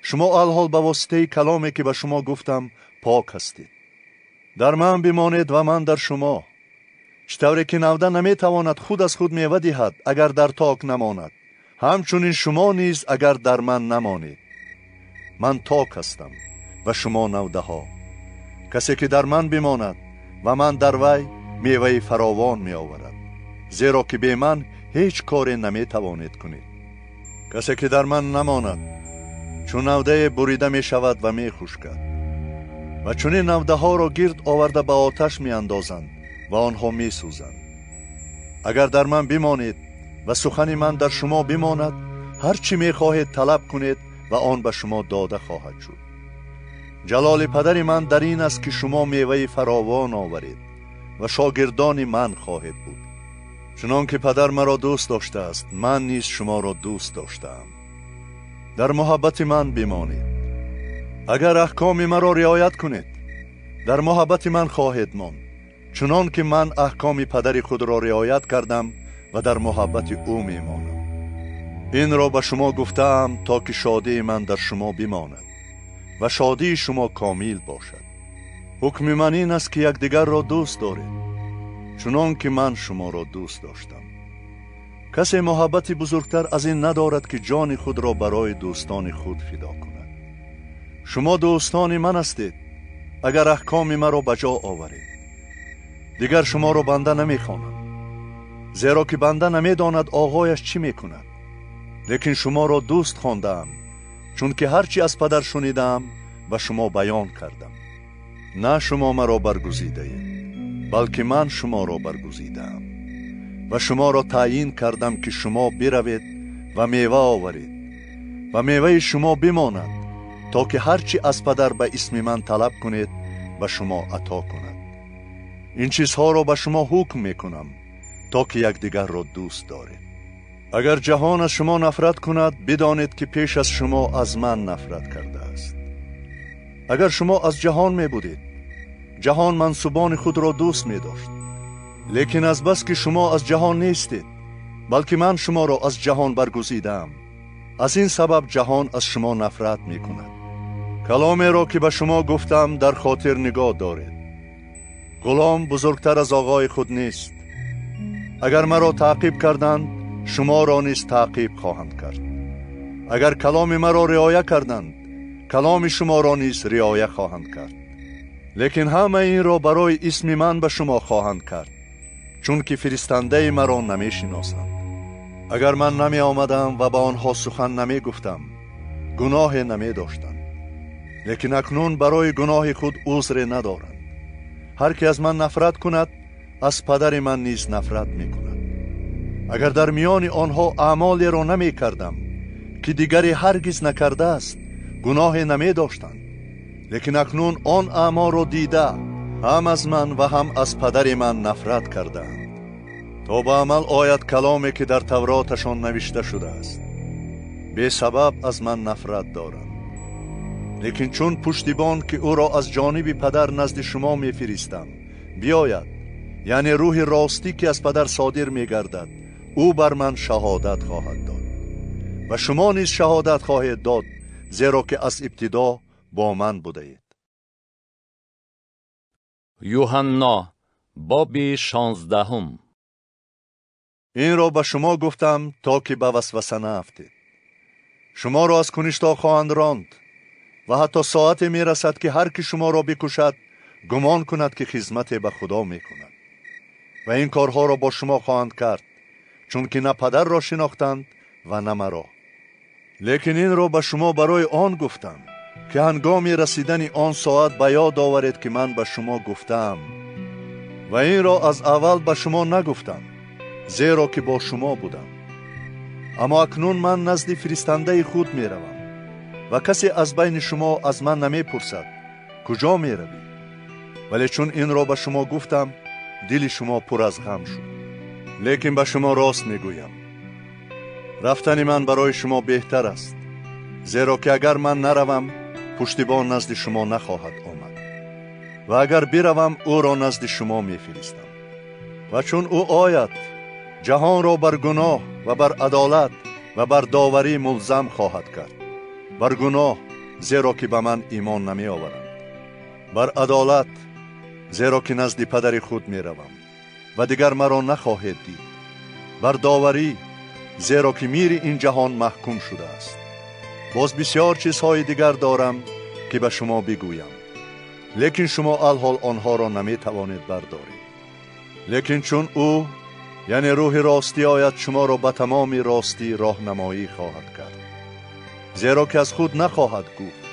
C: شما الحال به واسطه کلامی که به شما گفتم پاک هستید. در من بمانید و من در شما. چطوری که نوده نمی تواند خود از خود میوه دهد اگر در تاک نماند، همچنین شما نیز اگر در من نمانید. من تاک هستم و شما نوده ها. کسی که در من بماند و من در وی میوه فراوان می آورد، زیرا که به من هیچ کاری نمی توانید کنید. کسی که در من نماند چون نوده بریده می شود و می خشکد و چون این نوده ها را گرد آورده به آتش می اندازند و آنها می سوزند. اگر در من بمانید و سخن من در شما بماند، هر چی می خواهید طلب کنید و آن به شما داده خواهد شد. جلال پدر من در این است که شما میوه فراوان آورید و شاگردان من خواهید بود. چنان که پدر مرا دوست داشته است من نیز شما را دوست داشتم. در محبت من بمانید. اگر احکام مرا رعایت کنید در محبت من خواهید ماند، چنان که من احکام پدر خود را رعایت کردم و در محبت او میمانم. این را به شما گفتم تا که شادی من در شما بماند و شادی شما کامل باشد. حکم من این است که یکدیگر را دوست دارید چنان که من شما را دوست داشتم. کسی محبتی بزرگتر از این ندارد که جان خود را برای دوستان خود فدا کند. شما دوستان من هستید اگر احکام مرا بجا آورید. دیگر شما را بنده نمی خوانم، زیرا که بنده نمی داند آقایش چی می کند. لیکن شما را دوست خواندم، چون که هرچی از پدر شنیدم و شما بیان کردم. نه شما مرا برگزیده اید، بلکه من شما را برگزیدم و شما را تعیین کردم که شما بروید و میوه آورید و میوه شما بماند، تا که هرچی از پدر به اسم من طلب کنید و شما عطا کند. این چیزها را به شما حکم می کنم تا که یکدیگر را دوست دارید. اگر جهان از شما نفرت کند بدانید که پیش از شما از من نفرت کرده است. اگر شما از جهان می بودید جهان منسوبان خود را دوست می داشت. لیکن از بس که شما از جهان نیستید بلکه من شما را از جهان برگزیدم، از این سبب جهان از شما نفرت می کند. کلامی را که به شما گفتم در خاطر نگاه دارید. غلام بزرگتر از آقای خود نیست. اگر مرا تعقیب کردند شما را نیز تعقیب خواهند کرد. اگر کلام مرا رعایت کردند کلام شما را نیز رعایت خواهند کرد. لیکن همه این را برای اسم من به شما خواهند کرد، چون که فرستنده مرا نمی شناسند. اگر من نمی آمدم و به آنها سخن نمی گفتم، گناه نمی داشتند. لیکن اکنون برای گناه خود عذر ندارند. هر که از من نفرت کند، از پدر من نیز نفرت می کند. اگر در میان آنها اعمالی را نمی کردم که دیگری هرگز نکرده است، گناه نمی داشتند. لیکن اکنون آن اعمال را دیده، هم از من و هم از پدر من نفرت کردند. تا به عمل آید کلامی که در توراتشان نوشته شده است: به سبب از من نفرت دارند. لیکن چون پشتیبان که او را از جانب پدر نزد شما می فرستم بیاید، یعنی روح راستی که از پدر صادر می گردد، او بر من شهادت خواهد داد و شما نیز شهادت خواهید داد، زیرا که از ابتدا با من بوده اید.
A: یوحنا باب 16.
C: این را به شما گفتم تا که به وسوسه نیفتید. شما را از کنشتا خواهند راند و حتی ساعتی می رسد که هر که شما را بکشد گمان کند که خدمت به خدا می کند. و این کارها را با شما خواهند کرد، چون که نه پدر را شناختند و نه مرا. لیکن این را به شما برای آن گفتم که هنگام رسیدن آن ساعت به یاد آورید که من به شما گفتم. و این را از اول به شما نگفتم، زیرا که با شما بودم. اما اکنون من نزد فرستنده خود می روم و کسی از بین شما از من نمی پرسد کجا می روی؟ ولی چون این را به شما گفتم، دل شما پر از غم شد. لیکن به شما راست می گویم، رفتن من برای شما بهتر است، زیرا که اگر من نروم، پشتیبان نزد شما نخواهد آمد. و اگر بروم، او را نزد شما می فرستم. و چون او آید، جهان را بر گناه و بر عدالت و بر داوری ملزم خواهد کرد. بر گناه، زیرا که به من ایمان نمی آورند. بر عدالت، زیرا که نزد پدر خود می روم و دیگر مرا نخواهید دید. بر داوری، زیرا که میر این جهان محکوم شده است. باز بسیار چیزهای دیگر دارم که به شما بگویم، لیکن شما الحال آنها را نمی توانید بردارید. لیکن چون او، یعنی روح راستی آید، شما را به تمام راستی راهنمایی خواهد کرد. زیرا که از خود نخواهد گفت،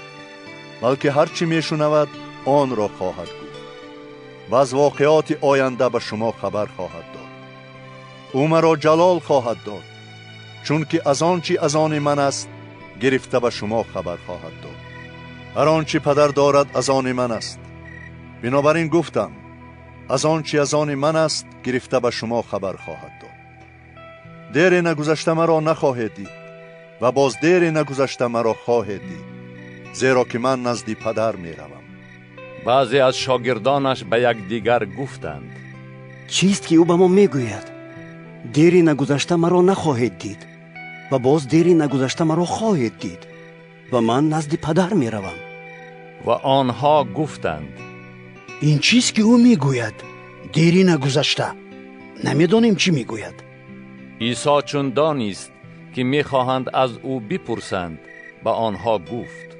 C: بلکه هرچی می شنود آن را خواهد گفت و از واقعات آینده به شما خبر خواهد داد. او مرا جلال خواهد داد، چون که از آنچه از آن من است گرفته به شما خبر خواهد داد. هر آنچه پدر دارد از آن من است. بنابراین گفتم، از آنچه از آن من است گرفته به شما خبر خواهد داد. دیر نگذشته مرا نخواهید دید و باز دیر نگذشته مرا خواهید دید، زیرا که من نزد پدر می روم.
A: بعضی از شاگردانش به یکدیگر گفتند:
H: چیست که او به ما می گوید؟ دیری نگذشته مرا نخواهید دید و باز دیری نگذشته مرا خواهید دید و من نزد پدر می روم.
A: و آنها گفتند:
B: این چیست که او می گوید؟ دیری نگذشته، نمیدانیم چی می گوید.
A: عیسی چون دانست که می خواهند از او بپرسند، به آنها گفت: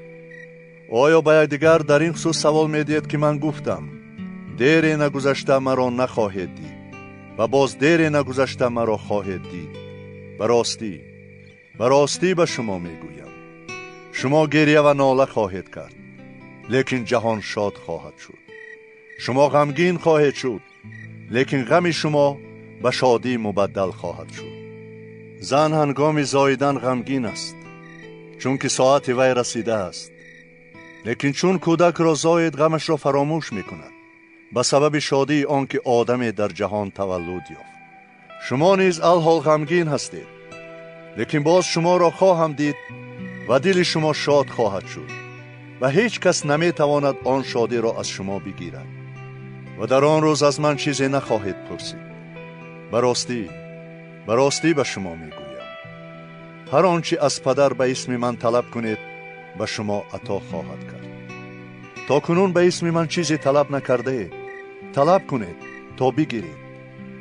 C: آیا به یکدیگر در این خصوص سوال می دید که من گفتم دیر نگذشته مرا نخواهید دید و باز دیر نگذشته مرا خواهید دید؟ براستی به شما می گویم، شما گریه و ناله خواهید کرد، لیکن جهان شاد خواهد شد. شما غمگین خواهید شد، لیکن غم شما به شادی مبدل خواهد شد. زن هنگام زاییدن غمگین است، چون که ساعت وی رسیده است. لیکن چون کودک را زاید، غمش را فراموش می کند به سبب شادی آنکه آدم در جهان تولد یافت. شما نیز الحال غمگین هستید، لیکن باز شما را خواهم دید و دل شما شاد خواهد شد و هیچ کس نمی تواند آن شادی را از شما بگیرد. و در آن روز از من چیزی نخواهید پرسید. براستی به شما می گویم، هر آنچه از پدر به اسم من طلب کنید به شما عطا خواهد کرد. تا کنون به اسم من چیزی طلب نکرده اید، طلب کنید تا بگیرید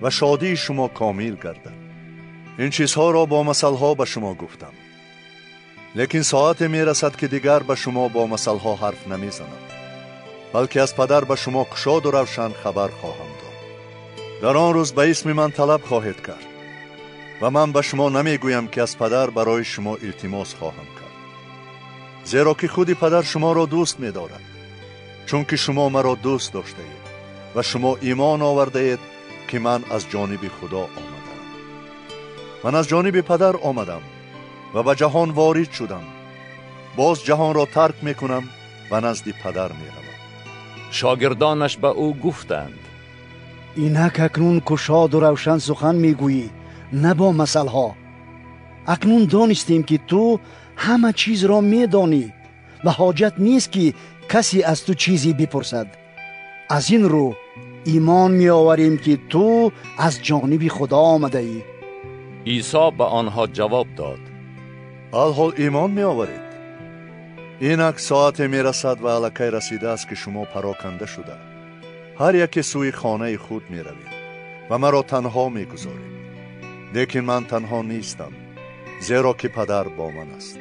C: و شادی شما کامل گردد. این چیزها را با مثلها به شما گفتم، لیکن ساعت می رسد که دیگر به شما با مثلها حرف نمی زنم، بلکه از پدر به شما گشاد و روشن خبر خواهم داد. در آن روز به اسم من طلب خواهید کرد و من به شما نمیگویم که از پدر برای شما التماس خواهم کرد، زیرا که خود پدر شما را دوست می دارد، چون که شما مرا دوست داشته اید و شما ایمان آورده اید که من از جانب خدا آمدم. من از جانب پدر آمدم و به جهان وارد شدم، باز جهان را ترک می کنم و نزد پدر می روم.
A: شاگردانش به او گفتند:
B: اینک اکنون گشاد و روشن سخن میگویی، نه با مثلها. اکنون دانستیم که تو همه چیز را میدانی و حاجت نیست که کسی از تو چیزی بپرسد. از این رو ایمان می آوریم که تو از جانب خدا آمده ای.
A: عیسی به آنها جواب داد:
C: الحال ایمان می آورید؟ اینک ساعت می رسد و الکی رسیده است که شما پراکنده شده، هر یکی سوی خانه خود می روید و مرا تنها می گذارید. لیکن من تنها نیستم، زیرا که پدر با من است.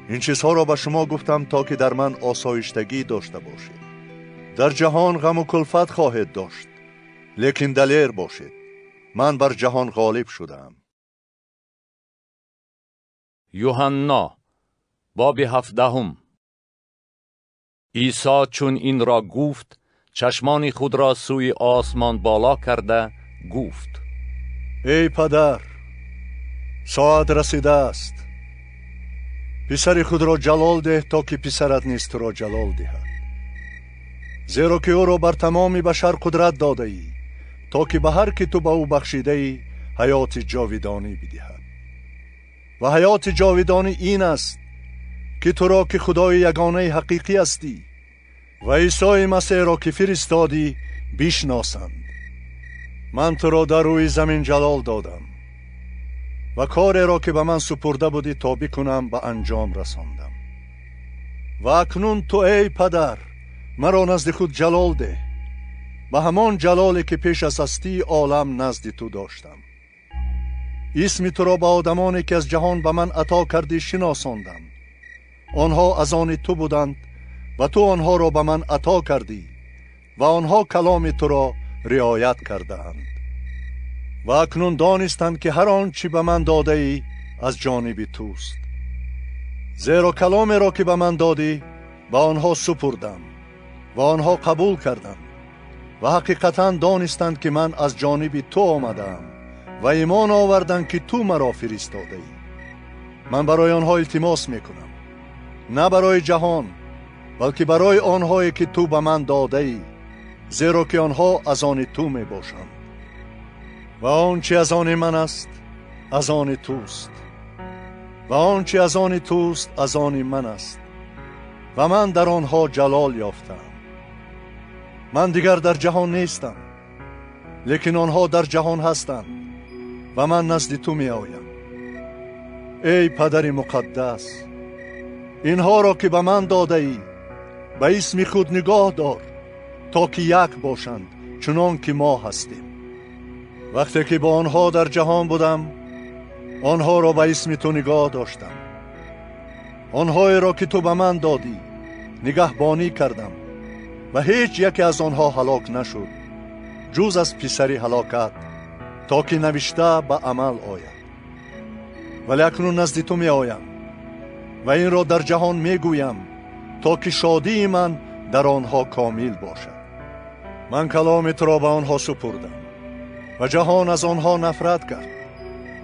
C: این چیزها را به شما گفتم تا که در من آسایشتگی داشته باشید. در جهان غم و کلفت خواهید داشت، لیکن دلیر باشید، من بر جهان غالب شدم.
A: یوحنا باب 17. عیسی چون این را گفت، چشمان خود را سوی آسمان بالا کرده گفت:
C: ای پدر، ساعت رسیده است. پسر خود را جلال ده تا که پسرت نیز تو را جلال دهد، زیرا که او را بر تمام بشر قدرت داده ای تا که به هر که تو به او بخشیده ای حیات جاودانی بدهد. و حیات جاودانی این است که تو را که خدای یگانه حقیقی هستی و عیسی مسیح را که فرستادی بشناسند. من تو را در روی زمین جلال دادم و کار را که به من سپرده بودی تا بکنم به انجام رساندم. و اکنون تو ای پدر مرا نزد خود جلال ده، به همان جلالی که پیش از هستی عالم نزد تو داشتم. اسم تو را به آدمانی که از جهان به من عطا کردی شناساندم. آنها از آن تو بودند و تو آنها را به من عطا کردی و آنها کلام تو را رعایت کردند. و اکنون دانستند که هر آنچه به من داده ای از جانب توست، زیرا کلام را که به من دادی به آنها سپردم و آنها قبول کردند و حقیقتا دانستند که من از جانب تو آمدم و ایمان آوردند که تو مرا فرستاده ای. من برای آنها التماس میکنم، نه برای جهان بلکه برای آنهایی که تو به من داده ای، زیرا که آنها از آن تو می باشند و آنچه از آن من است از آن توست و آنچه از آن توست از آن من است و من در آنها جلال یافتم. من دیگر در جهان نیستم، لیکن آنها در جهان هستند و من نزد تو می آیم. ای پدر مقدس، اینها را که به من داده ای به اسم خود نگاه دار تا که یک باشند چنان که ما هستیم. وقتی که با آنها در جهان بودم آنها را به اسم تو نگاه داشتم. آنهایی را که تو به من دادی نگهبانی کردم و هیچ یکی از آنها هلاک نشد جز از پسر هلاکت، تا که نوشته به عمل آید. ولی اکنون نزد تو می آیم و این را در جهان می گویم تا که شادی من در آنها کامل باشد. من کلام تو را به آنها سپردم و جهان از آنها نفرت کرد،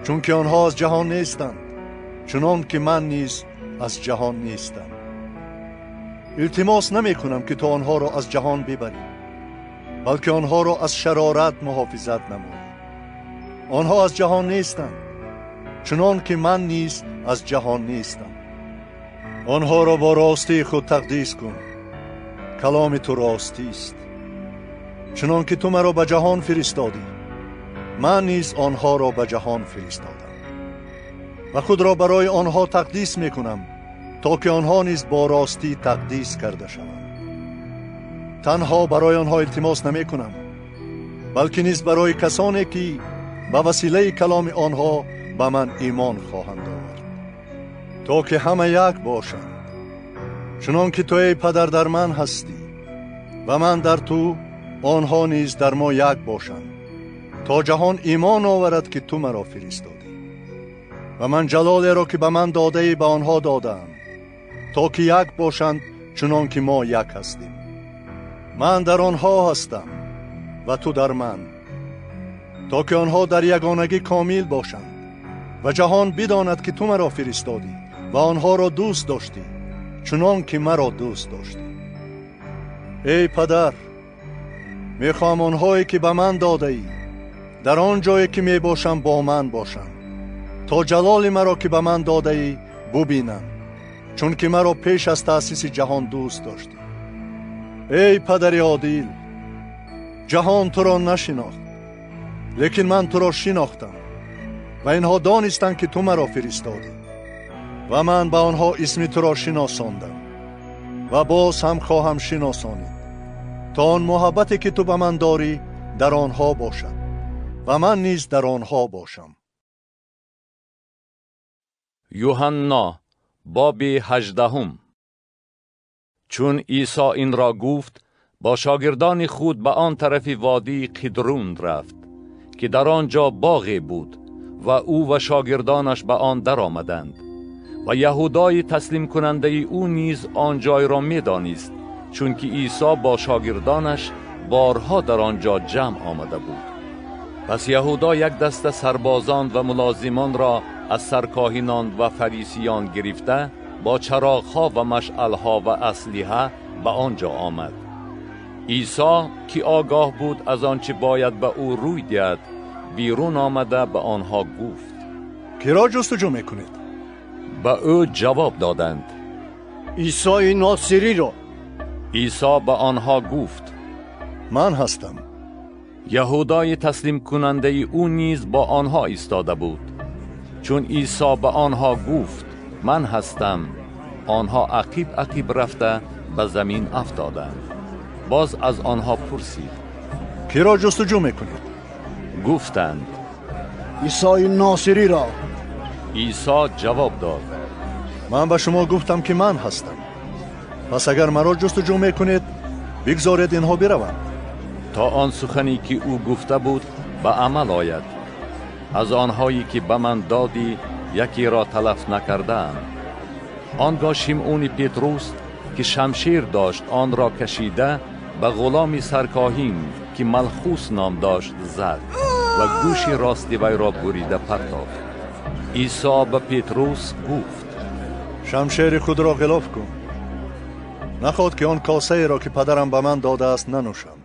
C: چون که آنها از جهان نیستند چنان که من نیز از جهان نیستم. التماس نمی کنم که تو آنها را از جهان ببری، بلکه آنها را از شرارت محافظت نمایی. آنها از جهان نیستند چنان که من نیز از جهان نیستم. آنها را با راستی خود تقدیس کن، کلام تو راستی است. چنان که تو مرا به جهان فرستادی من نیز آنها را به جهان فرستادم و خود را برای آنها تقدیس می کنم تا که آنها نیز با راستی تقدیس کرده شوند. تنها برای آنها التماس نمی کنم، بلکه نیز برای کسانی که به وسیله کلام آنها به من ایمان خواهند آورد، تا که همه یک باشند چنان که تو ای پدر در من هستی و من در تو آنها نیز در ما یک باشند تا جهان ایمان آورد که تو مرا فرستادی و من جلالی را که به من داده ای به آنها دادم تا که یک باشند چنان که ما یک هستیم. من در آنها هستم و تو در من، تا که آنها در یگانگی کامل باشند و جهان بداند که تو مرا فرستادی و آنها را دوست داشتی چنان که مرا دوست داشتی. ای پدر، میخوام آنهایی که به من داده ای در آن جایی که می باشم با من باشند تا جلال مرا که به من داده ای ببینم، چون که مرا پیش از تأسیس جهان دوست داشتی. ای پدر عادل، جهان تو را نشناخت لیکن من تو را شناختم و اینها دانستند که تو مرا فرستادی و من به آنها اسم تو را شناساندم و باز هم خواهم شناسانید تا آن محبتی که تو به من داری در آنها باشد و من نیز در آنها باشم.
A: یوحنا باب 18. چون عیسی این را گفت با شاگردان خود به آن طرف وادی قدرون رفت که در آنجا باغی بود و او و شاگردانش به آن در آمدند و یهودای تسلیم کننده او نیز آن جای را می دانست، چون که عیسی با شاگردانش بارها در آنجا جمع آمده بود. پس یهودا یک دسته سربازان و ملازمان را از سرکاهنان و فریسیان گرفته با چراغ‌ها و مشعل‌ها و اسلحه به آنجا آمد. عیسی که آگاه بود از آنچه باید به او روی دهد بیرون آمده به آنها گفت:
C: کی را جستجو میکنید؟
A: به او جواب دادند:
E: عیسی ناصری را.
A: عیسی به آنها گفت:
C: من هستم.
A: یهودای تسلیم کننده او نیز با آنها ایستاده بود. چون عیسی به آنها گفت من هستم، آنها عقیب رفته به زمین افتادند. باز از آنها پرسید:
C: کی را جستجو میکنید؟
A: گفتند:
B: عیسی ناصری را.
A: عیسی جواب داد:
C: من به شما گفتم که من هستم. پس اگر مرا جستجو میکنید بگذارید اینها بروند
A: تا آن سخنی که او گفته بود به عمل آید. از آنهایی که به من دادی یکی را تلف نکردم. آنگاه شمعون پتروس که شمشیر داشت آن را کشیده به غلام سرکاهن که ملخوس نام داشت زد و گوش راست وی را بریده پرتافت. عیسی به پتروس گفت:
C: شمشیر خود را غلاف کن. نخواد که آن کاسه را که پدرم به من داده است ننوشم.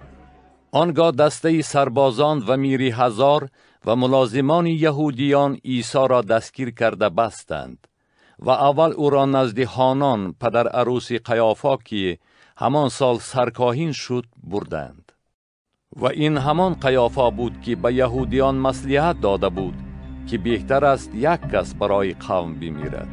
A: آنگاه دسته سربازان و میری هزار و ملازمان یهودیان عیسی را دستگیر کرده بستند و اول او را نزد حانان پدر عروس قیافا که همان سال سرکاهن شد بردند. و این همان قیافا بود که به یهودیان مصلحت داده بود که بهتر است یک کس برای قوم بمیرد.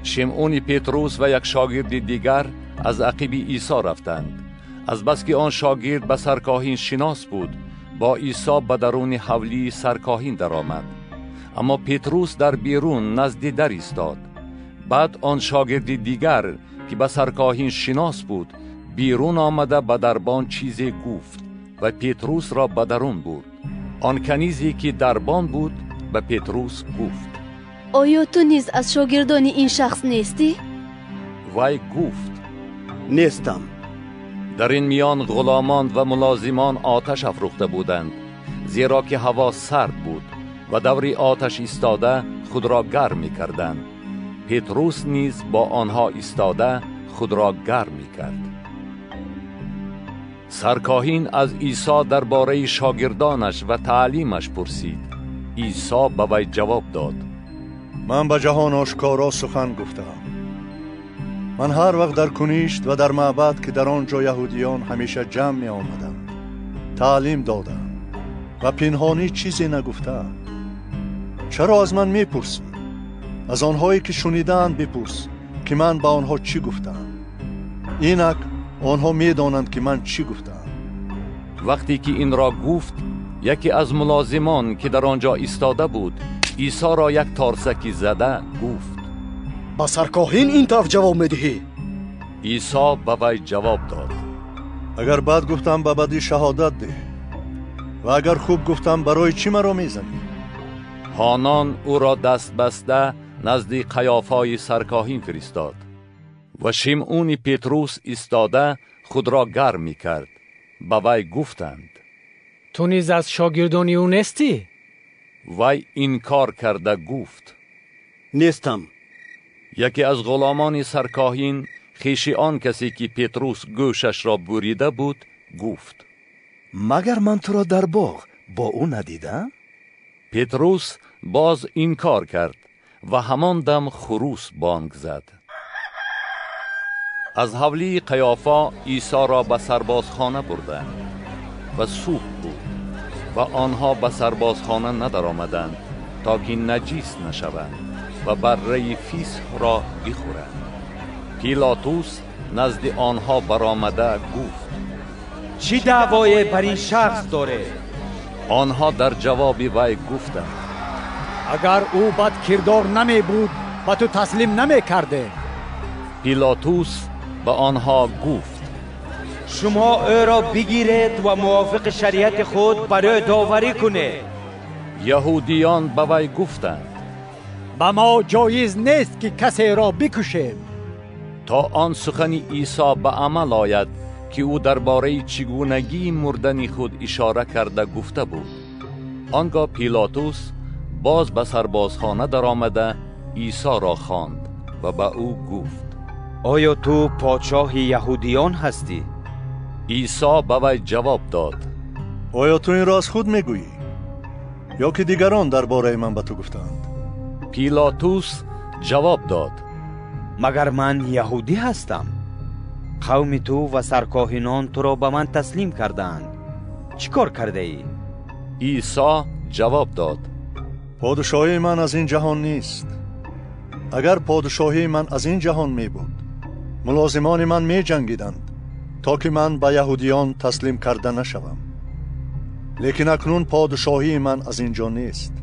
A: شمعون پتروس و یک شاگرد دیگر از عقب عیسی رفتند. از بس که آن شاگرد به سرکاهن شناس بود با عیسی به درون حولی سرکاهن در آمد، اما پتروس در بیرون نزد در ایستاد. بعد آن شاگرد دیگر که به سرکاهن شناس بود بیرون آمده به دربان چیزی گفت و پتروس را به درون برد. آن کنیزی که دربان بود به پتروس گفت:
G: آیا تو نیز از شاگردان این شخص نیستی؟
A: وی گفت:
E: نیستم.
A: در این میان غلامان و ملازمان آتش افروخته بودند، زیرا که هوا سرد بود و دوری آتش ایستاده خود را گرم می کردند. پتروس نیز با آنها ایستاده خود را گرم می کرد. سرکاهن از عیسی درباره شاگردانش و تعلیمش پرسید. عیسی به وی جواب داد:
C: من به جهان آشکارا سخن گفتم. من هر وقت در کنیشت و در معبد که در آنجا یهودیان همیشه جمع می آمدم تعلیم دادم و پنهانی چیزی نگفتم. چرا از من می پرسی؟ از آنهایی که شنیدند بپرس که من به آنها چی گفتم. اینک آنها می دانند که من چی گفتم.
A: وقتی که این را گفت یکی از ملازمان که در آنجا ایستاده بود عیسی را یک تارسکی زده گفت:
H: با سرکاهن این طرف جواب میدهی؟
A: عیسی به وی جواب داد:
C: اگر بد گفتم به بدی شهادت ده و اگر خوب گفتم برای چی مرا میزنی؟
A: حانان او را دست بسته نزد قیافای سرکاهین فرستاد و شیمعون پطرس ایستاده خود را گرم می کرد. به وی گفتند:
D: تو نیز از شاگردان او نیستی؟
A: وی انکار کرده گفت:
E: نیستم.
A: یکی از غلامان سرکاهین، خویش آن کسی که پطرس گوشش را بریده بود، گفت:
F: مگر من تو را در باغ با او ندیدم؟
A: پطرس باز انکار کرد و همان دم خروس بانگ زد. از حولی قیافا عیسی را به سربازخانه بردند و صبح بود و آنها به سربازخانه ندر آمدند تا که نجیس نشوند و بره فیسق را بخورند. پیلاطوس نزد آنها برآمده گفت:
J: چی دعوای بر این شخص داره؟
A: آنها در جواب وی گفتند:
K: اگر او بد کردار نمی بود و تو تسلیم نمی کرده.
A: پیلاطوس به آنها گفت:
J: شما او را بگیرید و موافق شریعت خود برای داوری کنید.
A: یهودیان به وی گفتند:
K: به ما جایز نیست که کسی را بکشیم
A: تا آن سخن عیسی به عمل آید که او درباره چگونگی مردن خود اشاره کرده گفته بود. آنگاه پیلاطوس باز به سربازخانه در آمده عیسی را خواند و به او گفت:
J: آیا تو پادشاه یهودیان هستی؟
A: عیسی به وی جواب داد:
C: آیا تو این راز خود میگویی یا که دیگران درباره من به تو گفتند؟
A: پیلاطوس جواب داد:
J: مگر من یهودی هستم؟ قوم تو و سرکاهنان تو را به من تسلیم کردند. چی کار کرده ای؟
A: عیسی جواب داد:
C: پادشاهی من از این جهان نیست. اگر پادشاهی من از این جهان می بود، ملازمان من می جنگیدند تا که من به یهودیان تسلیم کرده نشوم. لیکن اکنون پادشاهی من از اینجا نیست.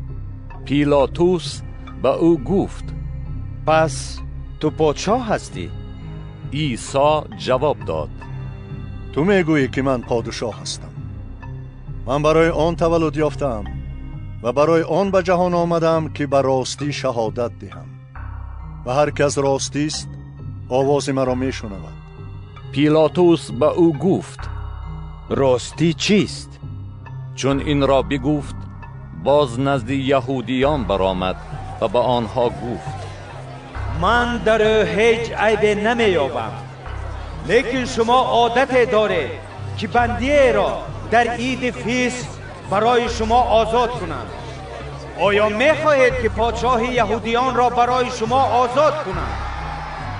A: پیلاطوس به او گفت:
J: پس تو پادشاه هستی؟
A: عیسی جواب داد:
C: تو میگویی که من پادشاه هستم. من برای آن تولد یافتم و برای آن به جهان آمدم که بر راستی شهادت دهم و هر کس راستی است آواز مرا میشنود.
A: پیلاطوس به او گفت:
J: راستی چیست؟
A: چون این را بگفت، باز نزد یهودیان برآمد و به آنها گفت:
J: من در او هیچ عیب نمیابم، لیکن شما عادت داره که بندی را در عید فیسق برای شما آزاد کنند. آیا میخواهید که پادشاه یهودیان را برای شما آزاد کنند؟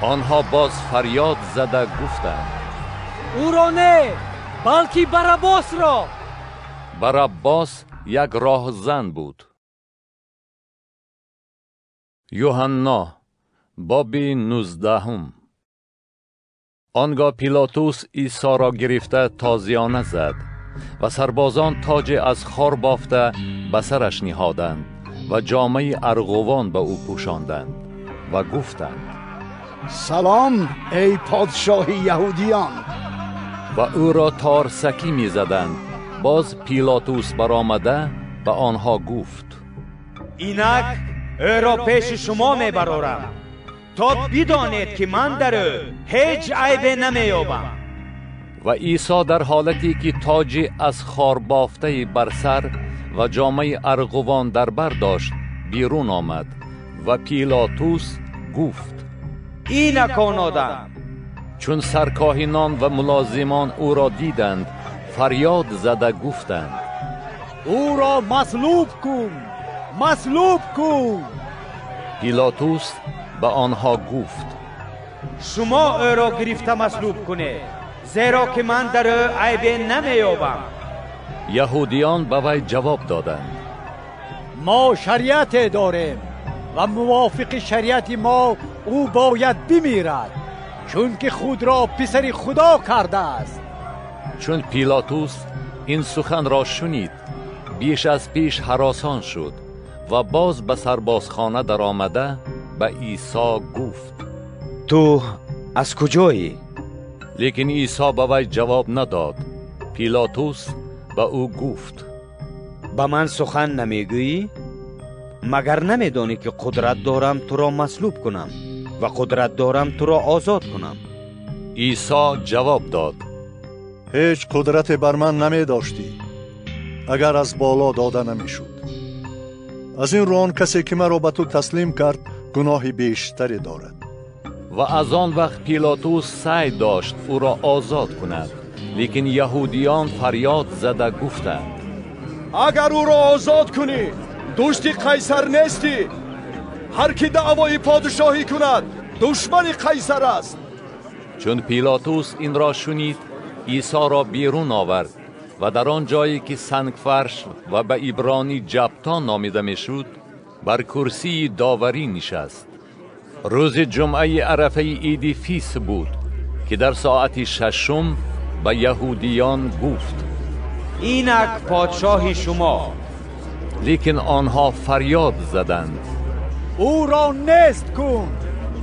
A: آنها باز فریاد زده گفتند:
D: او را نه، بلکه باراباس را.
A: باراباس یک راهزن بود. یوحنا باب 19. آنگاه پیلاطوس عیسی را گرفته تازیانه زد و سربازان تاج از خار بافته به سرش نهادند و جامه ارغوان به او پوشاندند و گفتند:
B: سلام ای پادشاه یهودیان.
A: و او را تارسکی می زدند. باز پیلاطوس برآمده به آنها گفت:
J: اینک او را پیش شما میبرارم تا بدانید که من در او هیچ عیب نمیابم.
A: و عیسی در حالتی که تاج از خار بافته بر سر و جامه ارغوان در بر داشت بیرون آمد و پیلاطوس گفت:
J: اینک آن آدم.
A: چون سرکاهنان و ملازمان او را دیدند فریاد زده گفتند:
K: او را مصلوب کن، مصلوب کن.
A: پیلاطوس به آنها گفت:
J: شما او را گرفته مصلوب کنید، زیرا که من در او عیب نمیابم.
A: یهودیان به وی جواب دادند:
K: ما شریعت داریم و موافق شریعت ما او باید بمیرد، چون که خود را پسر خدا کرده است.
A: چون پیلاطوس این سخن را شنید بیش از پیش هراسان شد و باز به سربازخانه در آمده به عیسی گفت:
J: تو از کجایی؟
A: لیکن عیسی به وی جواب نداد. پیلاطوس به او گفت:
J: به من سخن نمیگویی؟ مگر نمیدانی که قدرت دارم تو را مصلوب کنم و قدرت دارم تو را آزاد کنم؟
A: عیسی جواب داد:
C: هیچ قدرت بر من نمی داشتی اگر از بالا داده نمی شد. از این رو آن کسی که مرا به تو تسلیم کرد گناه بیشتری دارد.
A: و از آن وقت پیلاطوس سعی داشت او را آزاد کند، لیکن یهودیان فریاد زده گفتند:
F: اگر او را آزاد کنی دوستی قیصر نیستی. هر کی دعوای پادشاهی کند دشمن قیصر است.
A: چون پیلاطوس این را شنید، عیسی را بیرون آورد و در آن جایی که سنگفرش و به عبرانی جبتان نامیده میشد بر کرسی داوری نشست. روز جمعه عرفه عید فیس بود که در ساعت 6 به یهودیان گفت:
J: اینک پادشاه شما.
A: لیکن آنها فریاد زدند:
K: او را نست کن،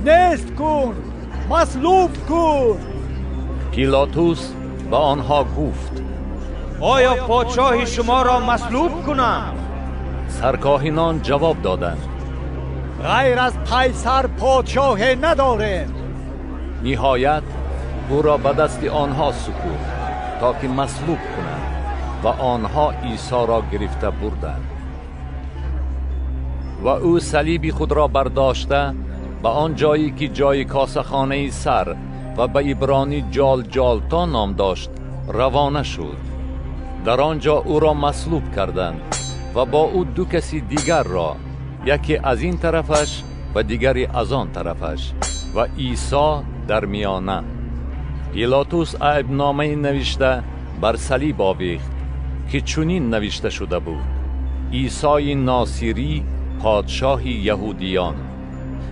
K: نست کن، مصلوب کن.
A: پیلاطوس به آنها گفت:
J: آیا پادشاه شما را مصلوب کنم؟
A: سرکاهنان جواب دادند:
K: غیر از قیصر پادشاه نداریم.
A: نهایت او را به دست آنها سپرد تا که مصلوب کنند و آنها عیسی را گرفته بردند. و او صلیب خود را برداشته به آن جایی که جای کاسخانه سر و به عبرانی جالجالتا نام داشت روانه شد. در آنجا او را مصلوب کردند و با او دو کسی دیگر را، یکی از این طرفش و دیگری از آن طرفش، و عیسی در میانه. پیلاطوس عیبنامه نوشته بر صلیب آویخت که چنین نوشته شده بود: عیسی ناصری، پادشاه یهودیان.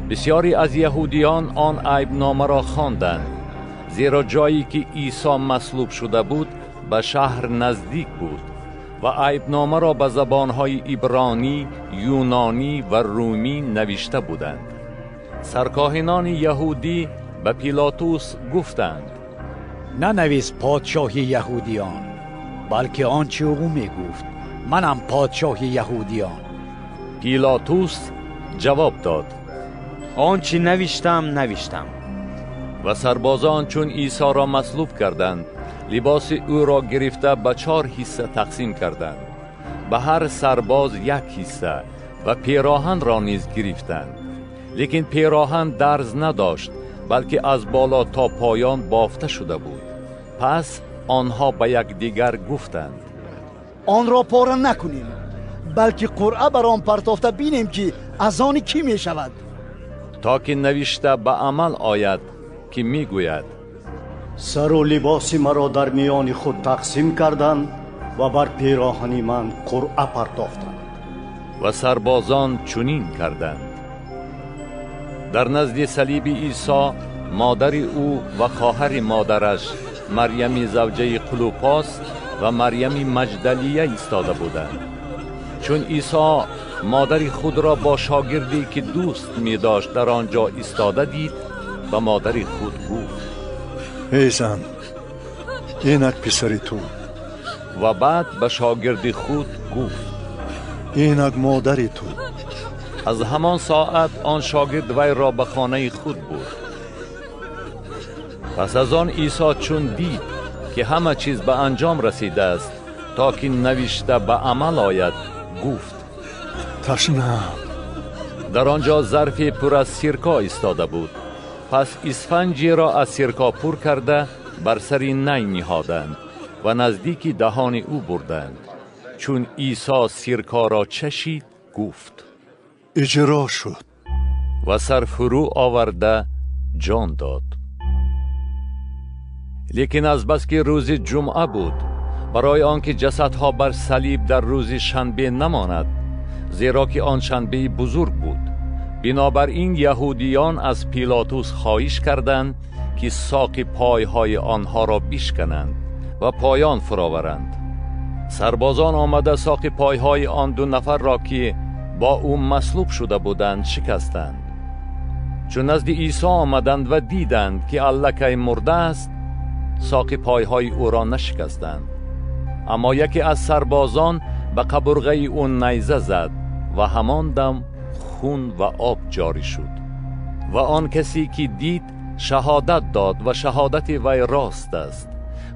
A: بسیاری از یهودیان آن عیبنامه را خواندند، زیرا جایی که عیسی مصلوب شده بود به شهر نزدیک بود و عیبنامه را به زبانهای عبرانی، یونانی و رومی نوشته بودند. سرکاهنان یهودی به پیلاطوس گفتند:
K: ننویس پادشاه یهودیان، بلکه آنچه او میگفت: منم پادشاه یهودیان.
A: پیلاطوس جواب داد:
J: آنچه نوشتم.
A: و سربازان چون عیسی را مصلوب کردند، لباس او را گرفته به 4 حصه تقسیم کردند، به هر سرباز 1 حصه، و پیراهن را نیز گرفتند. لیکن پیراهن درز نداشت، بلکه از بالا تا پایان بافته شده بود. پس آنها به یکدیگر گفتند:
B: آن را پاره نکنیم، بلکه قرعه بر آن پرتافته بینیم که از آن کی می شود،
A: تا که نوشته به عمل آید که می گوید:
E: سر و لباس مرا در میان خود تقسیم کردند و بر پیراهن من قرعه پرداختند.
A: و سربازان چنین کردند. در نزد صلیب عیسی مادر او و خواهر مادرش مریم زوجه قلوپاس و مریم مجدلیه ایستاده بودند. چون عیسی مادر خود را با شاگردی که دوست می داشت در آنجا ایستاده دید، به مادر خود گفت:
C: ای زن، اینک پسر تو.
A: و بعد به شاگرد خود گفت:
C: اینک مادر تو.
A: از همان ساعت آن شاگرد وی را به خانه خود برد. پس از آن عیسی چون دید که همه چیز به انجام رسیده است تا که نوشته به عمل آید، گفت:
C: تشنه‌ام.
A: در آنجا ظرفی پر از سرکه ایستاده بود. پس اسفنجی را از سرکه پر کرده بر سر نی نهادند و نزدیک دهان او بردند. چون عیسی سرکه را چشید، گفت:
C: اجرا شد.
A: و سر فرو آورده جان داد. لیکن از بس که روز جمعه بود، برای آنکه جسدها بر صلیب در روز شنبه نماند، زیرا که آن شنبه بزرگ بود، بنابراین یهودیان از پیلاطوس خواهش کردند که ساق پایهای آنها را بشکنند و پایان فراورند. سربازان آمده ساق پایهای آن 2 نفر را که با او مصلوب شده بودند شکستند. چون نزد عیسی آمدند و دیدند که الکی مرده است، ساق پایهای او را نشکستند. اما یکی از سربازان به قبرغه او نیزه زد و همان دم خون و آب جاری شد. و آن کسی که دید شهادت داد و شهادت وی راست است.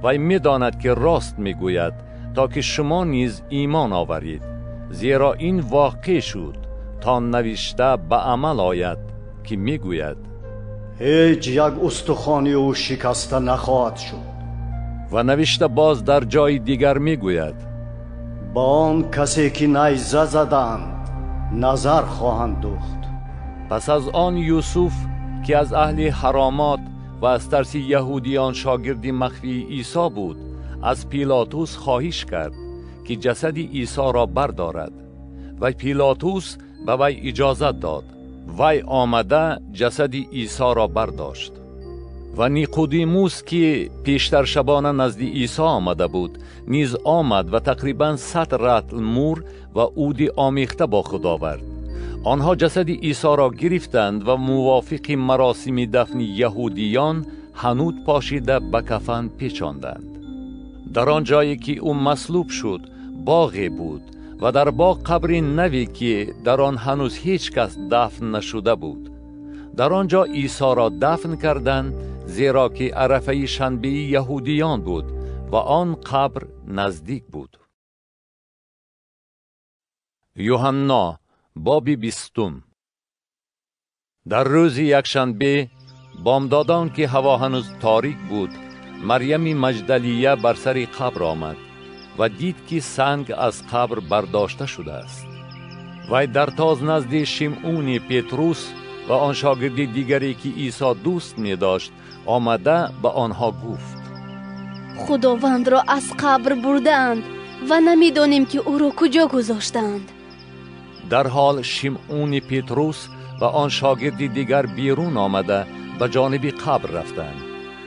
A: وی می‌داند که راست میگوید تا که شما نیز ایمان آورید، زیرا این واقع شد تا نوشته به عمل آید که میگوید
E: هیچ یک استخوانی او شکسته نخواهد شد.
A: و نوشته باز در جای دیگر میگوید
E: با آن کسی که نیزه زدند نظر خواهند دوخت.
A: پس از آن یوسف که از اهل حرامات و از ترس یهودیان شاگردی مخفی عیسی بود، از پیلاتوس خواهش کرد که جسد عیسی را بردارد و پیلاتوس به وی اجازت داد. وی آمده جسد عیسی را برداشت. و نیقودیموس که پیشتر شبانه نزد عیسی آمده بود نیز آمد و تقریباً 100 رطل مور و عود آمیخته با خود آورد. آنها جسد عیسی را گرفتند و موافق مراسم دفن یهودیان حنوط پاشیده به کفن پیچاندند. در آن جایی که او مصلوب شد باغی بود و در باغ قبری نوی که در آن هنوز هیچ کس دفن نشده بود. در آنجا عیسی را دفن کردند، زیرا که عرفه شنبه یهودیان بود و آن قبر نزدیک بود. یوحنا باب 20. در روز یکشنبه بامدادان که هوا هنوز تاریک بود، مریم مجدلیه بر سر قبر آمد و دید که سنگ از قبر برداشته شده است. وی در تاز نزد شمعون پتروس و آن شاگرد دیگری که عیسی دوست می داشت آمده به آنها گفت
G: خداوند را از قبر بردند و نمیدانیم که او را کجا گذاشتند.
A: در حال شمعون پتروس و آن شاگرد دیگر بیرون آمده به جانب قبر رفتند.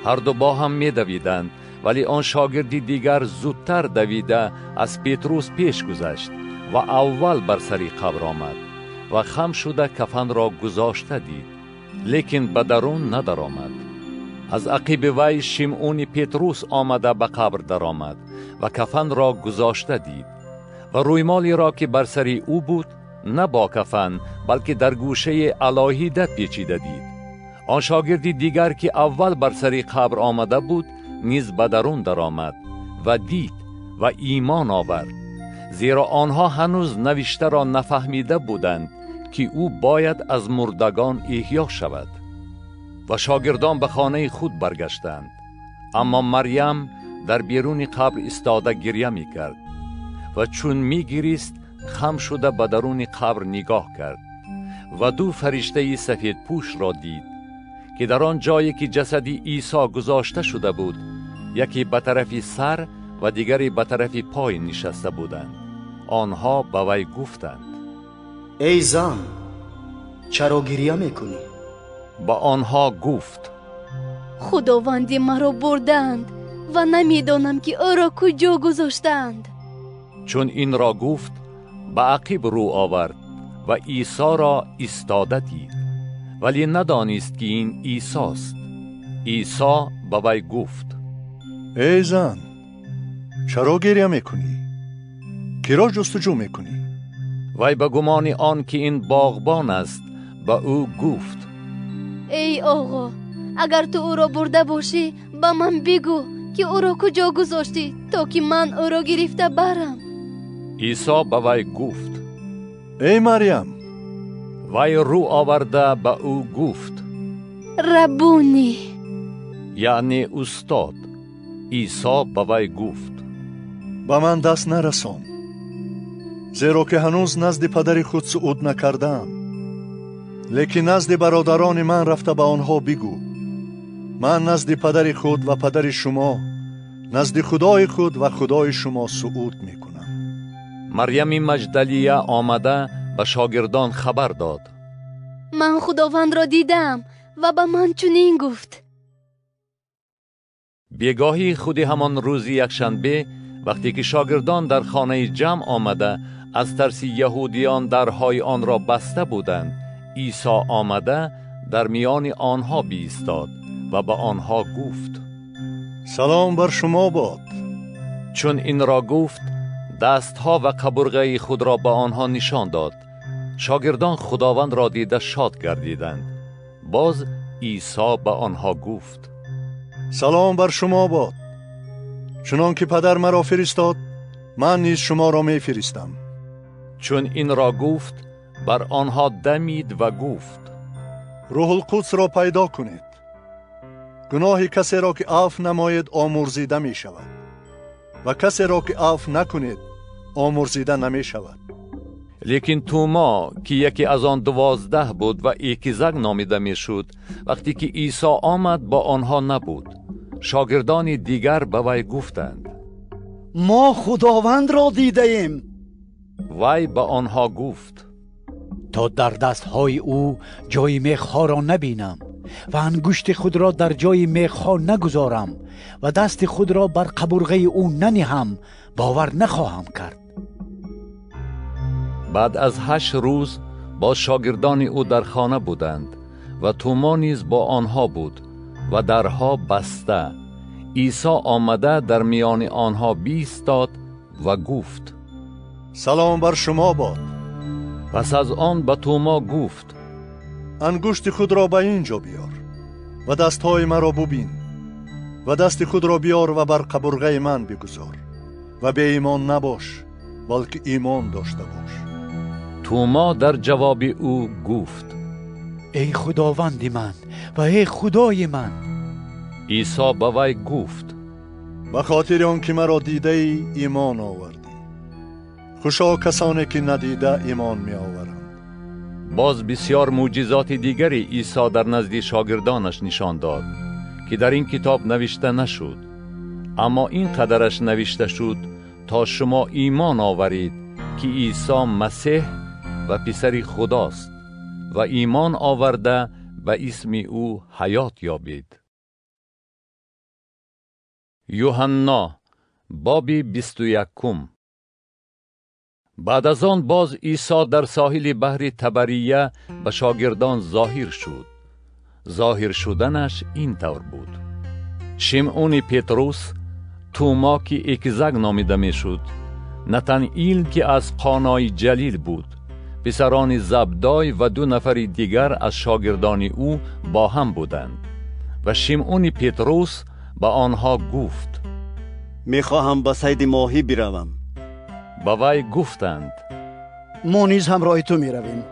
A: هر دو با هم می دویدند، ولی آن شاگرد دیگر زودتر دویده از پتروس پیش گذشت و اول بر سر قبر آمد و خم شده کفن را گذاشته دید، لیکن به درون ندر آمد. از عقیب وی شمعون پتروس آمده به قبر در آمد و کفن را گذاشته دید و رویمالی را که بر سر او بود نه با کفن بلکه در گوشه علاهیده پیچیده دید. آن شاگرد دیگر که اول بر سر قبر آمده بود نیز به درون در آمد و دید و ایمان آورد، زیرا آنها هنوز نوشته را نفهمیده بودند که او باید از مردگان احیا شود. و شاگردان به خانه خود برگشتند، اما مریم در بیرون قبر ایستاده گریه می کرد و چون می گریست خم شده به درون قبر نگاه کرد و دو فرشته سفید پوش را دید که در آن جایی که جسد عیسی گذاشته شده بود، یکی به طرف سر و دیگری به طرف پای نشسته بودند. آنها به وی گفتند
H: ای زن، چرا گریه میکنی؟
A: با آنها گفت
G: خداوندی مرا بردند و نمیدانم که او را کجا گذاشتند.
A: چون این را گفت به عقب رو آورد و عیسی را ایستاده دید، ولی ندانست که این عیسی است. عیسی به وی گفت
C: ای زن، چرا گریه میکنی؟ کی را جستجو میکنی؟
A: وی به گمان آن که این باغبان است به او گفت
G: ای آقا، اگر تو او را برده باشی به من بگو که او را کجا گذاشتی تا که من او را گرفته برم.
A: عیسی به وی گفت
C: ای مریم.
A: وی رو آورده به او گفت
G: ربونی،
A: یعنی استاد. عیسی به وی گفت
C: به من دست نرسان، زیرا که هنوز نزد پدر خود صعود نکردم، لیکن نزد برادران من رفته به آنها بگو من نزد پدر خود و پدر شما، نزد خدای خود و خدای شما صعود میکنم.
A: مریم مجدلیه آمده به شاگردان خبر داد
G: من خداوند را دیدم و به من چنین گفت.
A: بیگاهی خودی همان روز یکشنبه وقتی که شاگردان در خانه جمع آمده از ترس یهودیان درهای آن را بسته بودند، عیسی آمده در میان آنها بایستاد و به آنها گفت
C: سلام بر شما باد.
A: چون این را گفت دستها و قبرغه خود را به آنها نشان داد. شاگردان خداوند را دیده شاد گردیدند. باز عیسی به آنها گفت
C: سلام بر شما باد. چنان که پدر مرا فرستاد من نیز شما را می فرستم.
A: چون این را گفت بر آنها دمید و گفت
C: روح القدس را پیدا کنید. گناه کسی را که عفو نماید آمرزیده می شود و کسی را که عفو نکنید آمرزیده نمی شود.
A: لیکن توما که یکی از آن 12 بود و یکیزک نامیده می شد، وقتی که عیسی آمد با آنها نبود. شاگردان دیگر به وی گفتند
B: ما خداوند را دیده ایم.
A: وی به آنها گفت
K: تا در دستهای او جای میخها را نبینم و انگشت خود را در جای میخها نگذارم و دست خود را بر قبرغه او ننهم، باور نخواهم کرد.
A: بعد از 8 روز با شاگردان او در خانه بودند و توما نیز با آنها بود و درها بسته. عیسی آمده در میان آنها بایستاد و گفت
C: سلام بر شما باد.
A: پس از آن به توما گفت
C: انگشت خود را به اینجا بیار و دستهای مرا ببین و دست خود را بیار و بر قبرغه من بگذار و به ایمان نباش بلکه ایمان داشته باش.
A: توما در جواب او گفت
K: ای خداوند من و ای خدای من.
A: عیسی به وی گفت
C: به خاطر آن که مرا دیده ای ایمان آوردی. خوشا کسانی که ندیده ایمان می آورند.
A: باز بسیار معجزات دیگری عیسی در نزد شاگردانش نشان داد که در این کتاب نوشته نشد، اما این قدرش نوشته شد تا شما ایمان آورید که عیسی مسیح و پسر خداست و ایمان آورده به اسم او حیات یابید. یوحنا باب 21. بعد از آن باز عیسی در ساحل بحر تبریه به شاگردان ظاهر شد. ظاهر شدنش این طور بود: شمعون پتروس، توما که یکزگ نامیده می شد، نتانائیل که از قانای جلیل بود، پسران زبدای و 2 نفر دیگر از شاگردان او با هم بودند. و شمعون پتروس به آنها گفت
E: میخواهم به صید ماهی بروم.
A: به وی گفتند
B: ما نیز همراه تو میرویم.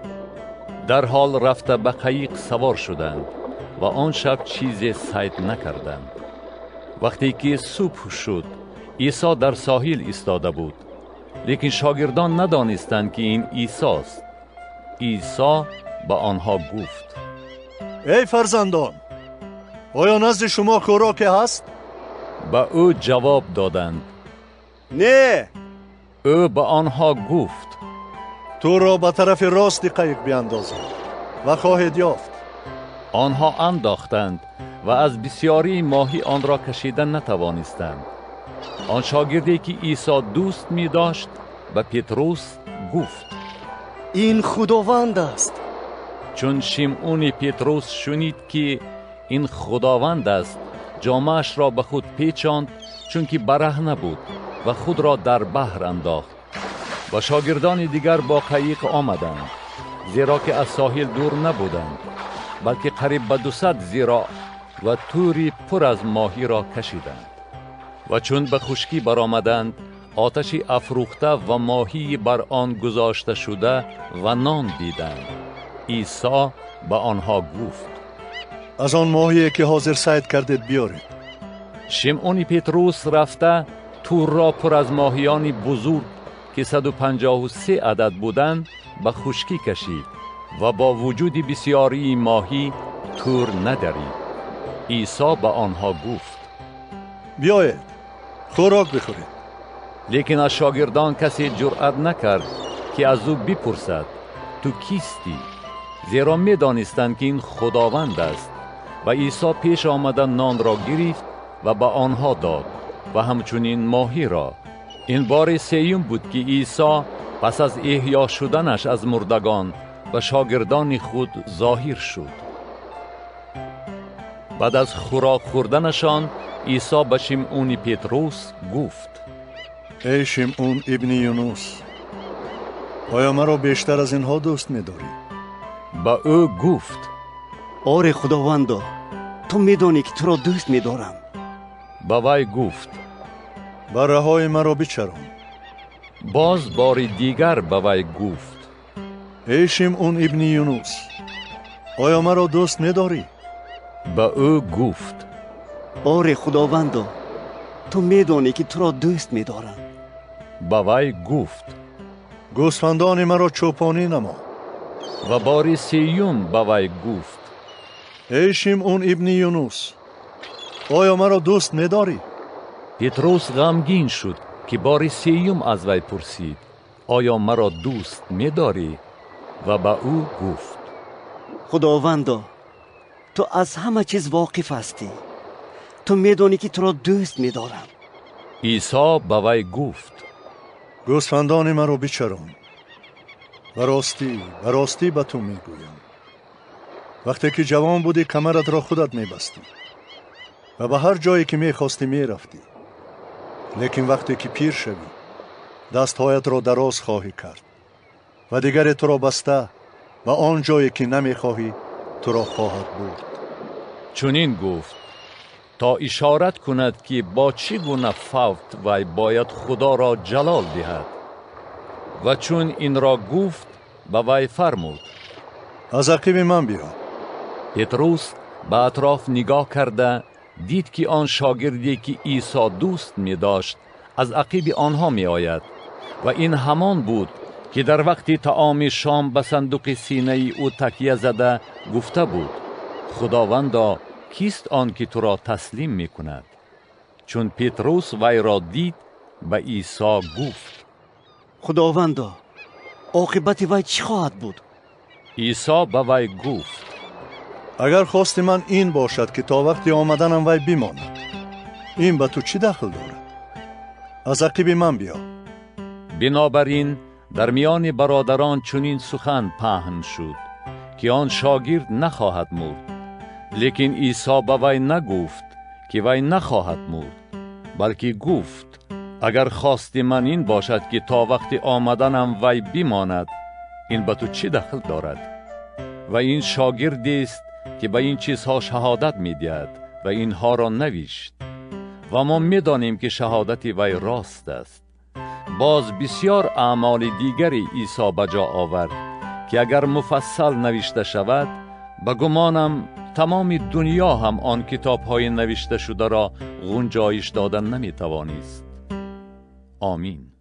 A: در حال رفته به قایق سوار شدند و آن شب چیزی صید نکردند. وقتی که صبح شد عیسی در ساحل ایستاده بود، لیکن شاگردان ندانستند که این عیسی است. عیسی به آنها گفت
C: ای فرزندان، آیا نزد شما خوراک هست؟
A: به او جواب دادند
E: نه.
A: او به آنها گفت
C: تو را به طرف راست قایق بیاندازم و خواهید یافت.
A: آنها انداختند و از بسیاری ماهی آن را کشیدن نتوانستند. آن شاگردی که عیسی دوست می داشت به پتروس گفت
H: این خداوند است.
A: چون شمعون پتروس شنید که این خداوند است، جامه‌اش را به خود پیچاند، چون که برهنه بود، و خود را در بحر انداخت. و شاگردان دیگر با قایق آمدند، زیرا که از ساحل دور نبودند، بلکه قریب به 200 ذراع و توری پر از ماهی را کشیدند. و چون به خشکی برآمدند، آتشی افروخته و ماهی بر آن گذاشته شده و نان دیدند. عیسی به آنها گفت
C: از آن ماهی که حاضر صید کردید بیارید.
A: شمعون پتروس رفته تور را پر از ماهیانی بزرگ که 153 عدد بودند به خشکی کشید و با وجود بسیاری ماهی تور ندارید. عیسی به آنها گفت
C: بیایید خوراک بخورید.
A: لیکن از شاگردان کسی جرأت نکرد که از او بپرسد تو کیستی، زیرا می دانستند که این خداوند است. و عیسی پیش آمده نان را گرفت و به آنها داد و همچنین ماهی را. این بار 3 بود که عیسی پس از احیا شدنش از مردگان و شاگردان خود ظاهر شد. بعد از خوراک خوردنشان عیسی به شمعون پتروس گفت:
C: ای شمعون ابن یونس، آیا مرا بیشتر از اینها دوست می‌داری؟
A: با او گفت:
H: آره خداوندو، تو میدانی که تو را دوست می‌دارم.
A: با وی گفت:
C: با رهای مرا بچران.
A: باز بار دیگر با وی گفت:
C: ای شمعون ابن یونس، آیا مرا دوست می‌داری؟
A: با او گفت:
H: آره خداوندو، تو میدانی که تو را دوست می‌دارم.
A: با وی گفت:
C: گوسفندان مرا چوپانی نما.
A: و بار سیوم با وی گفت:
C: ای شمعون ابن یونس، آیا مرا دوست می‌داری؟
A: پتروس غمگین شد که بار سیوم از وی پرسید: آیا مرا دوست می‌داری؟ و با او گفت:
H: خداوندو، تو از همه چیز واقف هستی. تو میدانی که تو را دوست می‌دارم.
A: عیسی با وی گفت:
C: گوسفندان مرا بچران. به راستی به تو میگویم، وقتی که جوان بودی کمرت را خودت میبستی و به هر جایی که میخواستی میرفتی، لیکن وقتی که پیر شوی دستهایت را دراز خواهی کرد و دیگری تو را بسته و آن جایی که نمیخواهی تو را خواهد برد.
A: چنین گفت تا اشارت کند که با چگونه فوت وی باید خدا را جلال دهد. و چون این را گفت به وی فرمود:
C: از عقب من بیا.
A: پتروس به اطراف نگاه کرده دید که آن شاگردی که عیسی دوست می داشت از عقب آنها می آید و این همان بود که در وقت طعام شام به صندوق سینه او تکیه زده گفته بود: خداوندا، کیست آن که تو را تسلیم می کند؟ چون پتروس وی را دید به عیسی گفت:
H: خداوندا، عاقبت وی چی خواهد بود؟
A: عیسی به وی گفت:
C: اگر خواست من این باشد که تا وقتی آمدنم وی بماند، این به تو چی دخل دارد؟ از عقب من بیا.
A: بنابراین در میان برادران چنین سخن پهن شد که آن شاگرد نخواهد مرد. لیکن عیسی به وی نگفت که وی نخواهد مرد، بلکه گفت: اگر خواست من این باشد که تا وقت آمدنم وی بماند، این به تو چی دخل دارد؟ و این شاگردی است که به این چیزها شهادت می‌دهد و اینها را نوشت و ما می‌دانیم که شهادت وی راست است. باز بسیار اعمال دیگری عیسی به جا آورد که اگر مفصل نوشته شود، به گمانم تمام دنیا هم آن کتاب‌های نوشته شده را گنجایش دادن نمی‌توانست. آمین.